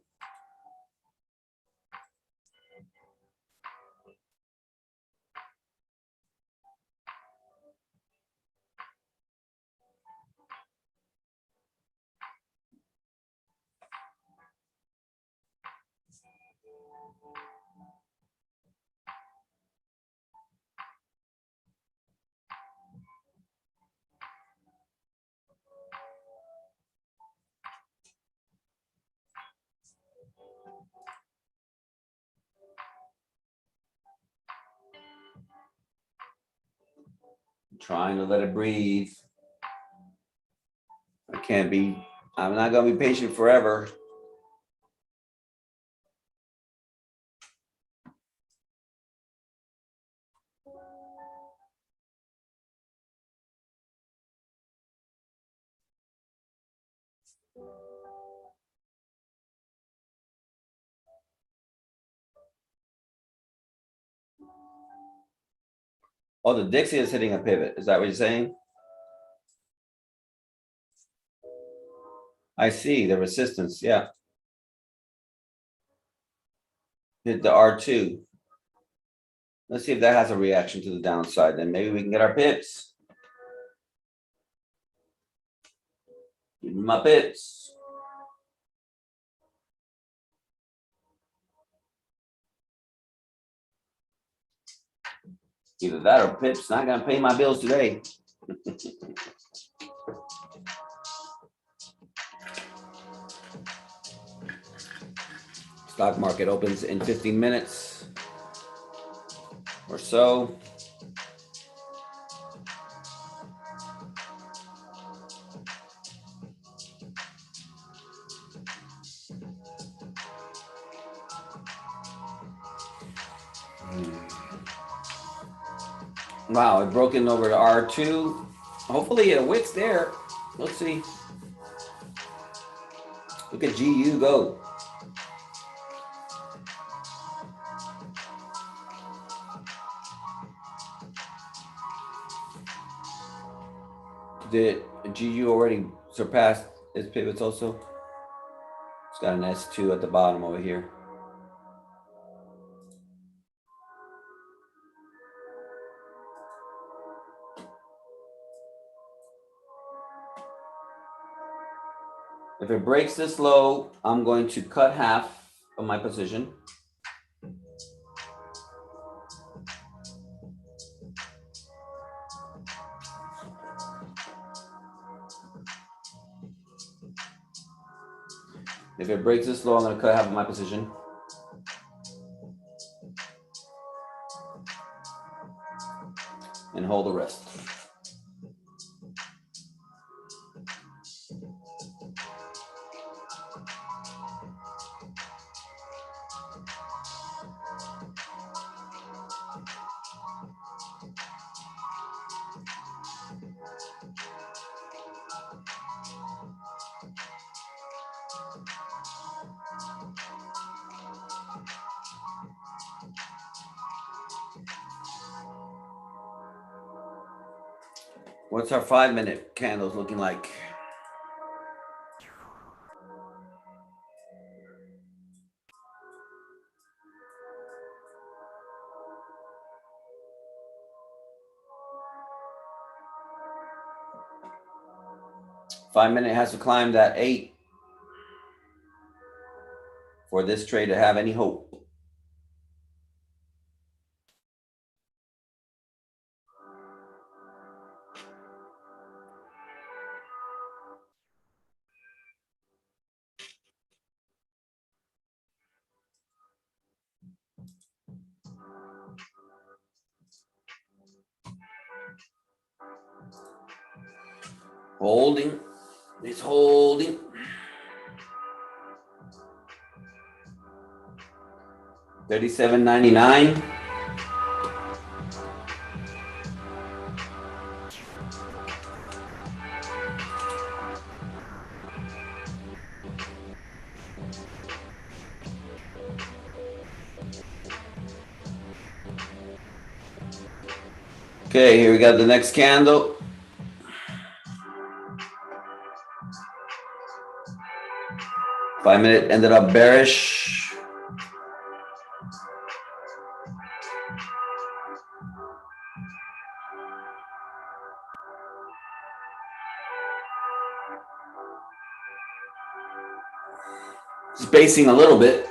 Trying to let it breathe. I can't be, I'm not going to be patient forever. Oh, the Dixie is hitting a pivot. Is that what you're saying? I see the resistance. Yeah. Hit the R2. Let's see if that has a reaction to the downside. Then maybe we can get our pips. Give me my pips. Either that or pips not gonna pay my bills today. Stock market opens in 15 minutes or so. Wow, it broke in over to R2. Hopefully a wicks there. Let's see. Look at GU go. Did GU already surpass its pivots also? It's got an S2 at the bottom over here. If it breaks this low, I'm going to cut half of my position. If it breaks this low, I'm going to cut half of my position. And hold the rest. What's our 5-minute candles looking like? Five-minute has to climb that 8 for this trade to have any hope. Holding. It's holding. $37.99. Okay, here we got the next candle. Five-minute ended up bearish. Spacing a little bit.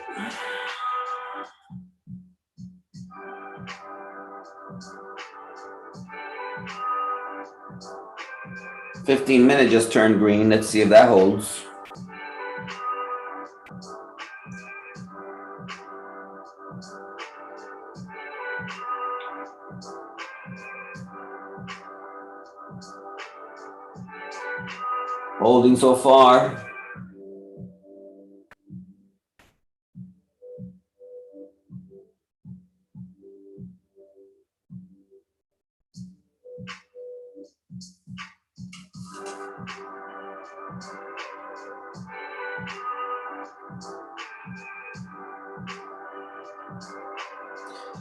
$15-minute just turned green. Let's see if that holds. Holding so far.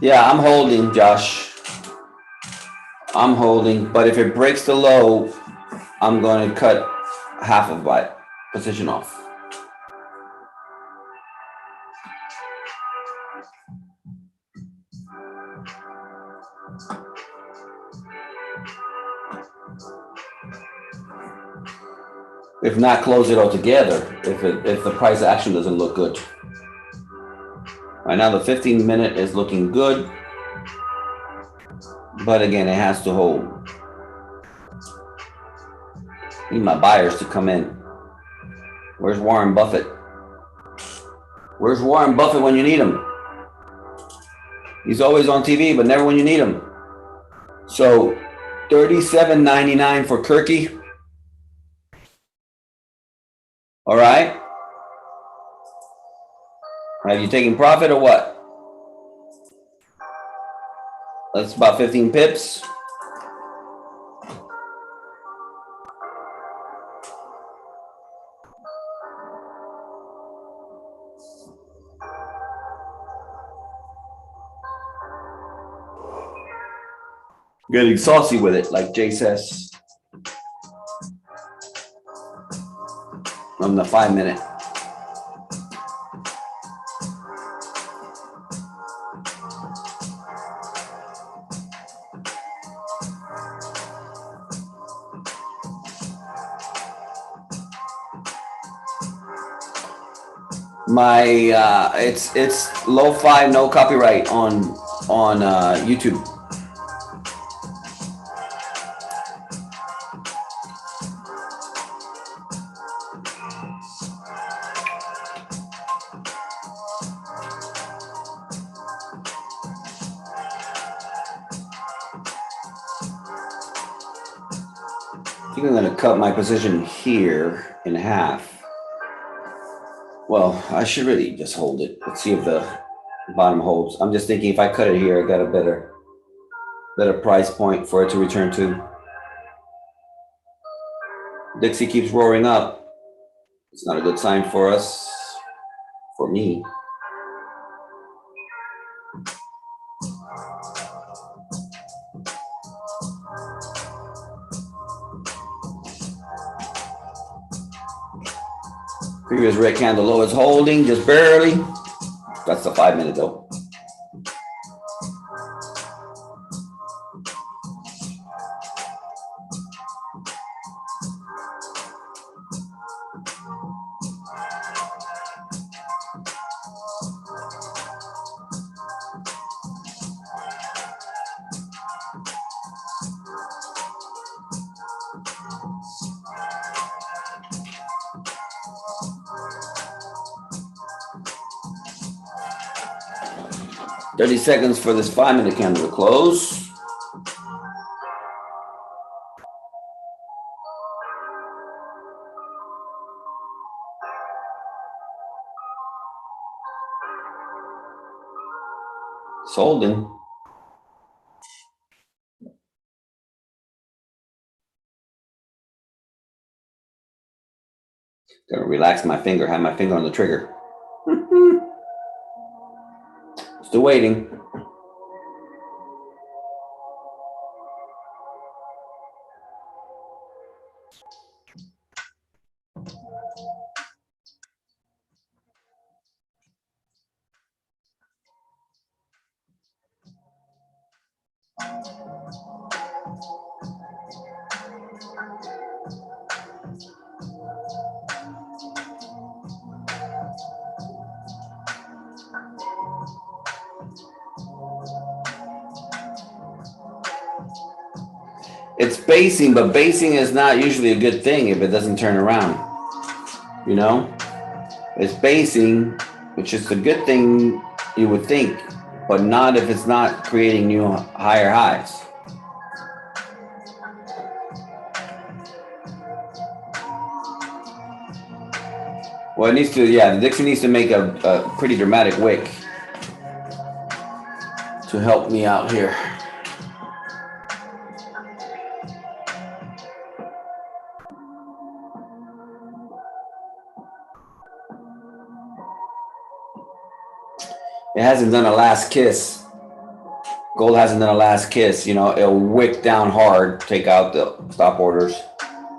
Yeah, I'm holding, Josh. I'm holding, but if it breaks the low, I'm going to cut half of my position off. If not, close it all together if the price action doesn't look good. Right now, the 15-minute is looking good, but again, it has to hold. Need my buyers to come in. Where's Warren Buffett? Where's Warren Buffett when you need him? He's always on TV, but never when you need him. So, $37.99 for Kirky. All right. Are you taking profit or what? That's about 15 pips. Getting saucy with it, like Jay says. On the 5-minute. My it's lo-fi, no copyright on YouTube. I think I'm going to cut my position here in half. Well, I should really just hold it. Let's see if the bottom holds. I'm just thinking if I cut it here, I got a better price point for it to return to. Dixie keeps roaring up. It's not a good sign for us, for me. Previous red candle low is holding, just barely. That's the 5-minute though. $30 seconds for this 5-minute candle to close. It's holding. Gonna relax my finger, have my finger on the trigger. Still waiting. It's basing, but basing is not usually a good thing if it doesn't turn around. You know, it's basing, which is a good thing you would think, but not if it's not creating new higher highs. Well, it needs to, yeah, the Dixie needs to make a pretty dramatic wick to help me out here. It hasn't done a last kiss. Gold hasn't done a last kiss. You know, it'll wick down hard, take out the stop orders,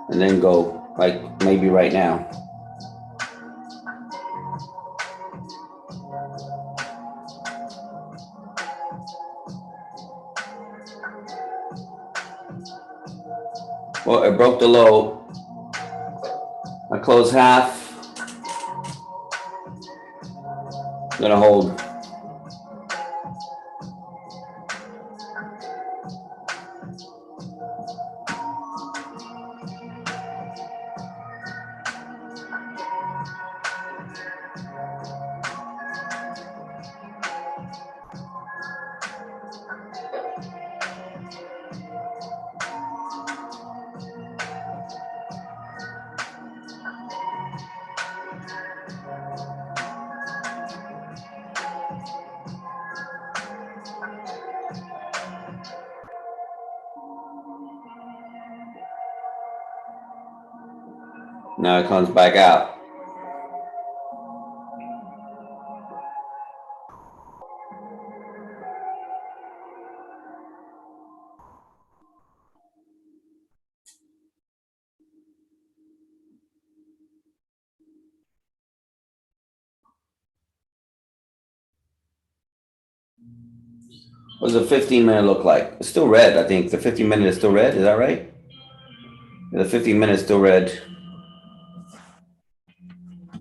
and then go like maybe right now. Well, it broke the low. close half. Gonna hold. Now it comes back out. What does the 15-minute look like? It's still red, I think. The 15-minute is still red, is that right? The 15-minute is still red.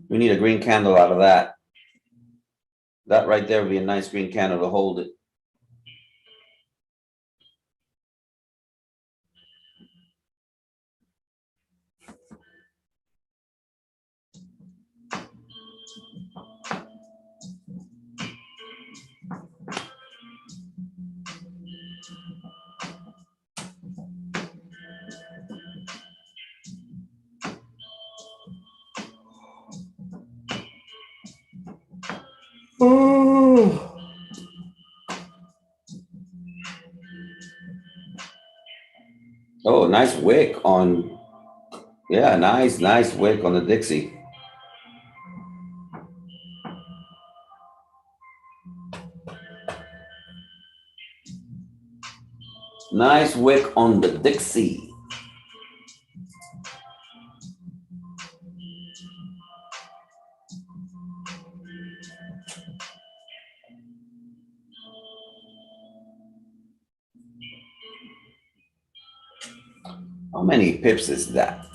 We need a green candle out of that. That right there would be a nice green candle to hold it. Oh, nice wick on, yeah, nice wick on the Dixie. Nice wick on the Dixie. How many pips is that?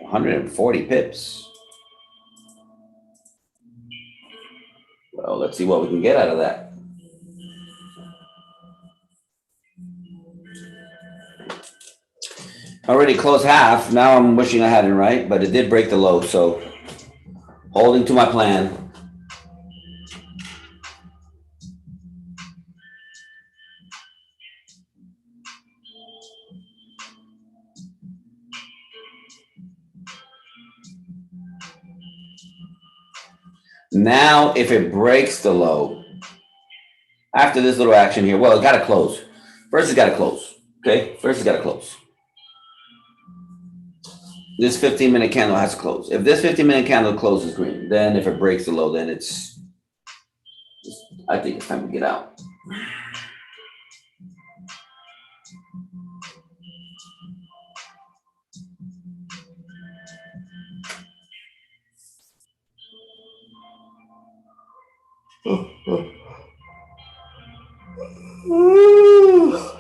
140 pips. Well, let's see what we can get out of that. Already close half. Now I'm wishing I hadn't, right? But it did break the low, so holding to my plan. Now, if it breaks the low, after this little action here, well, it got to close. First, it's got to close. Okay, first it's got to close. This 15-minute candle has to close. If this 15-minute candle closes green, then if it breaks the low, then I think it's time to get out.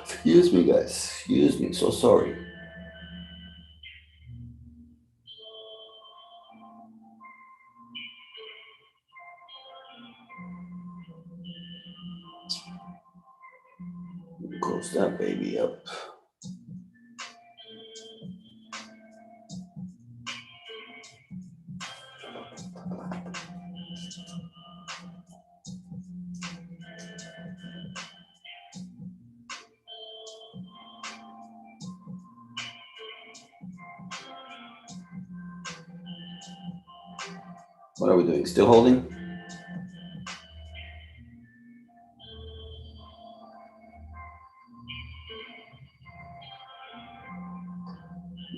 Excuse me, guys. Excuse me. So sorry. Close that baby up. What are we doing? Still holding?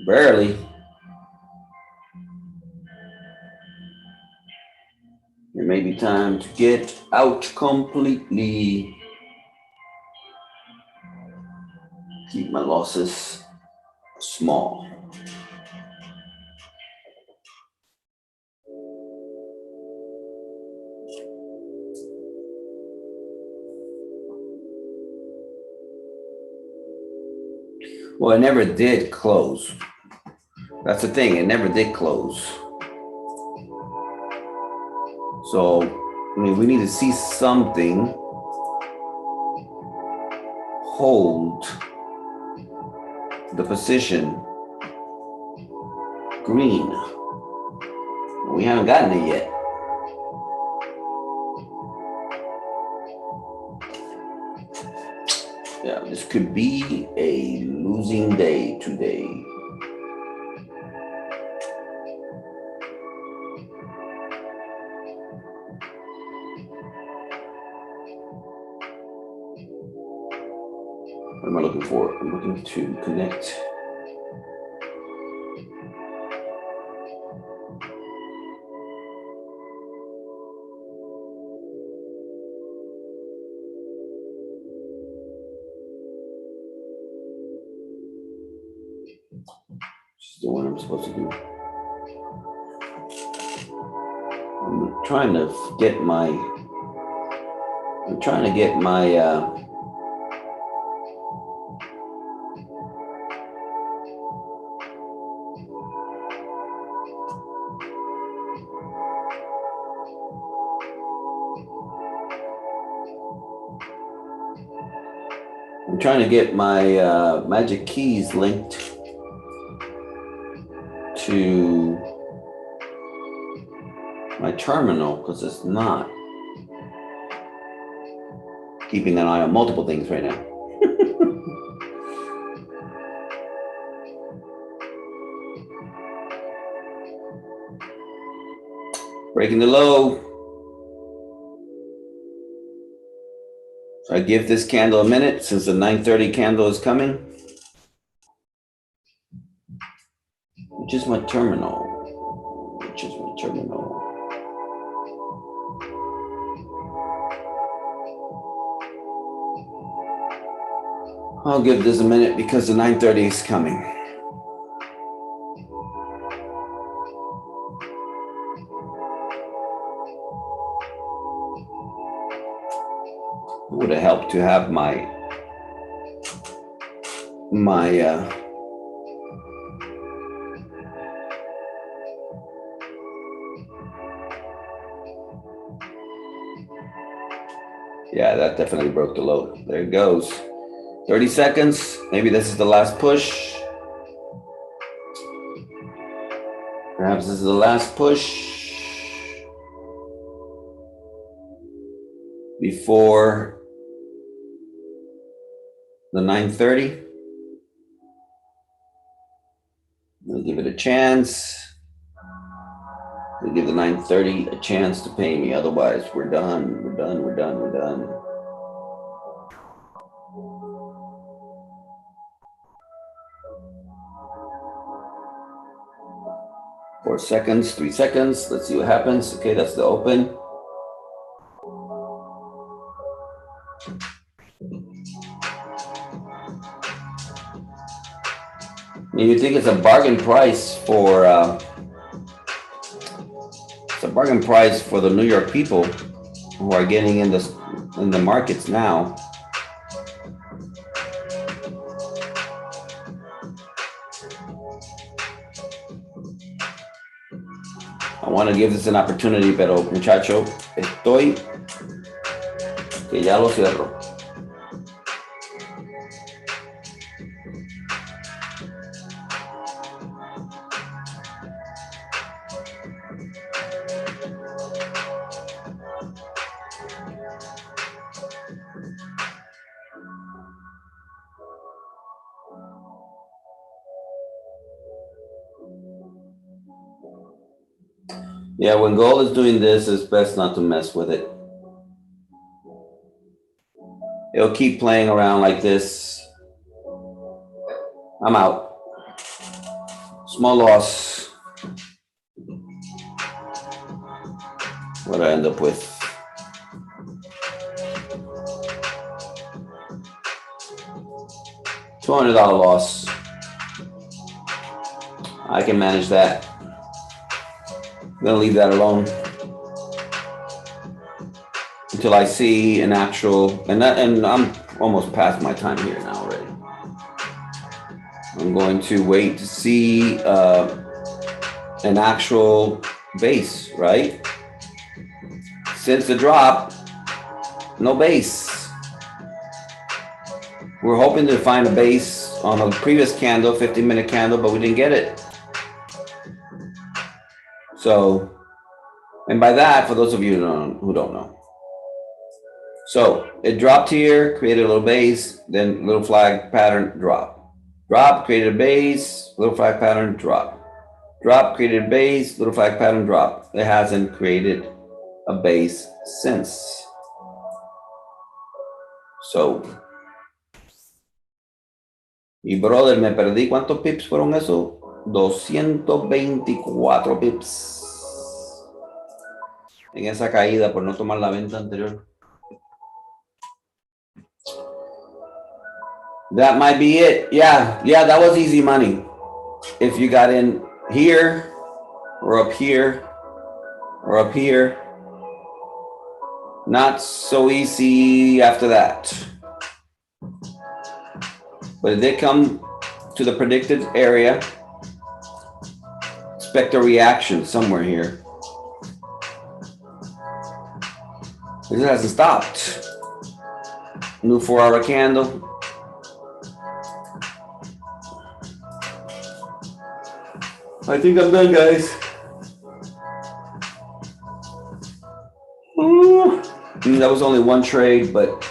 Barely. It may be time to get out completely. Keep my losses small. Well, it never did close. That's the thing, it never did close. So, I mean, we need to see something hold the position green. We haven't gotten it yet. Yeah, this could be a losing day today. What am I looking for? I'm looking to connect. This is the one I'm supposed to do. I'm trying to get my magic keys linked to my terminal, because it's not. Keeping an eye on multiple things right now. Breaking the low. So I give this candle a minute since the 9:30 candle is coming. Which is my terminal? Which is my terminal? I'll give this a minute because the 9:30 is coming. It would have helped to have yeah, that definitely broke the low. There it goes. 30 seconds. Maybe this is the last push. Perhaps this is the last push before the 9:30. We'll give it a chance. We'll give the 9:30 a chance to pay me. Otherwise, we're done. We're done. We're done. We're done. Four seconds, 3 seconds. Let's see what happens. Okay, that's the open. You think it's a bargain price for the New York people who are getting in the markets now. I want to give this an opportunity, pero muchacho, estoy que ya lo cierro. Yeah, when gold is doing this, it's best not to mess with it. It'll keep playing around like this. I'm out. Small loss. What I end up with? $200 loss. I can manage that. I'm gonna leave that alone until I see an actual, and I'm almost past my time here now already. I'm going to wait to see an actual base, right? Since the drop, no base. We're hoping to find a base on a previous candle, 15-minute candle, but we didn't get it. So, and by that, for those of you who don't know. So it dropped here, created a little base, then little flag pattern, drop. Drop, created a base, little flag pattern, drop. Drop, created a base, little flag pattern, drop. It hasn't created a base since. So, y brother, me perdí. ¿Cuántos pips fueron eso? 224 pips. En esa caída por no tomar la venta anterior. That might be it. Yeah, that was easy money. If you got in here, or up here, or up here. Not so easy after that. But if they come to the predicted area, expect a reaction somewhere here. It hasn't stopped. New 4-hour candle. I think I'm done, guys. Ooh. That was only one trade, but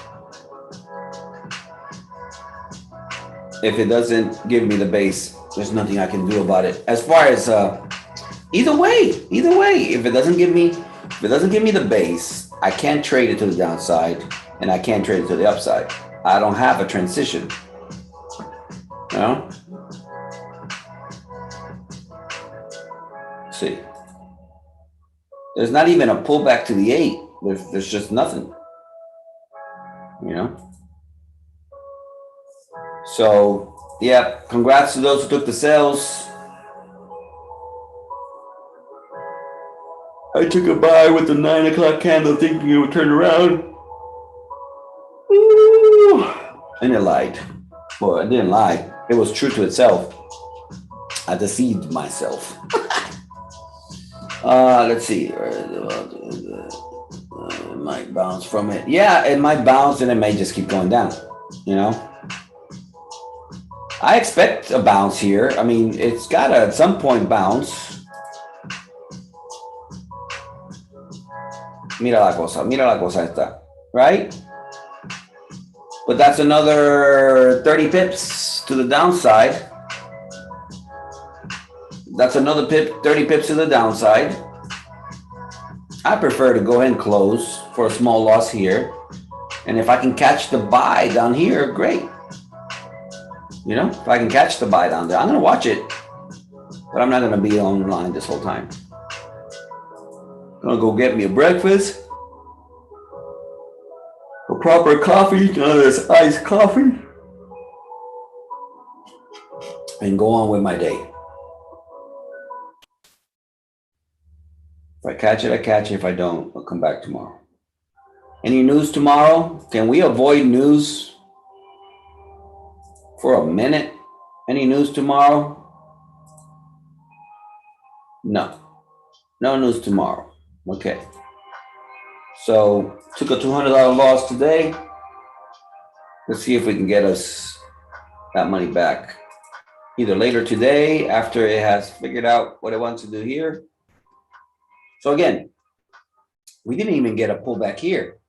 if it doesn't give me the base, there's nothing I can do about it. As far as either way, if it doesn't give me the base, I can't trade it to the downside, and I can't trade it to the upside. I don't have a transition. You know? See, there's not even a pullback to the 8. There's just nothing. You know. So yeah, congrats to those who took the sales. I took a buy with the 9 o'clock candle thinking it would turn around. Ooh. And it lied. Well, it didn't lie. It was true to itself. I deceived myself. Let's see. It might bounce from it. Yeah, it might bounce and it may just keep going down. You know? I expect a bounce here. I mean, it's got to at some point bounce. Mira la cosa esta, right? But that's another 30 pips to the downside. That's another 30 pips to the downside. I prefer to go ahead and close for a small loss here. And if I can catch the buy down here, great. You know, if I can catch the buy down there, I'm going to watch it. But I'm not going to be online this whole time. I'm going to go get me a breakfast. A proper coffee, none of this iced coffee. And go on with my day. If I catch it, I catch it. If I don't, I'll come back tomorrow. Any news tomorrow? Can we avoid news for a minute? Any news tomorrow? No. No news tomorrow. Okay. So took a $200 loss today. Let's see if we can get us that money back. Either later today, after it has figured out what it wants to do here. So again, we didn't even get a pullback here.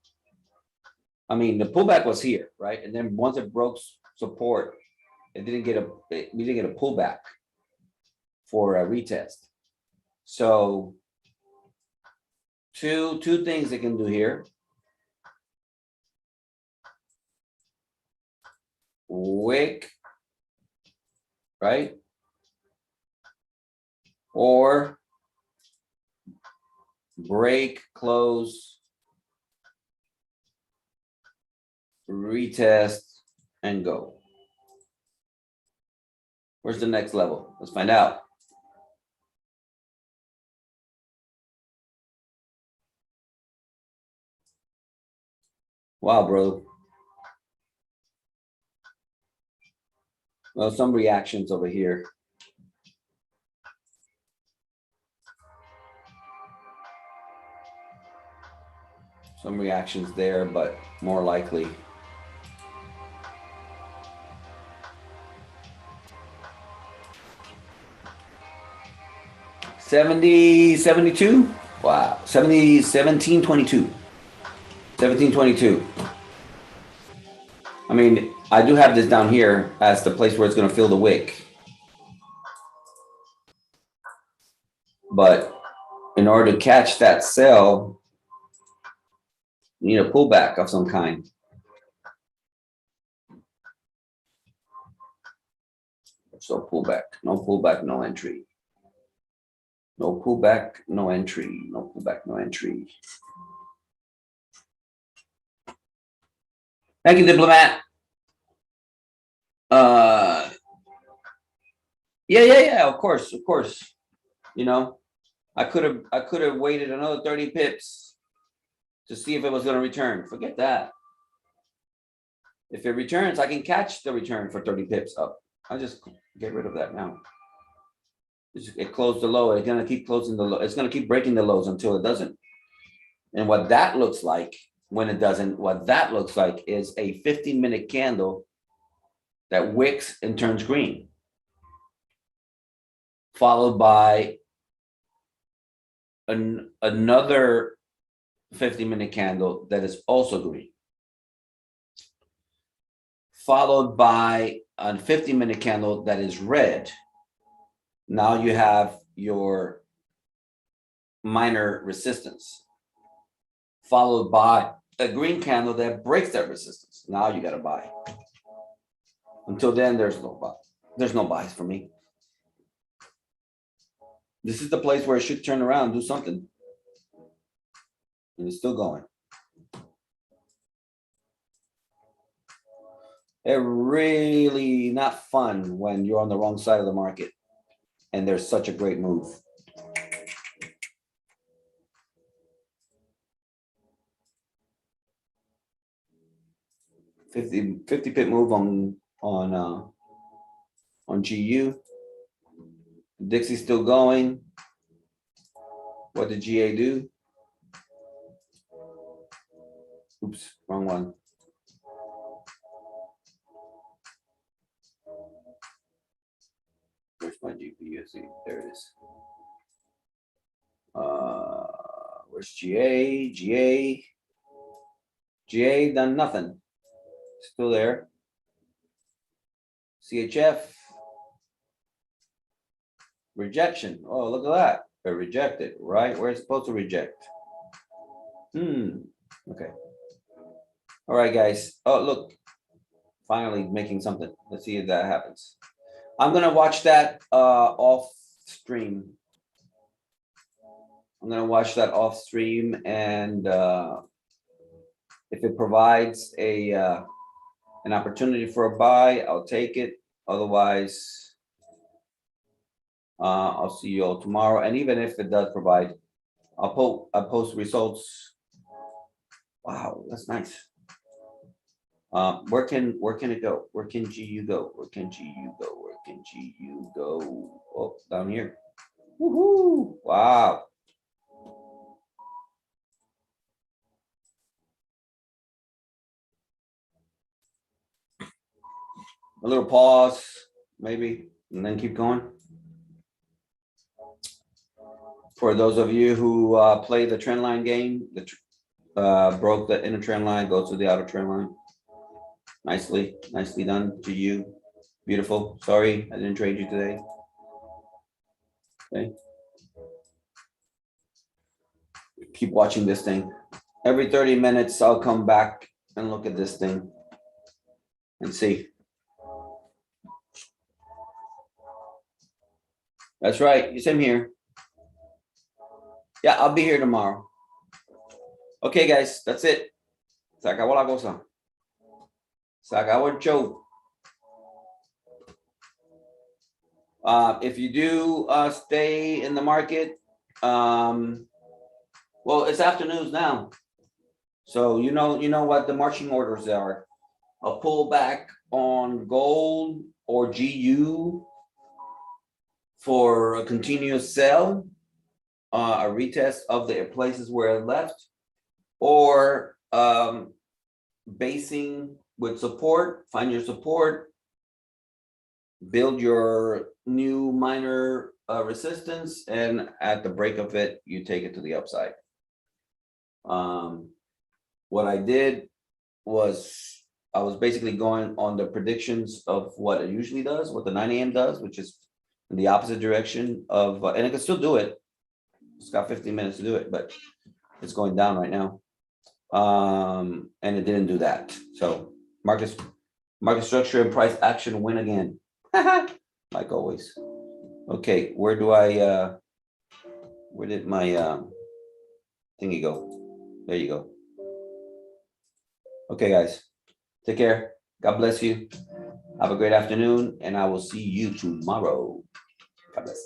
I mean, the pullback was here, right? And then once it broke support, we didn't get a pullback for a retest. So two things they can do here. Wick, right? Or break, close, retest, and go. Where's the next level? Let's find out. Wow, bro. Well, some reactions over here. Some reactions there, but more likely. $70, $72. Wow. 70, 1722. 1722. I mean, I do have this down here as the place where it's going to fill the wick. But in order to catch that sell, you need a pullback of some kind. So pullback, no pullback, no entry. No pullback, no entry. No pullback, no entry. Thank you, Diplomat. Yeah, of course. You know, I could have waited another 30 pips to see if it was going to return. Forget that. If it returns, I can catch the return for 30 pips up. I'll just get rid of that now. It closed the low. It's going to keep closing the low. It's going to keep breaking the lows until it doesn't. And what that looks like when it doesn't, what that looks like is a 15-minute candle that wicks and turns green, followed by another 15-minute candle that is also green, followed by a 50-minute candle that is red. Now you have your minor resistance, followed by a green candle that breaks that resistance. Now you got to buy. Until then, there's no buy. There's no buys for me. This is the place where it should turn around, do something. And it's still going. It's really not fun when you're on the wrong side of the market and there's such a great move. $50 pip move on GU. Dixie's still going. What did GA do? Oops, wrong one. Where's my GPU? There it is. Where's GA? GA done nothing. Still there. CHF. Rejection. Oh, look at that. They're rejected, right? Where it's supposed to reject. Okay. All right, guys. Oh, look. Finally making something. Let's see if that happens. I'm gonna watch that off stream. I'm gonna watch that off stream, and if it provides a an opportunity for a buy, I'll take it. Otherwise, I'll see you all tomorrow. And even if it does provide, I'll post results. Wow, that's nice. Where can it go? Where can GU go? Where can GU go? Where can GU go? Oh, down here. Woohoo! Wow. A little pause, maybe, and then keep going. For those of you who play the trend line game, broke the inner trend line, go to the outer trend line. Nicely done to you. Beautiful. Sorry, I didn't trade you today. Okay. Keep watching this thing. Every 30 minutes, I'll come back and look at this thing and see. That's right. Same here. Yeah, I'll be here tomorrow. Okay, guys, that's it. Se acabó la cosa. Se acabó el show. If you do stay in the market, well, it's afternoons now. So you know what the marching orders are. A pullback on gold or GU for a continuous sell, a retest of the places where it left, or basing with support, find your support, build your new minor resistance, and at the break of it, you take it to the upside. What I did was I was basically going on the predictions of what it usually does, what the 9 a.m. does, which is in the opposite direction of, and it can still do it. It's got 15 minutes to do it, but it's going down right now. And it didn't do that. So market structure and price action win again. Like always. Okay, where did my thingy go? There you go. Okay, guys, take care. God bless you. Have a great afternoon, and I will see you tomorrow. God bless.